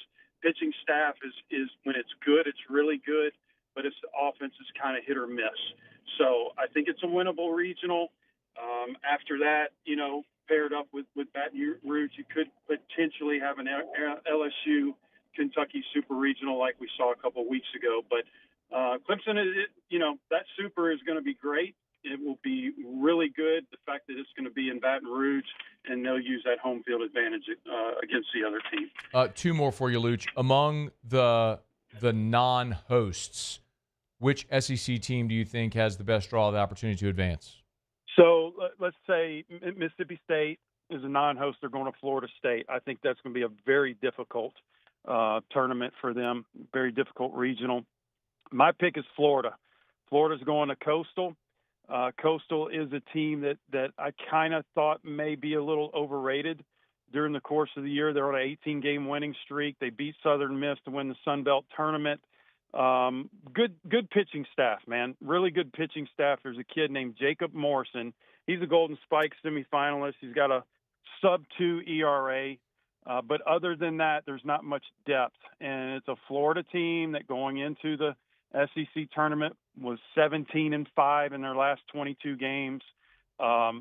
Pitching staff is when it's good, it's really good, but its offense is kind of hit or miss. So I think it's a winnable regional. After that, paired up with Baton Rouge, you could potentially have an LSU Kentucky Super Regional like we saw a couple of weeks ago. But Clemson, that Super is going to be great. It will be really good. The fact that it's going to be in Baton Rouge, and they'll use that home field advantage against the other team. 2 more for you, Luch. Among the non-hosts, which SEC team do you think has the best draw of the opportunity to advance? So let's say Mississippi State is a non-host. They're going to Florida State. I think that's going to be a very difficult tournament for them, very difficult regional. My pick is Florida. Florida's going to Coastal. Coastal is a team that I kind of thought may be a little overrated during the course of the year. They're on an 18-game winning streak. They beat Southern Miss to win the Sun Belt tournament. Good pitching staff, man. Really good pitching staff. There's a kid named Jacob Morrison. He's a Golden Spike semifinalist. He's got a sub-2 ERA. But other than that, there's not much depth. And it's a Florida team that going into the SEC tournament was 17-5 in their last 22 games. A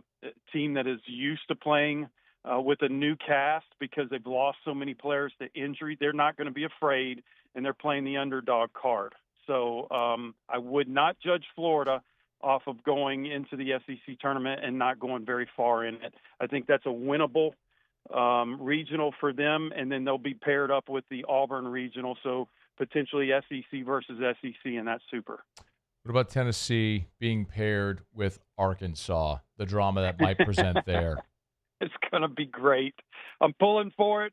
team that is used to playing with a new cast because they've lost so many players to injury. They're not going to be afraid, and they're playing the underdog card. So I would not judge Florida off of going into the SEC tournament and not going very far in it. I think that's a winnable regional for them, and then they'll be paired up with the Auburn regional, so potentially SEC versus SEC in that Super. What about Tennessee being paired with Arkansas, the drama that might present there? It's going to be great. I'm pulling for it.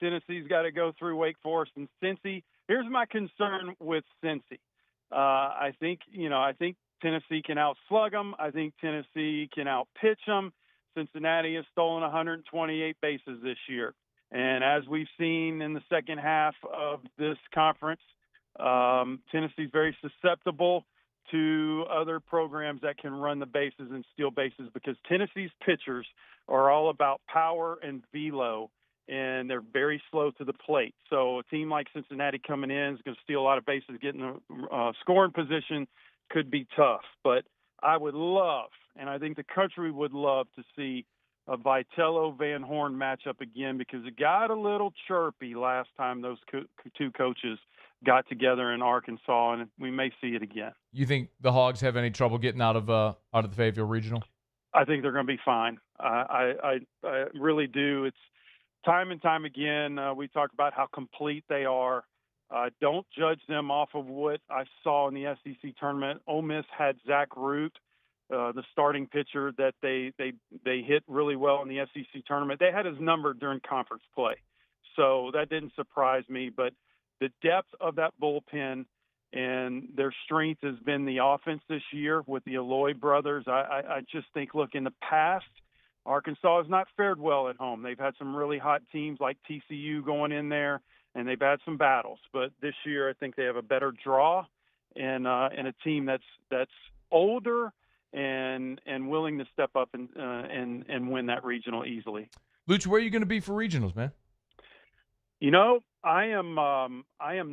Tennessee's got to go through Wake Forest and Cincy. Here's my concern with Cincy. I think Tennessee can outslug them. I think Tennessee can outpitch them. Cincinnati has stolen 128 bases this year. And as we've seen in the second half of this conference, Tennessee's very susceptible to other programs that can run the bases and steal bases because Tennessee's pitchers are all about power and velo, and they're very slow to the plate. So a team like Cincinnati coming in is going to steal a lot of bases, getting a scoring position could be tough. But I would love, and I think the country would love to see a Vitello-Van Horn matchup again because it got a little chirpy last time those two coaches got together in Arkansas, and we may see it again. You think the Hogs have any trouble getting out of the Fayetteville Regional? I think they're going to be fine. I really do. It's time and time again. We talk about how complete they are. Don't judge them off of what I saw in the SEC tournament. Ole Miss had Zach Root, the starting pitcher that they hit really well in the SEC tournament. They had his number during conference play, so that didn't surprise me. But the depth of that bullpen and their strength has been the offense this year with the Aloy brothers. I just think, look, in the past, Arkansas has not fared well at home. They've had some really hot teams like TCU going in there, and they've had some battles. But this year, I think they have a better draw and a team that's older and willing to step up and win that regional easily. Luch, where are you going to be for regionals, man? You know, I am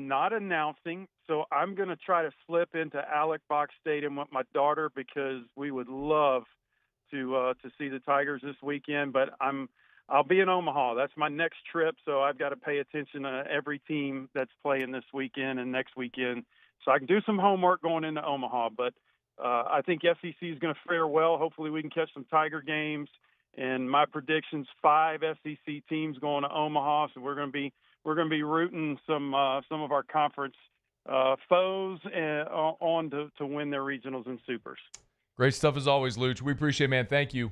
not announcing, so I'm going to try to slip into Alec Box Stadium with my daughter because we would love to see the Tigers this weekend. But I'll be in Omaha. That's my next trip, so I've got to pay attention to every team that's playing this weekend and next weekend So I can do some homework going into Omaha, but I think SEC is going to fare well. Hopefully we can catch some Tiger games. And my prediction's 5 SEC teams going to Omaha. So we're going to be rooting some of our conference foes on to win their regionals and supers. Great stuff as always, Luch. We appreciate it, man. Thank you.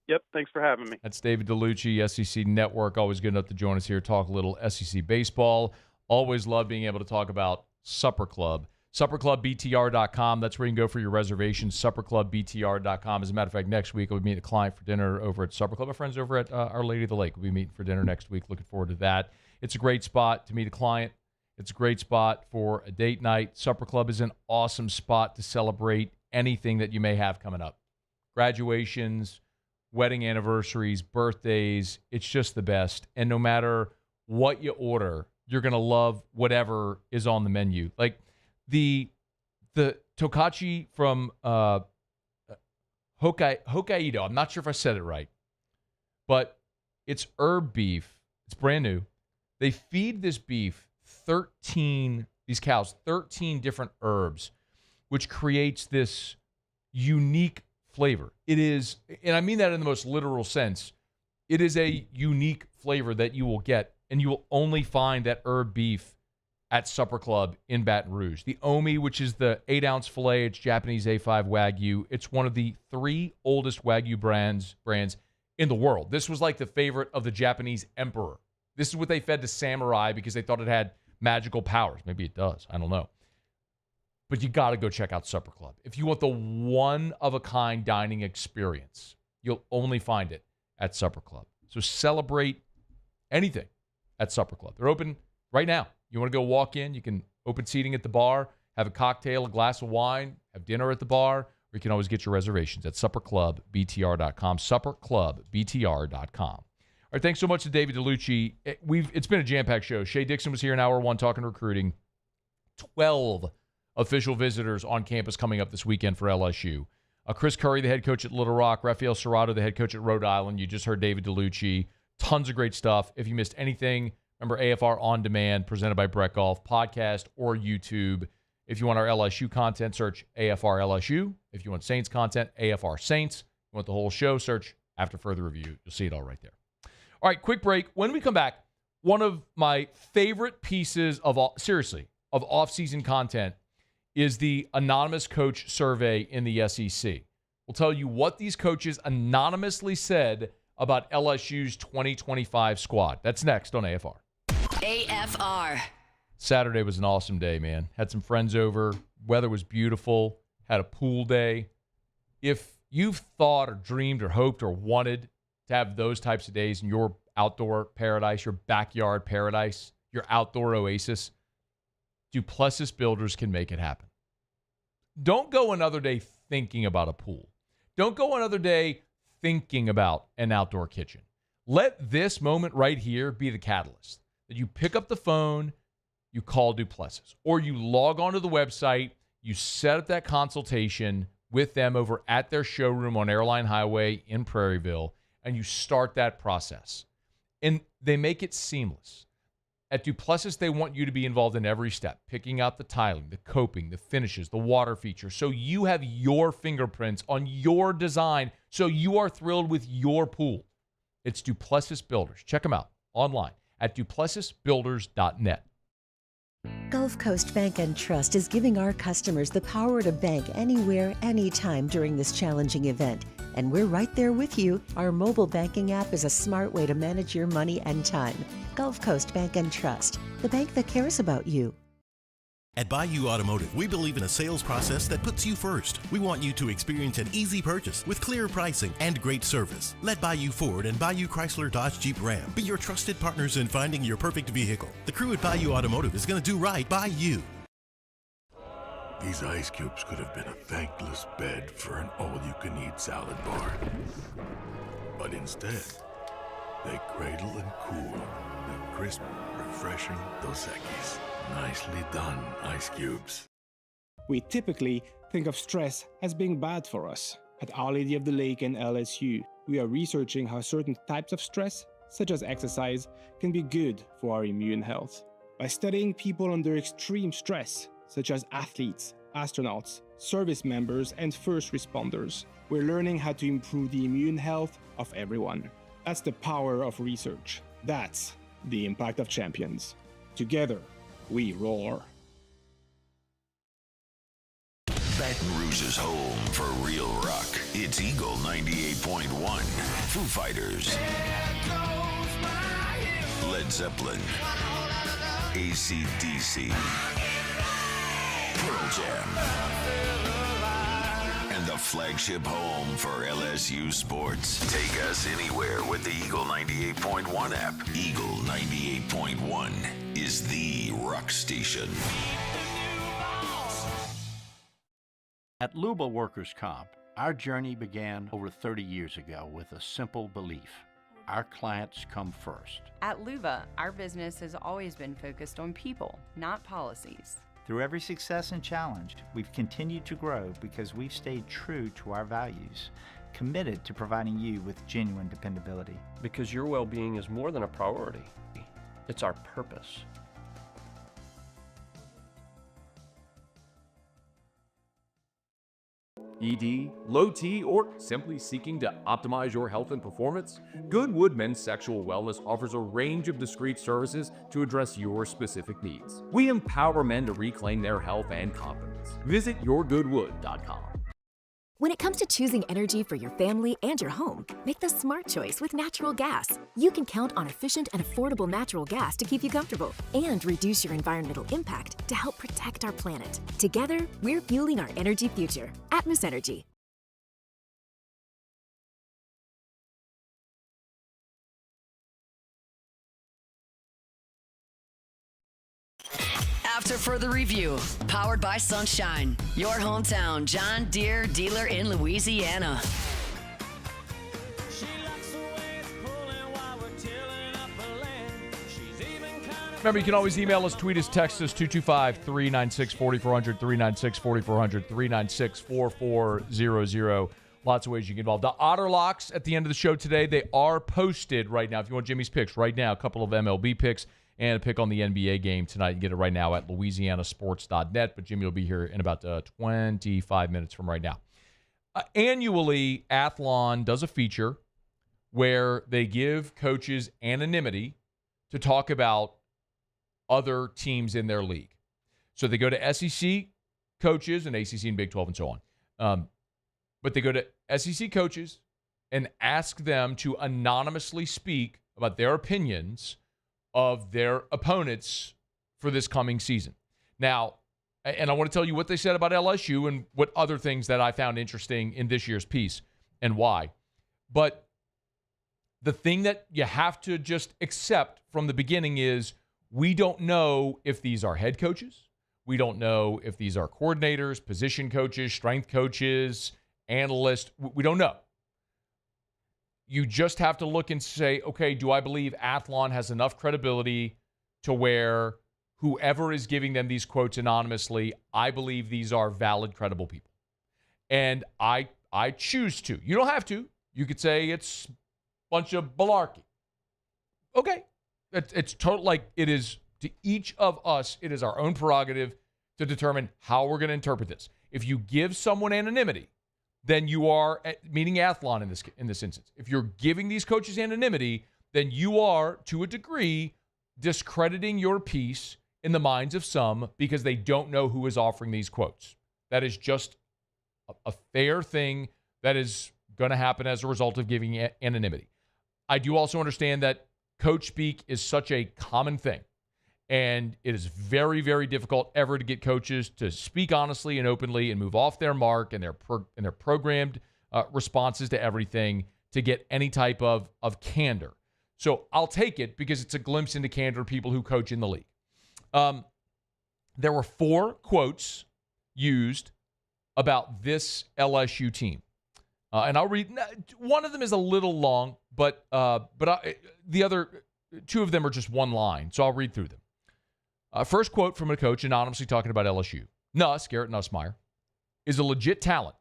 Yep, thanks for having me. That's David Dellucci, SEC Network. Always good enough to join us here, talk a little SEC baseball. Always love being able to talk about Supper Club. SupperClubBTR.com. That's where you can go for your reservations, SupperClubBTR.com. As a matter of fact, next week I'll be meeting a client for dinner over at Supper Club. My friends over at Our Lady of the Lake will be meeting for dinner next week. Looking forward to that. It's a great spot to meet a client. It's a great spot for a date night. Supper Club is an awesome spot to celebrate anything that you may have coming up. Graduations, wedding anniversaries, birthdays. It's just the best. And no matter what you order, you're going to love whatever is on the menu. Like the Tokachi from Hokkaido. I'm not sure if I said it right, but it's herb beef. It's brand new. They feed this beef 13 different herbs, which creates this unique flavor. It is, and I mean that in the most literal sense, it is a unique flavor that you will get, and you will only find that herb beef at Supper Club in Baton Rouge. The Omi, which is the 8-ounce filet, it's Japanese A5 Wagyu. It's one of the 3 oldest Wagyu brands in the world. This was like the favorite of the Japanese emperor. This is what they fed the samurai because they thought it had magical powers. Maybe it does. I don't know. But you got to go check out Supper Club. If you want the one-of-a-kind dining experience, you'll only find it at Supper Club. So celebrate anything at Supper Club. They're open right now. You want to go walk in, you can open seating at the bar, have a cocktail, a glass of wine, have dinner at the bar, or you can always get your reservations at SupperClubBTR.com, SupperClubBTR.com. All right, thanks so much to David Dellucci. It's been a jam-packed show. Shea Dixon was here in hour 1 talking recruiting. 12 official visitors on campus coming up this weekend for LSU. Chris Curry, the head coach at Little Rock. Raphael Cerrato, the head coach at Rhode Island. You just heard David Dellucci. Tons of great stuff. If you missed anything, remember AFR On Demand, presented by Brett Golf, podcast or YouTube. If you want our LSU content, search AFR LSU. If you want Saints content, AFR Saints. If you want the whole show, search After Further Review. You'll see it all right there. All right, quick break. When we come back, one of my favorite pieces of off-season content is the anonymous coach survey in the SEC. We'll tell you what these coaches anonymously said about LSU's 2025 squad. That's next on AFR. AFR. Saturday was an awesome day, man. Had some friends over. Weather was beautiful. Had a pool day. If you've thought or dreamed or hoped or wanted to have those types of days in your outdoor paradise, your backyard paradise, your outdoor oasis, Duplessis Builders can make it happen. Don't go another day thinking about a pool. Don't go another day thinking about an outdoor kitchen. Let this moment right here be the catalyst that you pick up the phone, you call Duplessis, or you log onto the website, you set up that consultation with them over at their showroom on Airline Highway in Prairieville, and you start that process. And they make it seamless. At Duplessis, they want you to be involved in every step, picking out the tiling, the coping, the finishes, the water feature, so you have your fingerprints on your design, so you are thrilled with your pool. It's Duplessis Builders. Check them out online at duplessisbuilders.net. Gulf Coast Bank and Trust is giving our customers the power to bank anywhere, anytime during this challenging event. And we're right there with you. Our mobile banking app is a smart way to manage your money and time. Gulf Coast Bank and Trust, the bank that cares about you. At Bayou Automotive, we believe in a sales process that puts you first. We want you to experience an easy purchase with clear pricing and great service. Let Bayou Ford and Bayou Chrysler Dodge Jeep Ram be your trusted partners in finding your perfect vehicle. The crew at Bayou Automotive is going to do right by you. These ice cubes could have been a thankless bed for an all-you-can-eat salad bar. But instead, they cradle and cool the crisp, refreshing Dos Equis. Nicely done, ice cubes. We typically think of stress as being bad for us. At Our Lady of the Lake and LSU, we are researching how certain types of stress, such as exercise, can be good for our immune health. By studying people under extreme stress, such as athletes, astronauts, service members, and first responders. We're learning how to improve the immune health of everyone. That's the power of research. That's the impact of champions. Together, we roar. Baton Rouge's home for real rock. It's Eagle 98.1. Foo Fighters. Led Zeppelin. AC/DC. Pearl Jam. And the flagship home for LSU sports. Take us anywhere with the Eagle 98.1 app. Eagle 98.1 is the rock station. At Luba Workers' Comp, our journey began over 30 years ago with a simple belief: our clients come first. At Luba, our business has always been focused on people, not policies. Through every success and challenge, we've continued to grow because we've stayed true to our values, committed to providing you with genuine dependability. Because your well-being is more than a priority. It's our purpose. ED, low T, or simply seeking to optimize your health and performance? Goodwood Men's Sexual Wellness offers a range of discreet services to address your specific needs. We empower men to reclaim their health and confidence. Visit yourgoodwood.com. When it comes to choosing energy for your family and your home, make the smart choice with natural gas. You can count on efficient and affordable natural gas to keep you comfortable and reduce your environmental impact to help protect our planet. Together, we're fueling our energy future. Atmos Energy. After further review, powered by Sunshine, your hometown John Deere dealer in Louisiana. Remember, you can always email us, tweet us, text us, 225-396-4400, 396-4400, 396-4400. Lots of ways you can get involved. The Otterlocks at the end of the show today, they are posted right now. If you want Jimmy's picks right now, a couple of MLB picks and a pick on the NBA game tonight. You can get it right now at louisianasports.net, but Jimmy will be here in about 25 minutes from right now. Annually, Athlon does a feature where they give coaches anonymity to talk about other teams in their league. So they go to SEC coaches and ACC and Big 12 and so on. But they go to SEC coaches and ask them to anonymously speak about their opinions of their opponents for this coming season. Now, and I want to tell you what they said about LSU and what other things that I found interesting in this year's piece and why. But the thing that you have to just accept from the beginning is we don't know if these are head coaches. We don't know if these are coordinators, position coaches, strength coaches, analysts. We don't know. You just have to look and say, okay, do I believe Athlon has enough credibility to where whoever is giving them these quotes anonymously, I believe these are valid, credible people. And I choose to. You don't have to. You could say it's a bunch of malarkey. Okay. It's total, like it is to each of us, it is our own prerogative to determine how we're going to interpret this. If you give someone anonymity, then you are, meaning Athlon in this instance, if you're giving these coaches anonymity, then you are, to a degree, discrediting your piece in the minds of some because they don't know who is offering these quotes. That is just a fair thing that is going to happen as a result of giving anonymity. I do also understand that coach speak is such a common thing, and it is very, very difficult ever to get coaches to speak honestly and openly and move off their mark and their programmed responses to everything to get any type of candor. So I'll take it because it's a glimpse into candor of people who coach in the league. There were 4 quotes used about this LSU team. And I'll read. One of them is a little long, but the other 2 of them are just one line. So I'll read through them. First quote from a coach anonymously talking about LSU. Garrett Nussmeier, is a legit talent.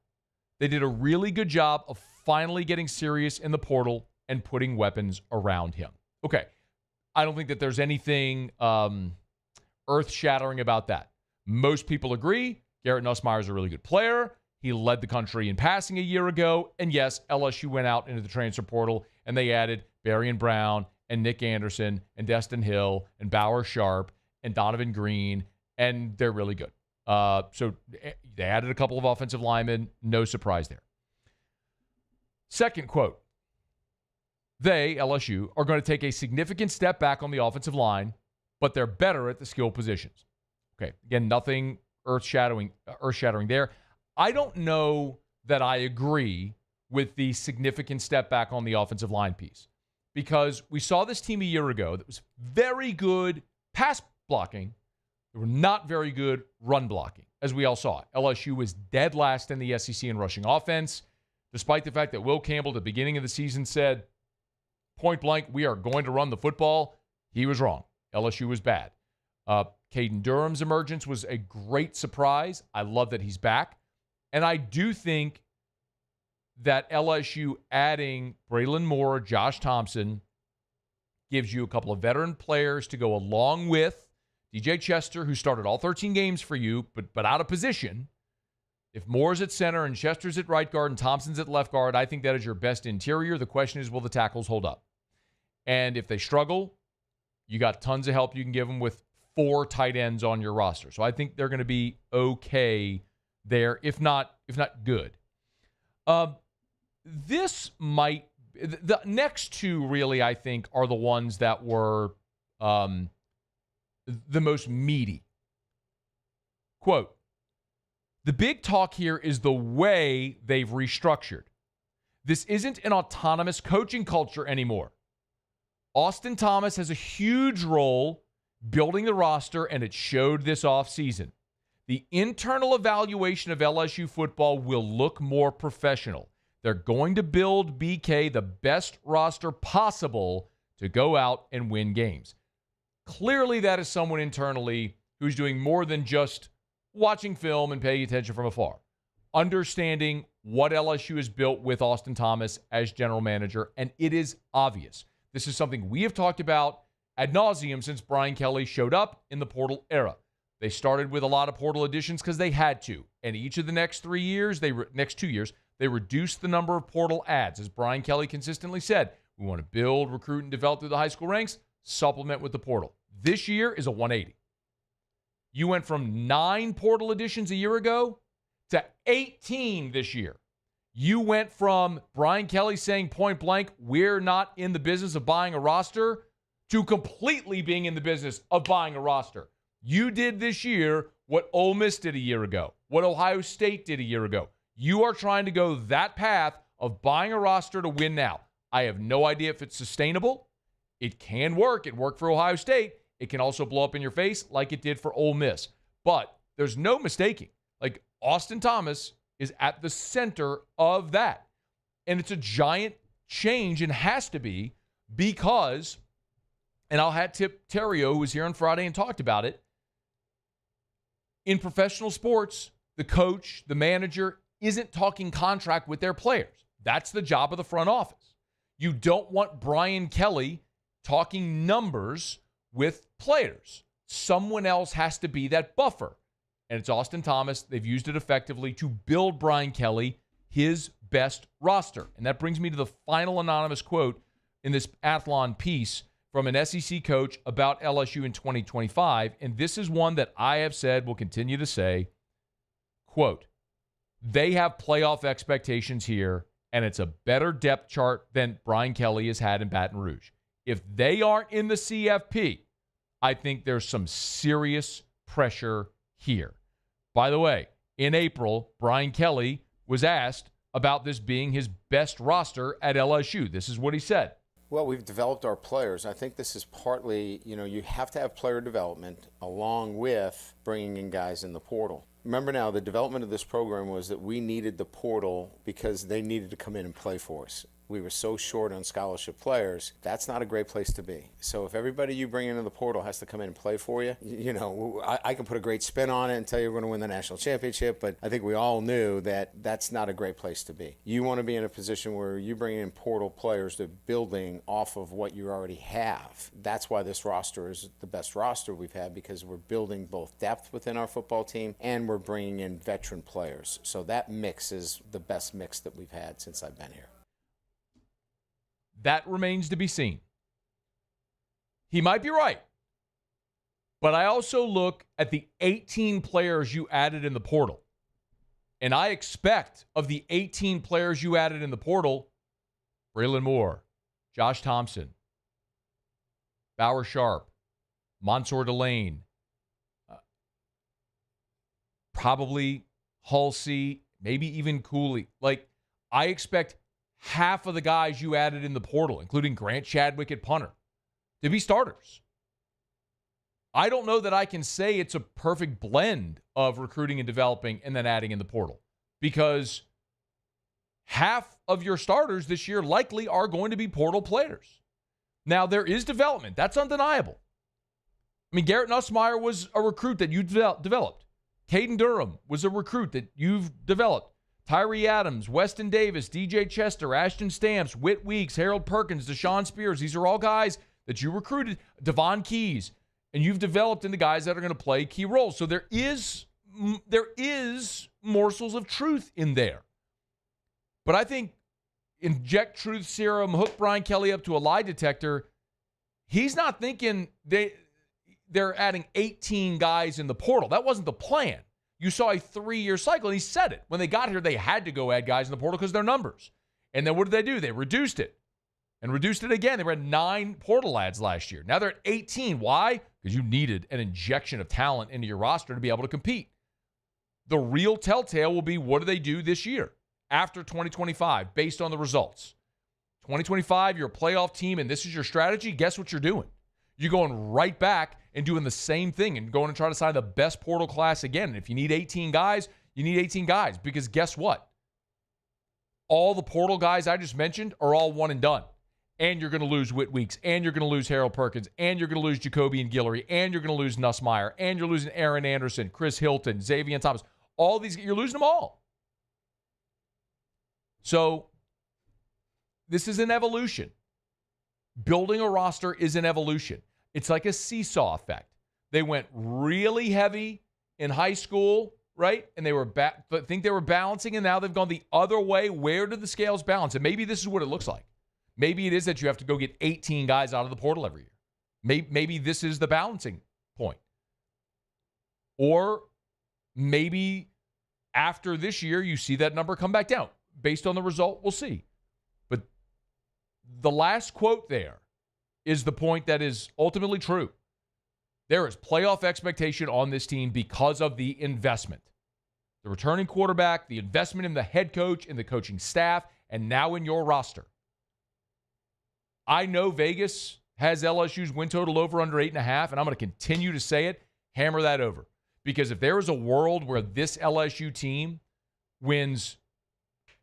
They did a really good job of finally getting serious in the portal and putting weapons around him. Okay. I don't think that there's anything earth-shattering about that. Most people agree Garrett Nussmeier is a really good player. He led the country in passing a year ago. And yes, LSU went out into the transfer portal and they added Barian Brown and Nick Anderson and Destin Hill and Bauer Sharp and Donovan Green, and they're really good. So they added a couple of offensive linemen. No surprise there. Second quote. They, LSU, are going to take a significant step back on the offensive line, but they're better at the skill positions. Okay, again, nothing earth-shattering there. I don't know that I agree with the significant step back on the offensive line piece, because we saw this team a year ago that was very good pass blocking. They were not very good run blocking, as we all saw. LSU was dead last in the SEC in rushing offense, despite the fact that Will Campbell at the beginning of the season said, point blank, we are going to run the football. He was wrong. LSU was bad. Caden Durham's emergence was a great surprise. I love that he's back. And I do think that LSU adding Braylon Moore, Josh Thompson, gives you a couple of veteran players to go along with DJ Chester, who started all 13 games for you, but out of position. If Moore's at center and Chester's at right guard and Thompson's at left guard, I think that is your best interior. The question is, will the tackles hold up? And if they struggle, you got tons of help you can give them with 4 tight ends on your roster. So I think they're going to be okay there, if not good. This might, the next two really, I think, are the ones that were the most meaty. Quote, the big talk here is the way they've restructured. This isn't an autonomous coaching culture anymore. Austin Thomas has a huge role building the roster, and it showed this offseason. The internal evaluation of LSU football will look more professional. They're going to build BK the best roster possible to go out and win games. Clearly, that is someone internally who's doing more than just watching film and paying attention from afar. Understanding what LSU has built with Austin Thomas as general manager, and it is obvious. This is something we have talked about ad nauseum since Brian Kelly showed up in the portal era. They started with a lot of portal additions because they had to. And each of the next 2 years, they reduced the number of portal adds. As Brian Kelly consistently said, we want to build, recruit, and develop through the high school ranks, supplement with the portal. This year is a 180. You went from 9 portal additions a year ago to 18 this year. You went from Brian Kelly saying point blank, we're not in the business of buying a roster, to completely being in the business of buying a roster. You did this year what Ole Miss did a year ago, what Ohio State did a year ago. You are trying to go that path of buying a roster to win now. I have no idea if it's sustainable. It can work. It worked for Ohio State. It can also blow up in your face like it did for Ole Miss. But there's no mistaking. Like, Austin Thomas is at the center of that. And it's a giant change, and has to be, because, and I'll hat tip Terrio, who was here on Friday and talked about it, in professional sports, the coach, the manager, isn't talking contract with their players. That's the job of the front office. You don't want Brian Kelly talking numbers with players. Someone else has to be that buffer. And it's Austin Thomas. They've used it effectively to build Brian Kelly his best roster. And that brings me to the final anonymous quote in this Athlon piece from an SEC coach about LSU in 2025. And this is one that I have said, will continue to say, quote, they have playoff expectations here, and it's a better depth chart than Brian Kelly has had in Baton Rouge. If they aren't in the CFP, I think there's some serious pressure here. By the way, in April, Brian Kelly was asked about this being his best roster at LSU. This is what he said. Well, we've developed our players. I think this is partly, you have to have player development along with bringing in guys in the portal. Remember now, the development of this program was that we needed the portal because they needed to come in and play for us. we were so short on scholarship players, that's not a great place to be. So if everybody you bring into the portal has to come in and play for you, I can put a great spin on it and tell you we're going to win the national championship, but I think we all knew that that's not a great place to be. You want to be in a position where you bring in portal players to building off of what you already have. That's why this roster is the best roster we've had, because we're building both depth within our football team and we're bringing in veteran players. So that mix is the best mix that we've had since I've been here. That remains to be seen. He might be right. But I also look at the 18 players you added in the portal. And I expect of the 18 players you added in the portal, Braylon Moore, Josh Thompson, Bauer Sharp, Mansour Delane, probably Halsey, maybe even Cooley. Like, I expect half of the guys you added in the portal, including Grant Chadwick at punter, to be starters. I don't know that I can say it's a perfect blend of recruiting and developing and then adding in the portal, because half of your starters this year likely are going to be portal players. Now, there is development. That's undeniable. I mean, Garrett Nussmeier was a recruit that you developed. Caden Durham was a recruit that you've developed. Tyree Adams, Weston Davis, DJ Chester, Ashton Stamps, Whit Weeks, Harold Perkins, Deshaun Spears. These are all guys that you recruited. Devon Keys. And you've developed into guys that are going to play key roles. So there is morsels of truth in there. But I think inject truth serum, hook Brian Kelly up to a lie detector. He's not thinking they're adding 18 guys in the portal. That wasn't the plan. You saw a 3-year cycle, and he said it. When they got here, they had to go add guys in the portal because they're numbers. And then what did they do? They reduced it. And reduced it again. They were at 9 portal ads last year. Now they're at 18. Why? Because you needed an injection of talent into your roster to be able to compete. The real telltale will be, what do they do this year after 2025 based on the results? 2025, you're a playoff team, and this is your strategy. Guess what you're doing? You're going right back and doing the same thing and going to try to sign the best portal class again. And if you need 18 guys, you need 18 guys, because guess what? All the portal guys I just mentioned are all one and done. And you're going to lose Whit Weeks, and you're going to lose Harold Perkins, and you're going to lose Jacoby and Guillory, and you're going to lose Nussmeier, and you're losing Aaron Anderson, Chris Hilton, Xavier Thomas. All these, you're losing them all. So this is an evolution. Building a roster is an evolution. It's like a seesaw effect. They went really heavy in high school, right? And they were think they were balancing, and now they've gone the other way. Where do the scales balance? And maybe this is what it looks like. Maybe it is that you have to go get 18 guys out of the portal every year. Maybe this is the balancing point. Or maybe after this year, you see that number come back down. Based on the result, we'll see. But the last quote there is the point that is ultimately true. There is playoff expectation on this team because of the investment. The returning quarterback, the investment in the head coach, in the coaching staff, and now in your roster. I know Vegas has LSU's win total over under 8.5, and I'm going to continue to say it, hammer that over. Because if there is a world where this LSU team wins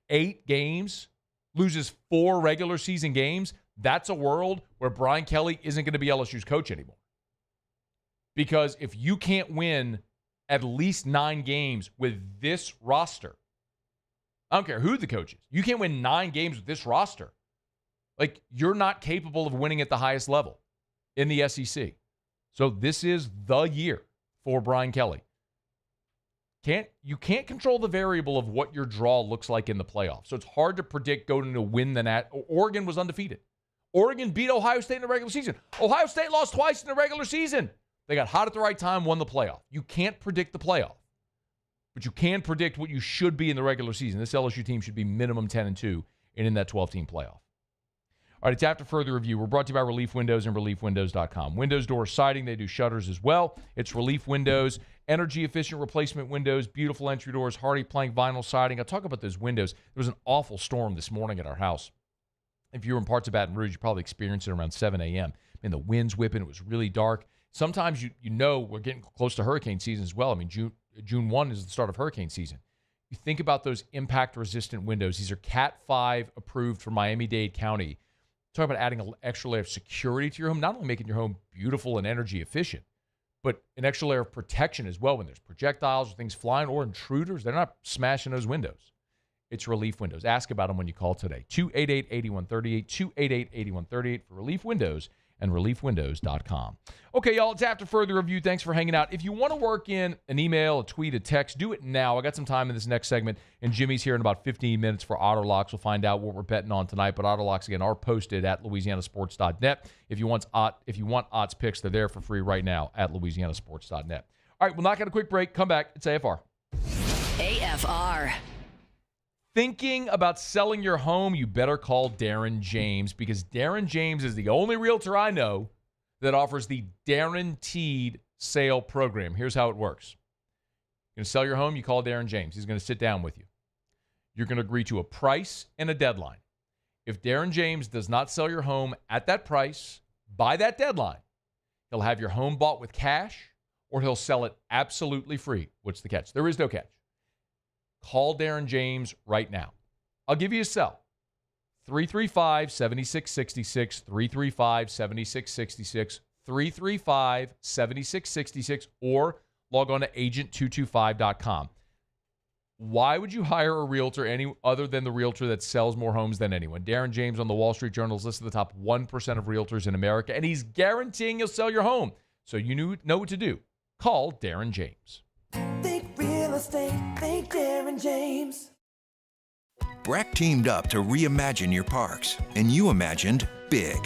8 games, loses 4 regular season games, that's a world where Brian Kelly isn't going to be LSU's coach anymore. Because if you can't win at least 9 games with this roster, I don't care who the coach is, you can't win 9 games with this roster. Like, you're not capable of winning at the highest level in the SEC. So this is the year for Brian Kelly. You can't control the variable of what your draw looks like in the playoffs. So it's hard to predict going to win the Nat. Oregon was undefeated. Oregon beat Ohio State in the regular season. Ohio State lost twice in the regular season. They got hot at the right time, won the playoff. You can't predict the playoff, but you can predict what you should be in the regular season. This LSU team should be minimum 10-2 and in that 12-team playoff. All right, it's after further review. We're brought to you by Relief Windows and ReliefWindows.com. Windows, door, siding, they do shutters as well. It's Relief Windows, energy-efficient replacement windows, beautiful entry doors, hardy plank vinyl siding. I'll talk about those windows. There was an awful storm this morning at our house. If you were in parts of Baton Rouge, you probably experienced it around 7 a.m. And the wind's whipping. It was really dark. Sometimes you know we're getting close to hurricane season as well. I mean, June 1 is the start of hurricane season. You think about those impact-resistant windows. These are Cat 5 approved for Miami-Dade County. Talk about adding an extra layer of security to your home, not only making your home beautiful and energy efficient, but an extra layer of protection as well when there's projectiles or things flying or intruders. They're not smashing those windows. It's Relief Windows. Ask about them when you call today. 288-8138, 288-8138 for Relief Windows and reliefwindows.com. Okay, y'all, it's after further review. Thanks for hanging out. If you want to work in an email, a tweet, a text, do it now. I got some time in this next segment, and Jimmy's here in about 15 minutes for Otterlocks. We'll find out what we're betting on tonight, but Otterlocks, again, are posted at louisianasports.net. If you want odds picks, they're there for free right now at louisianasports.net. All right, we'll knock out a quick break. Come back. It's AFR. AFR. Thinking about selling your home, you better call Darren James, because Darren James is the only realtor I know that offers the guaranteed sale program. Here's how it works. You're going to sell your home, you call Darren James. He's going to sit down with you. You're going to agree to a price and a deadline. If Darren James does not sell your home at that price by that deadline, he'll have your home bought with cash or he'll sell it absolutely free. What's the catch? There is no catch. Call Darren James right now. I'll give you a cell. 335-7666, 335-7666, 335-7666, or log on to agent225.com. Why would you hire a realtor any other than the realtor that sells more homes than anyone? Darren James on the Wall Street Journal is listed the top 1% of realtors in America, and he's guaranteeing you'll sell your home. So you know what to do. Call Darren James. Think real estate, think Darren James. BRAC teamed up to reimagine your parks, and you imagined big.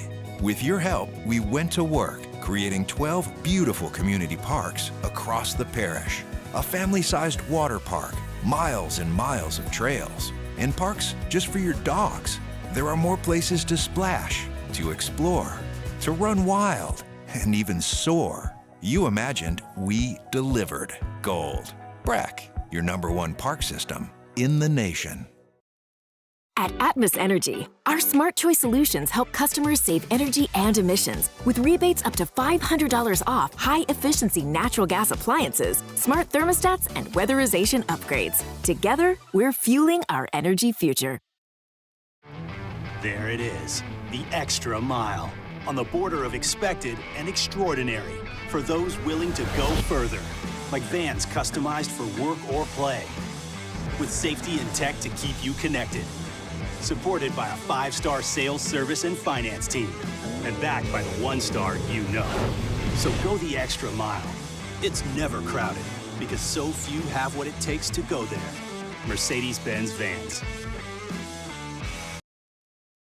With your help, we went to work, creating 12 beautiful community parks across the parish. A family-sized water park, miles and miles of trails, and parks just for your dogs. There are more places to splash, to explore, to run wild, and even soar. You imagined, we delivered. Gold. BRAC, your #1 park system in the nation. At Atmos Energy, our Smart Choice solutions help customers save energy and emissions with rebates up to $500 off high-efficiency natural gas appliances, smart thermostats, and weatherization upgrades. Together, we're fueling our energy future. There it is, the extra mile, on the border of expected and extraordinary for those willing to go further, like vans customized for work or play, with safety and tech to keep you connected. Supported by a 5-star sales, service, and finance team. And backed by the 1-star you know. So go the extra mile. It's never crowded because so few have what it takes to go there. Mercedes-Benz Vans.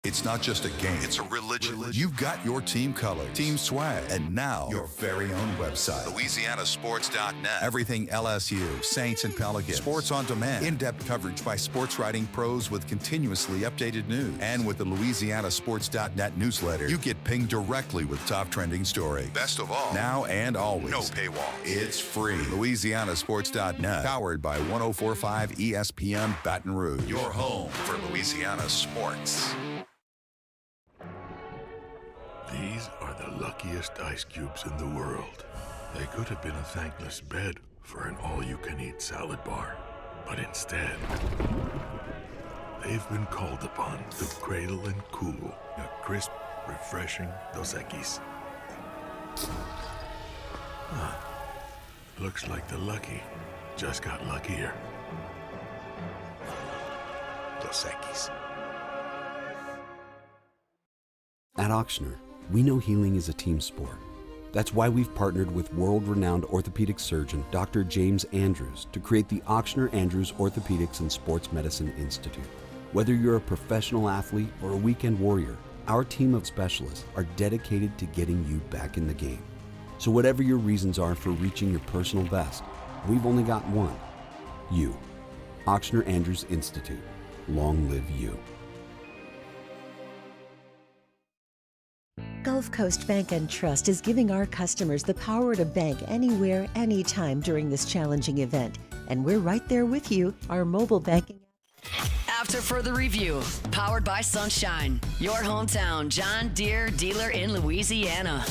It's not just a game, it's a religion. You've got your team color, team swag, and now your very own website. LouisianaSports.net. Everything LSU, Saints, and Pelicans. Sports on demand. In-depth coverage by sports writing pros with continuously updated news. And with the LouisianaSports.net newsletter, you get pinged directly with top trending stories. Best of all, now and always, no paywall. It's free. LouisianaSports.net. Powered by 104.5 ESPN Baton Rouge. Your home for Louisiana sports. These are the luckiest ice cubes in the world. They could have been a thankless bed for an all-you-can-eat salad bar. But instead, they've been called upon to cradle and cool a crisp, refreshing Dos Equis. Looks like the lucky just got luckier. Dos Equis. At Auctioner, we know healing is a team sport. That's why we've partnered with world-renowned orthopedic surgeon Dr. James Andrews to create the Auctioner Andrews Orthopedics and Sports Medicine Institute. Whether you're a professional athlete or a weekend warrior, our team of specialists are dedicated to getting you back in the game. So whatever your reasons are for reaching your personal best, we've only got one. You. Auctioner Andrews Institute. Long live you. Gulf Coast Bank and Trust is giving our customers the power to bank anywhere, anytime during this challenging event. And we're right there with you. Our mobile banking. After further review, powered by Sunshine, your hometown John Deere dealer in Louisiana.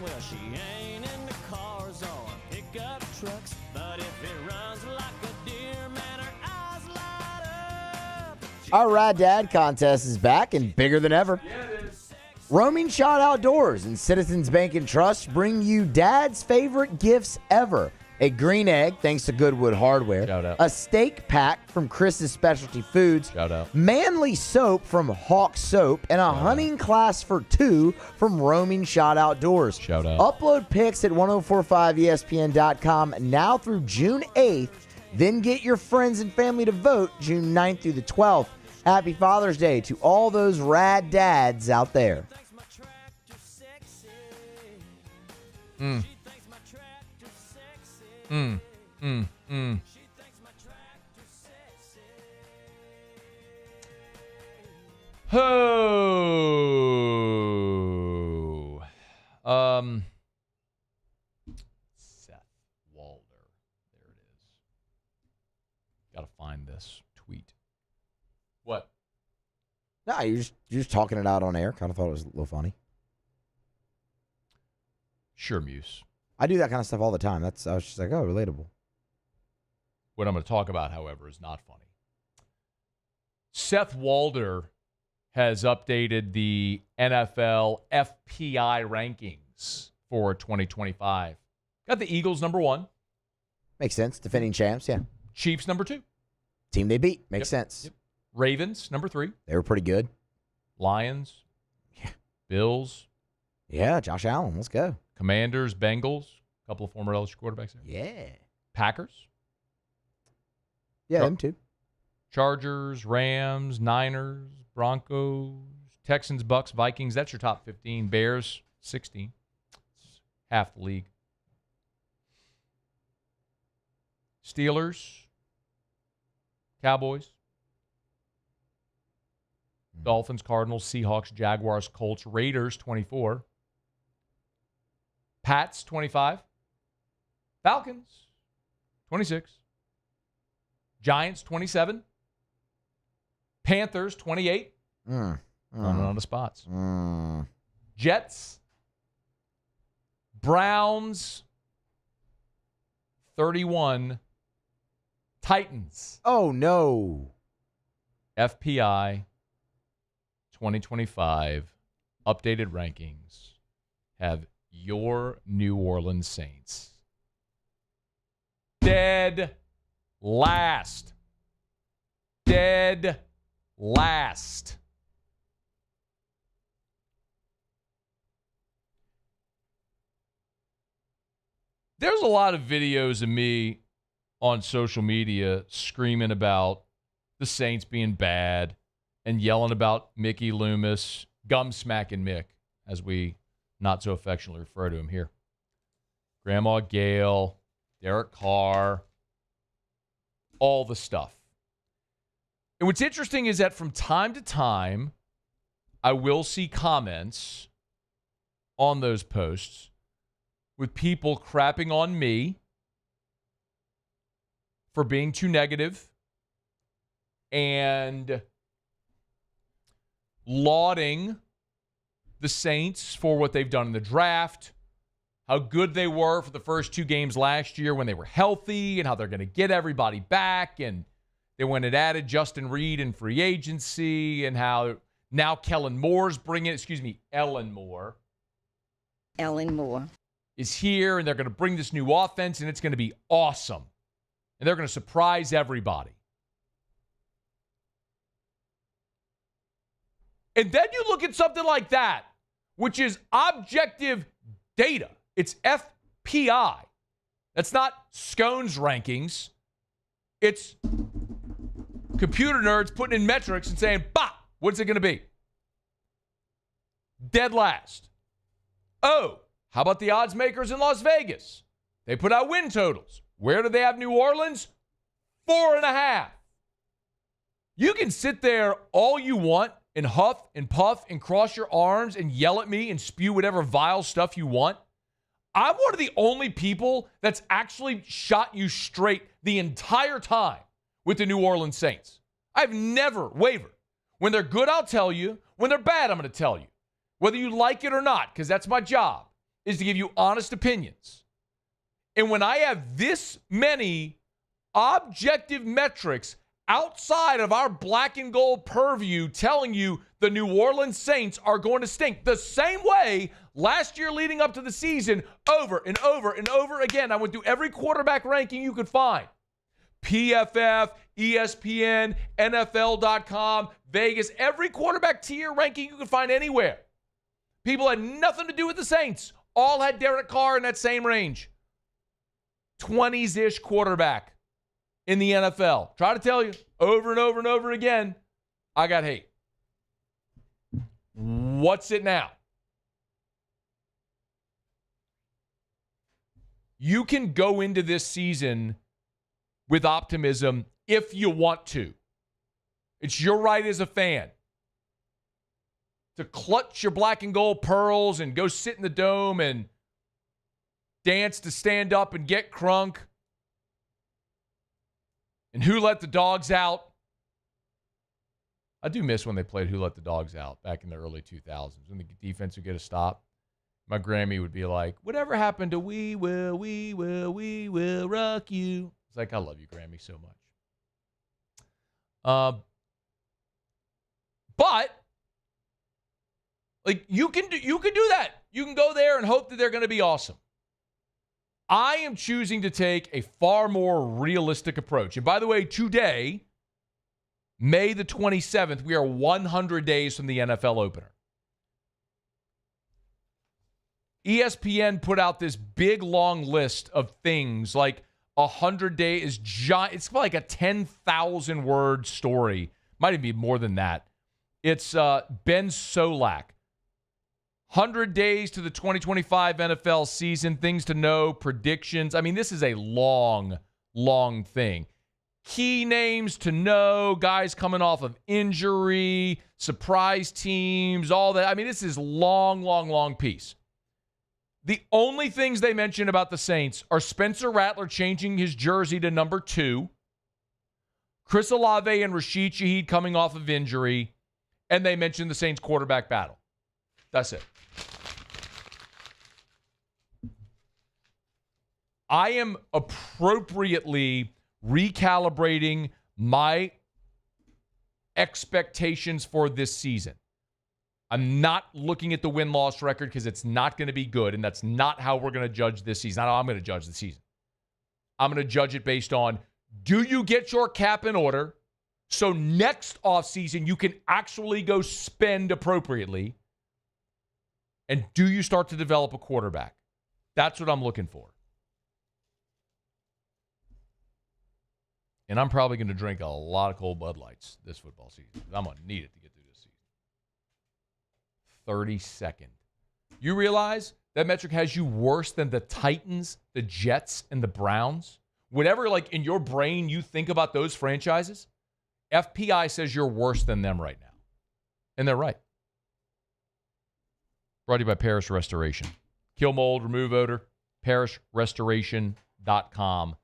Well, she ain't in the cars or pickup trucks, but if it runs like Our Rad Dad contest is back and bigger than ever. Yeah, it is. Roaming Shot Outdoors and Citizens Bank and Trust bring you Dad's favorite gifts ever. A green egg, thanks to Goodwood Hardware. Shout out. A steak pack from Chris's Specialty Foods. Shout out. Manly soap from Hawk Soap. And a hunting class for 2 from Roaming Shot Outdoors. Shout out. Upload pics at 1045ESPN.com now through June 8th. Then get your friends and family to vote June 9th through the 12th. Happy Father's Day to all those rad dads out there. Ho. Seth Walder. There it is. Gotta find this tweet. What? No, you're just talking it out on air. Kind of thought it was a little funny. Sure, Muse. I do that kind of stuff all the time. I was just like, oh, relatable. What I'm going to talk about, however, is not funny. Seth Walder has updated the NFL FPI rankings for 2025. Got the Eagles number 1. Makes sense. Defending champs, yeah. Chiefs number 2. Team they beat. Makes sense. Yep. Ravens number 3. They were pretty good. Lions. Yeah. Bills. Yeah, Josh Allen. Let's go. Commanders, Bengals. A couple of former LSU quarterbacks there. Yeah. Packers. Yeah, them too. Chargers, Rams, Niners, Broncos, Texans, Bucks, Vikings. That's your top 15. Bears, 16. Half the league. Steelers, Cowboys, Dolphins, Cardinals, Seahawks, Jaguars, Colts, Raiders, 24. Pats, 25. Falcons, 26. Giants, 27. Panthers, 28. Running on the spots. Jets, Browns, 31. Titans. Oh, no. FPI 2025 updated rankings have your New Orleans Saints dead last. Dead last. There's a lot of videos of me on social media screaming about the Saints being bad and yelling about Mickey Loomis, gum smacking Mick, as we not so affectionately refer to him here. Grandma Gail, Derek Carr, all the stuff. And what's interesting is that from time to time, I will see comments on those posts with people crapping on me for being too negative and lauding the Saints for what they've done in the draft, how good they were for the first 2 games last year when they were healthy, and how they're going to get everybody back, and they went and added Justin Reed in free agency, and how now Ellen Moore is here, and they're going to bring this new offense, and it's going to be awesome. And they're going to surprise everybody. And then you look at something like that, which is objective data. It's FPI. That's not Scone's rankings. It's computer nerds putting in metrics and saying, bah, what's it going to be? Dead last. Oh, how about the odds makers in Las Vegas? They put out win totals. Where do they have New Orleans? 4.5. You can sit there all you want and huff and puff and cross your arms and yell at me and spew whatever vile stuff you want. I'm one of the only people that's actually shot you straight the entire time with the New Orleans Saints. I've never wavered. When they're good, I'll tell you. When they're bad, I'm going to tell you. Whether you like it or not, because that's my job, is to give you honest opinions. And when I have this many objective metrics outside of our black and gold purview telling you the New Orleans Saints are going to stink the same way last year leading up to the season over and over and over again. I went through every quarterback ranking you could find. PFF, ESPN, NFL.com, Vegas, every quarterback tier ranking you could find anywhere. People had nothing to do with the Saints. All had Derek Carr in that same range. 20s-ish quarterback in the NFL. Try to tell you over and over and over again, I got hate. What's it now? You can go into this season with optimism if you want to. It's your right as a fan to clutch your black and gold pearls and go sit in the dome and dance to stand up and get crunk. And Who Let the Dogs Out? I do miss when they played Who Let the Dogs Out back in the early 2000s when the defense would get a stop. My Grammy would be like, whatever happened to we will rock you. It's like, I love you, Grammy, so much. But like you can do that. You can go there and hope that they're going to be awesome. I am choosing to take a far more realistic approach. And by the way, today, May the 27th, we are 100 days from the NFL opener. ESPN put out this big, long list of things like 100 days. It's like a 10,000-word story. Might even be more than that. It's Ben Solak. 100 days to the 2025 NFL season, things to know, predictions. I mean, this is a long, long thing. Key names to know, guys coming off of injury, surprise teams, all that. I mean, this is long, long, long piece. The only things they mention about the Saints are Spencer Rattler changing his jersey to number 2, Chris Olave and Rashid Shaheed coming off of injury, and they mention the Saints quarterback battle. That's it. I am appropriately recalibrating my expectations for this season. I'm not looking at the win-loss record because it's not going to be good, and that's not how we're going to judge this season. Not how I'm going to judge the season. I'm going to judge it based on, do you get your cap in order so next offseason you can actually go spend appropriately, and do you start to develop a quarterback? That's what I'm looking for. And I'm probably going to drink a lot of cold Bud Lights this football season. I'm going to need it to get through this season. 32nd. You realize that metric has you worse than the Titans, the Jets, and the Browns? Whatever, like, in your brain you think about those franchises, FPI says you're worse than them right now. And they're right. Brought to you by Parish Restoration. Kill mold, remove odor. ParishRestoration.com.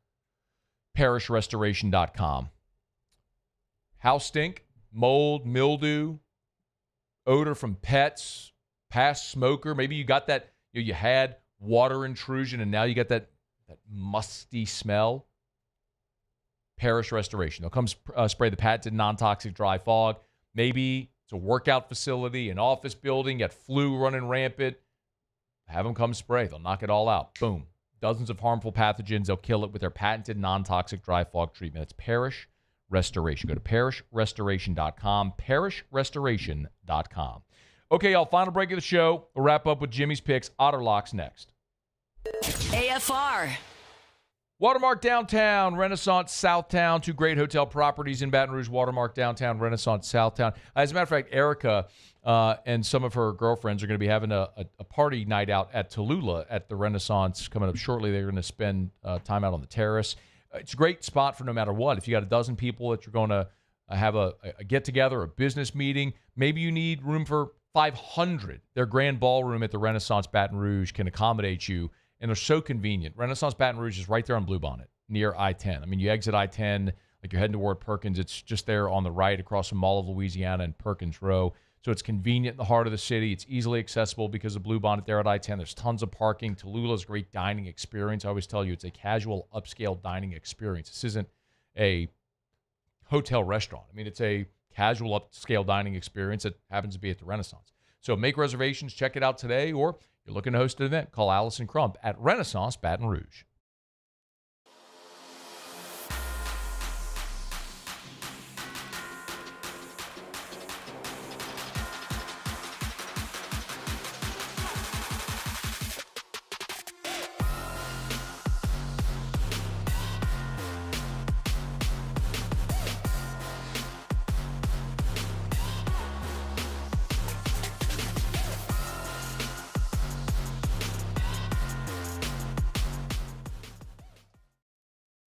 ParishRestoration.com. House stink, mold, mildew, odor from pets, past smoker. Maybe you got that, you had water intrusion and now you got that musty smell. Parish Restoration. They'll come spray the patented non-toxic dry fog. Maybe it's a workout facility, an office building, got flu running rampant. Have them come spray. They'll knock it all out. Boom. Dozens of harmful pathogens. They'll kill it with their patented non-toxic dry fog treatment. It's Parish Restoration. Go to ParishRestoration.com. ParishRestoration.com. Okay, y'all, final break of the show. We'll wrap up with Jimmy's picks. Otterlocks next. AFR. Watermark Downtown, Renaissance Southtown, 2 great hotel properties in Baton Rouge. Watermark Downtown, Renaissance Southtown. As a matter of fact, Erica and some of her girlfriends are going to be having a party night out at Tallulah at the Renaissance coming up shortly. They're going to spend time out on the terrace. It's a great spot for no matter what. If you got a dozen people that you're going to have a get-together, a business meeting, maybe you need room for 500. Their grand ballroom at the Renaissance Baton Rouge can accommodate you, and they're so convenient. Renaissance Baton Rouge is right there on Bluebonnet, near I-10. I mean, you exit I-10, like you're heading toward Perkins. It's just there on the right across from Mall of Louisiana and Perkins Row. So it's convenient in the heart of the city. It's easily accessible because of Bluebonnet there at I-10. There's tons of parking. Tallulah's a great dining experience. I always tell you it's a casual, upscale dining experience. This isn't a hotel restaurant. I mean, it's a casual upscale dining experience that happens to be at the Renaissance. So make reservations, check it out today, or you're looking to host an event, call Allison Crump at Renaissance Baton Rouge.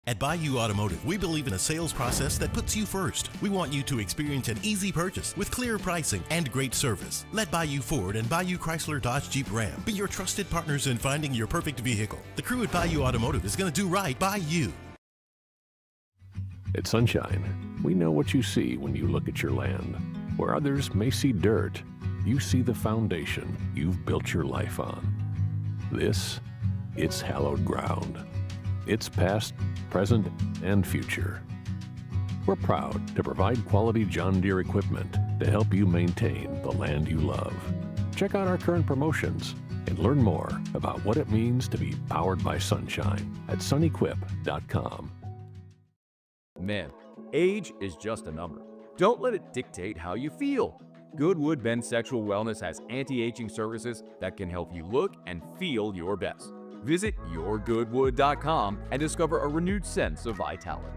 At Bayou Automotive, we believe in a sales process that puts you first. We want you to experience an easy purchase with clear pricing and great service. Let Bayou Ford and Bayou Chrysler Dodge Jeep Ram be your trusted partners in finding your perfect vehicle. The crew at Bayou Automotive is going to do right by you. At Sunshine, we know what you see when you look at your land. Where others may see dirt, you see the foundation you've built your life on. It's hallowed ground. It's past, present, and future. We're proud to provide quality John Deere equipment to help you maintain the land you love. Check out our current promotions and learn more about what it means to be powered by sunshine at sunequip.com. Men, age is just a number. Don't let it dictate how you feel. Goodwood Men's Sexual Wellness has anti-aging services that can help you look and feel your best. Visit yourgoodwood.com and discover a renewed sense of vitality.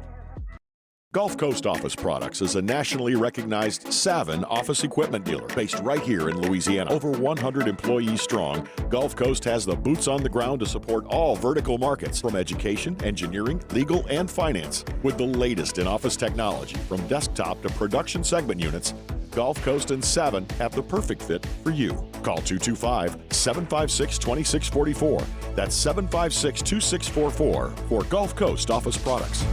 Gulf Coast Office Products is a nationally recognized Savin office equipment dealer based right here in Louisiana. Over 100 employees strong, Gulf Coast has the boots on the ground to support all vertical markets, from education, engineering, legal, and finance. With the latest in office technology, from desktop to production segment units, Gulf Coast and Savin have the perfect fit for you. Call 225-756-2644. That's 756-2644 for Gulf Coast Office Products.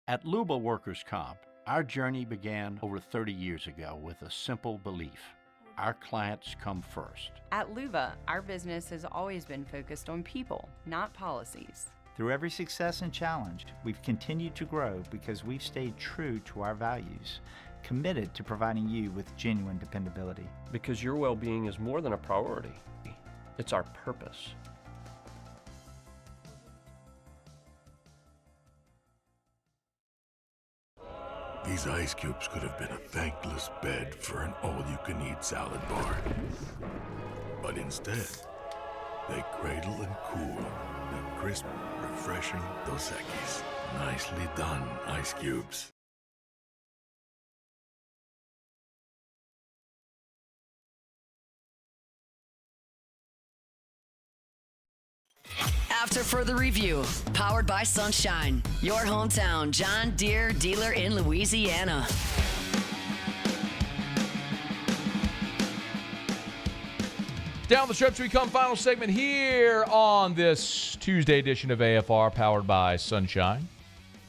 At Luba Workers' Comp, our journey began over 30 years ago with a simple belief: our clients come first. At Luba, our business has always been focused on people, not policies. Through every success and challenge, we've continued to grow because we've stayed true to our values, committed to providing you with genuine dependability. Because your well-being is more than a priority. It's our purpose. These ice cubes could have been a thankless bed for an all-you-can-eat salad bar. But instead, they cradle and cool the crisp, refreshing Dos Equis. Nicely done, ice cubes. After further review, powered by Sunshine, your hometown John Deere dealer in Louisiana. Down the stretch we come, final segment here on this Tuesday edition of AFR, powered by Sunshine.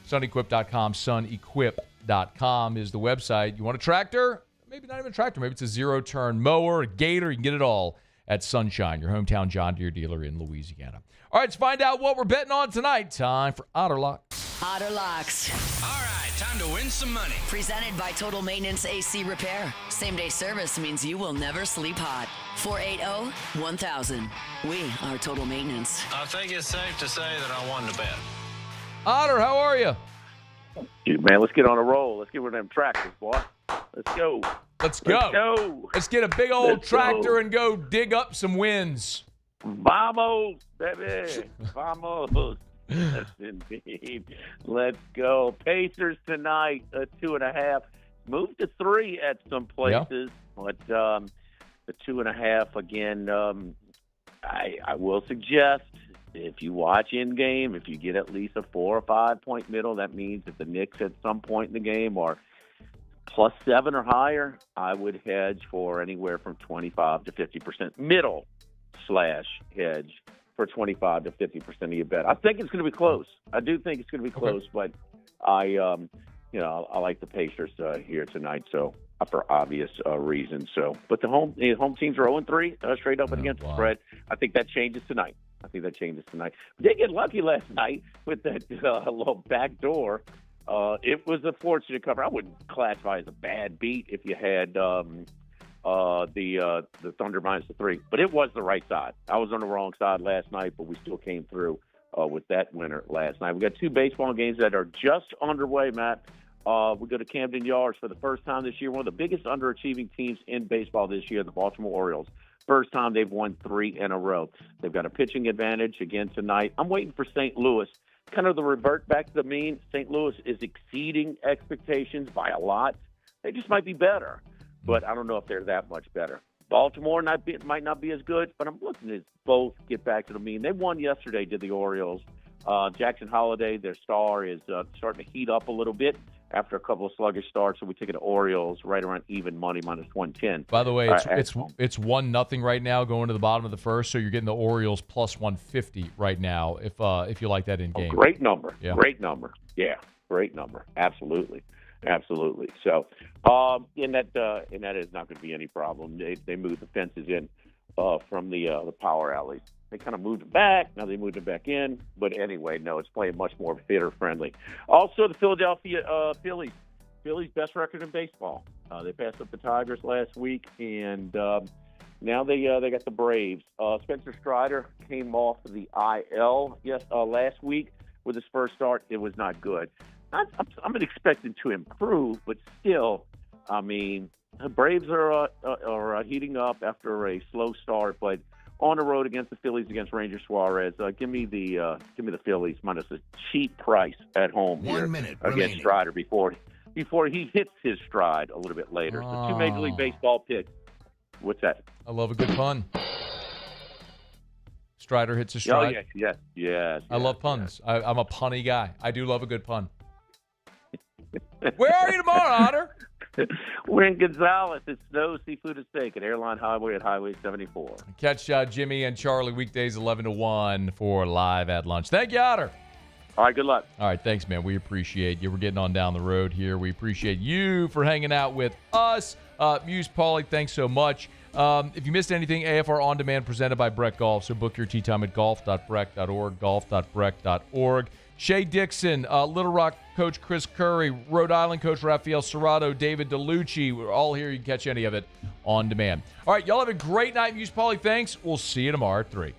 SunEquip.com, SunEquip.com is the website. You want a tractor? Maybe not even a tractor. Maybe it's a zero-turn mower, a gator. You can get it all at Sunshine, your hometown John Deere dealer in Louisiana. All right, let's find out what we're betting on tonight. Time for Otterlocks. Otterlocks. All right, time to win some money. Presented by Total Maintenance AC Repair. Same-day service means you will never sleep hot. 480-1000. We are Total Maintenance. I think it's safe to say that I won the bet. Otter, how are you? Dude, man, let's get on a roll. Let's get rid of them tractors, boy. Let's go. Let's go. Let's get a big old tractor and go dig up some wins. Vamos, baby. Vamos. Yes, indeed. Let's go. Pacers tonight, 2.5. Moved to 3 at some places, but the 2.5 again. I will suggest, if you watch in game, if you get at least a 4 or 5 point middle, that means that the Knicks at some point in the game are +7 or higher. I would hedge for anywhere from 25 to 50% middle / hedge for 25 to 50% of your bet. I think it's going to be close. I do think it's going to be close, but I like the Pacers here tonight. So for obvious reasons. So, but the home teams are 0-3 straight up and against the spread. I think that changes tonight. We did get lucky last night with that little backdoor It was a fortunate cover. I wouldn't classify it as a bad beat if you had the Thunder minus the 3, but it was the right side. I was on the wrong side last night, but we still came through with that winner last night. We got 2 baseball games that are just underway, Matt. We go to Camden Yards for the first time this year. One of the biggest underachieving teams in baseball this year, the Baltimore Orioles. First time they've won 3 in a row. They've got a pitching advantage again tonight. I'm waiting for St. Louis. Kind of the revert back to the mean. St. Louis is exceeding expectations by a lot. They just might be better, but I don't know if they're that much better. Baltimore might not be as good, but I'm looking at both get back to the mean. They won yesterday to the Orioles. Jackson Holiday, their star, is starting to heat up a little bit after a couple of sluggish starts, so we take it to Orioles right around even money, minus 110. By the way, it's 1-0 right now going to the bottom of the first, so you're getting the Orioles plus 150 right now if you like that in game. Great number. Yeah. Great number. Yeah, great number. Absolutely. So, and that is not going to be any problem. They moved the fences in from the power alleys. They kind of moved it back. Now they moved it back in. But anyway, no, it's playing much more theater-friendly. Also, the Philadelphia Phillies. Phillies' best record in baseball. They passed up the Tigers last week, and now they got the Braves. Spencer Strider came off the IL last week with his first start. It was not good. I'm expecting to improve, but still, I mean, the Braves are heating up after a slow start, but on the road against the Phillies, against Ranger Suarez. Give me the Phillies minus a cheap price at home here against Strider before he hits his stride a little bit later. So 2 Major League Baseball picks. What's that? I love a good pun. Strider hits his stride. Oh, yes. I love puns. Yeah. I'm a punny guy. I do love a good pun. Where are you tomorrow, Otter? We're in Gonzales. It's Snow Seafood and Steak at Airline Highway at Highway 74. Catch Jimmy and Charlie weekdays 11 to 1 for Live at Lunch. Thank you, Otter. All right, good luck. All right, thanks, man. We appreciate you. We're getting on down the road here. We appreciate you for hanging out with us. Muse Pauly, thanks so much. If you missed anything, AFR On Demand presented by Breck Golf. So book your tee time at golf.breck.org, golf.breck.org. Shea, Dixon, Little Rock coach Chris Curry, Rhode Island coach Raphael, Cerrato, David Dellucci. We're all here. You can catch any of it on demand. All right, y'all have a great night. Muse Pauly, thanks. We'll see you tomorrow at 3.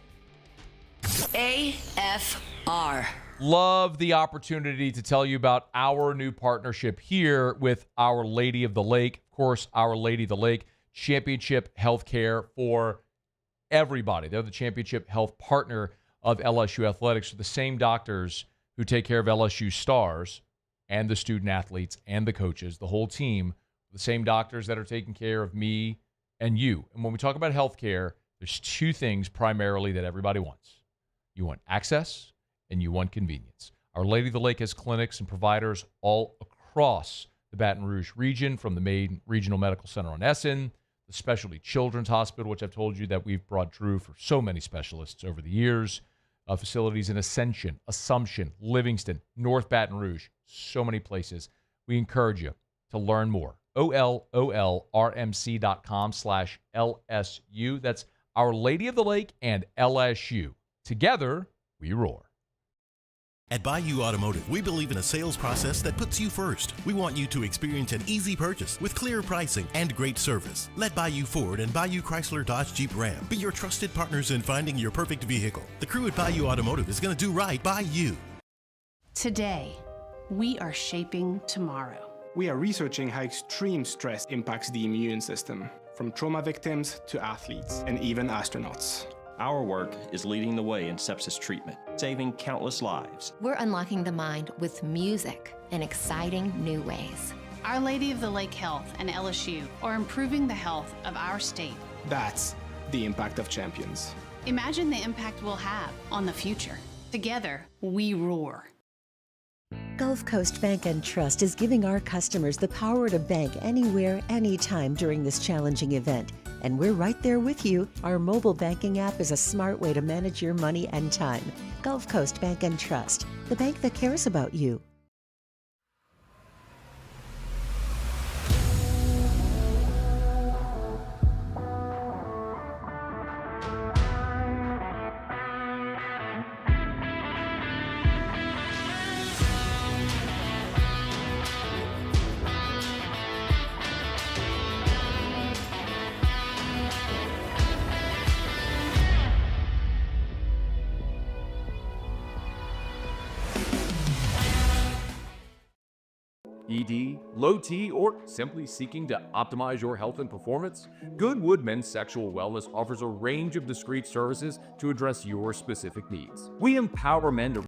AFR. Love the opportunity to tell you about our new partnership here with Our Lady of the Lake. Of course, Our Lady of the Lake, championship healthcare for everybody. They're the championship health partner of LSU Athletics. So the same doctors who take care of LSU stars and the student athletes and the coaches, the whole team, the same doctors that are taking care of me and you. And when we talk about healthcare, there's 2 things primarily that everybody wants. You want access and you want convenience. Our Lady of the Lake has clinics and providers all across the Baton Rouge region, from the main regional medical center on Essen, the Specialty Children's Hospital, which I've told you that we've brought through for so many specialists over the years, facilities in Ascension, Assumption, Livingston, North Baton Rouge, so many places. We encourage you to learn more. OLOLRMC.com/LSU. That's Our Lady of the Lake and LSU. Together, we roar. At Bayou Automotive, we believe in a sales process that puts you first. We want you to experience an easy purchase with clear pricing and great service. Let Bayou Ford and Bayou Chrysler Dodge Jeep Ram be your trusted partners in finding your perfect vehicle. The crew at Bayou Automotive is going to do right by you. Today, we are shaping tomorrow. We are researching how extreme stress impacts the immune system, from trauma victims to athletes and even astronauts. Our work is leading the way in sepsis treatment, saving countless lives. We're unlocking the mind with music in exciting new ways. Our Lady of the Lake Health and LSU are improving the health of our state. That's the impact of champions. Imagine the impact we'll have on the future. Together, we roar. Gulf Coast Bank and Trust is giving our customers the power to bank anywhere, anytime during this challenging event. And we're right there with you. Our mobile banking app is a smart way to manage your money and time. Gulf Coast Bank and Trust, the bank that cares about you. ED, low T, or simply seeking to optimize your health and performance? Goodwood Men's Sexual Wellness offers a range of discreet services to address your specific needs. We empower men to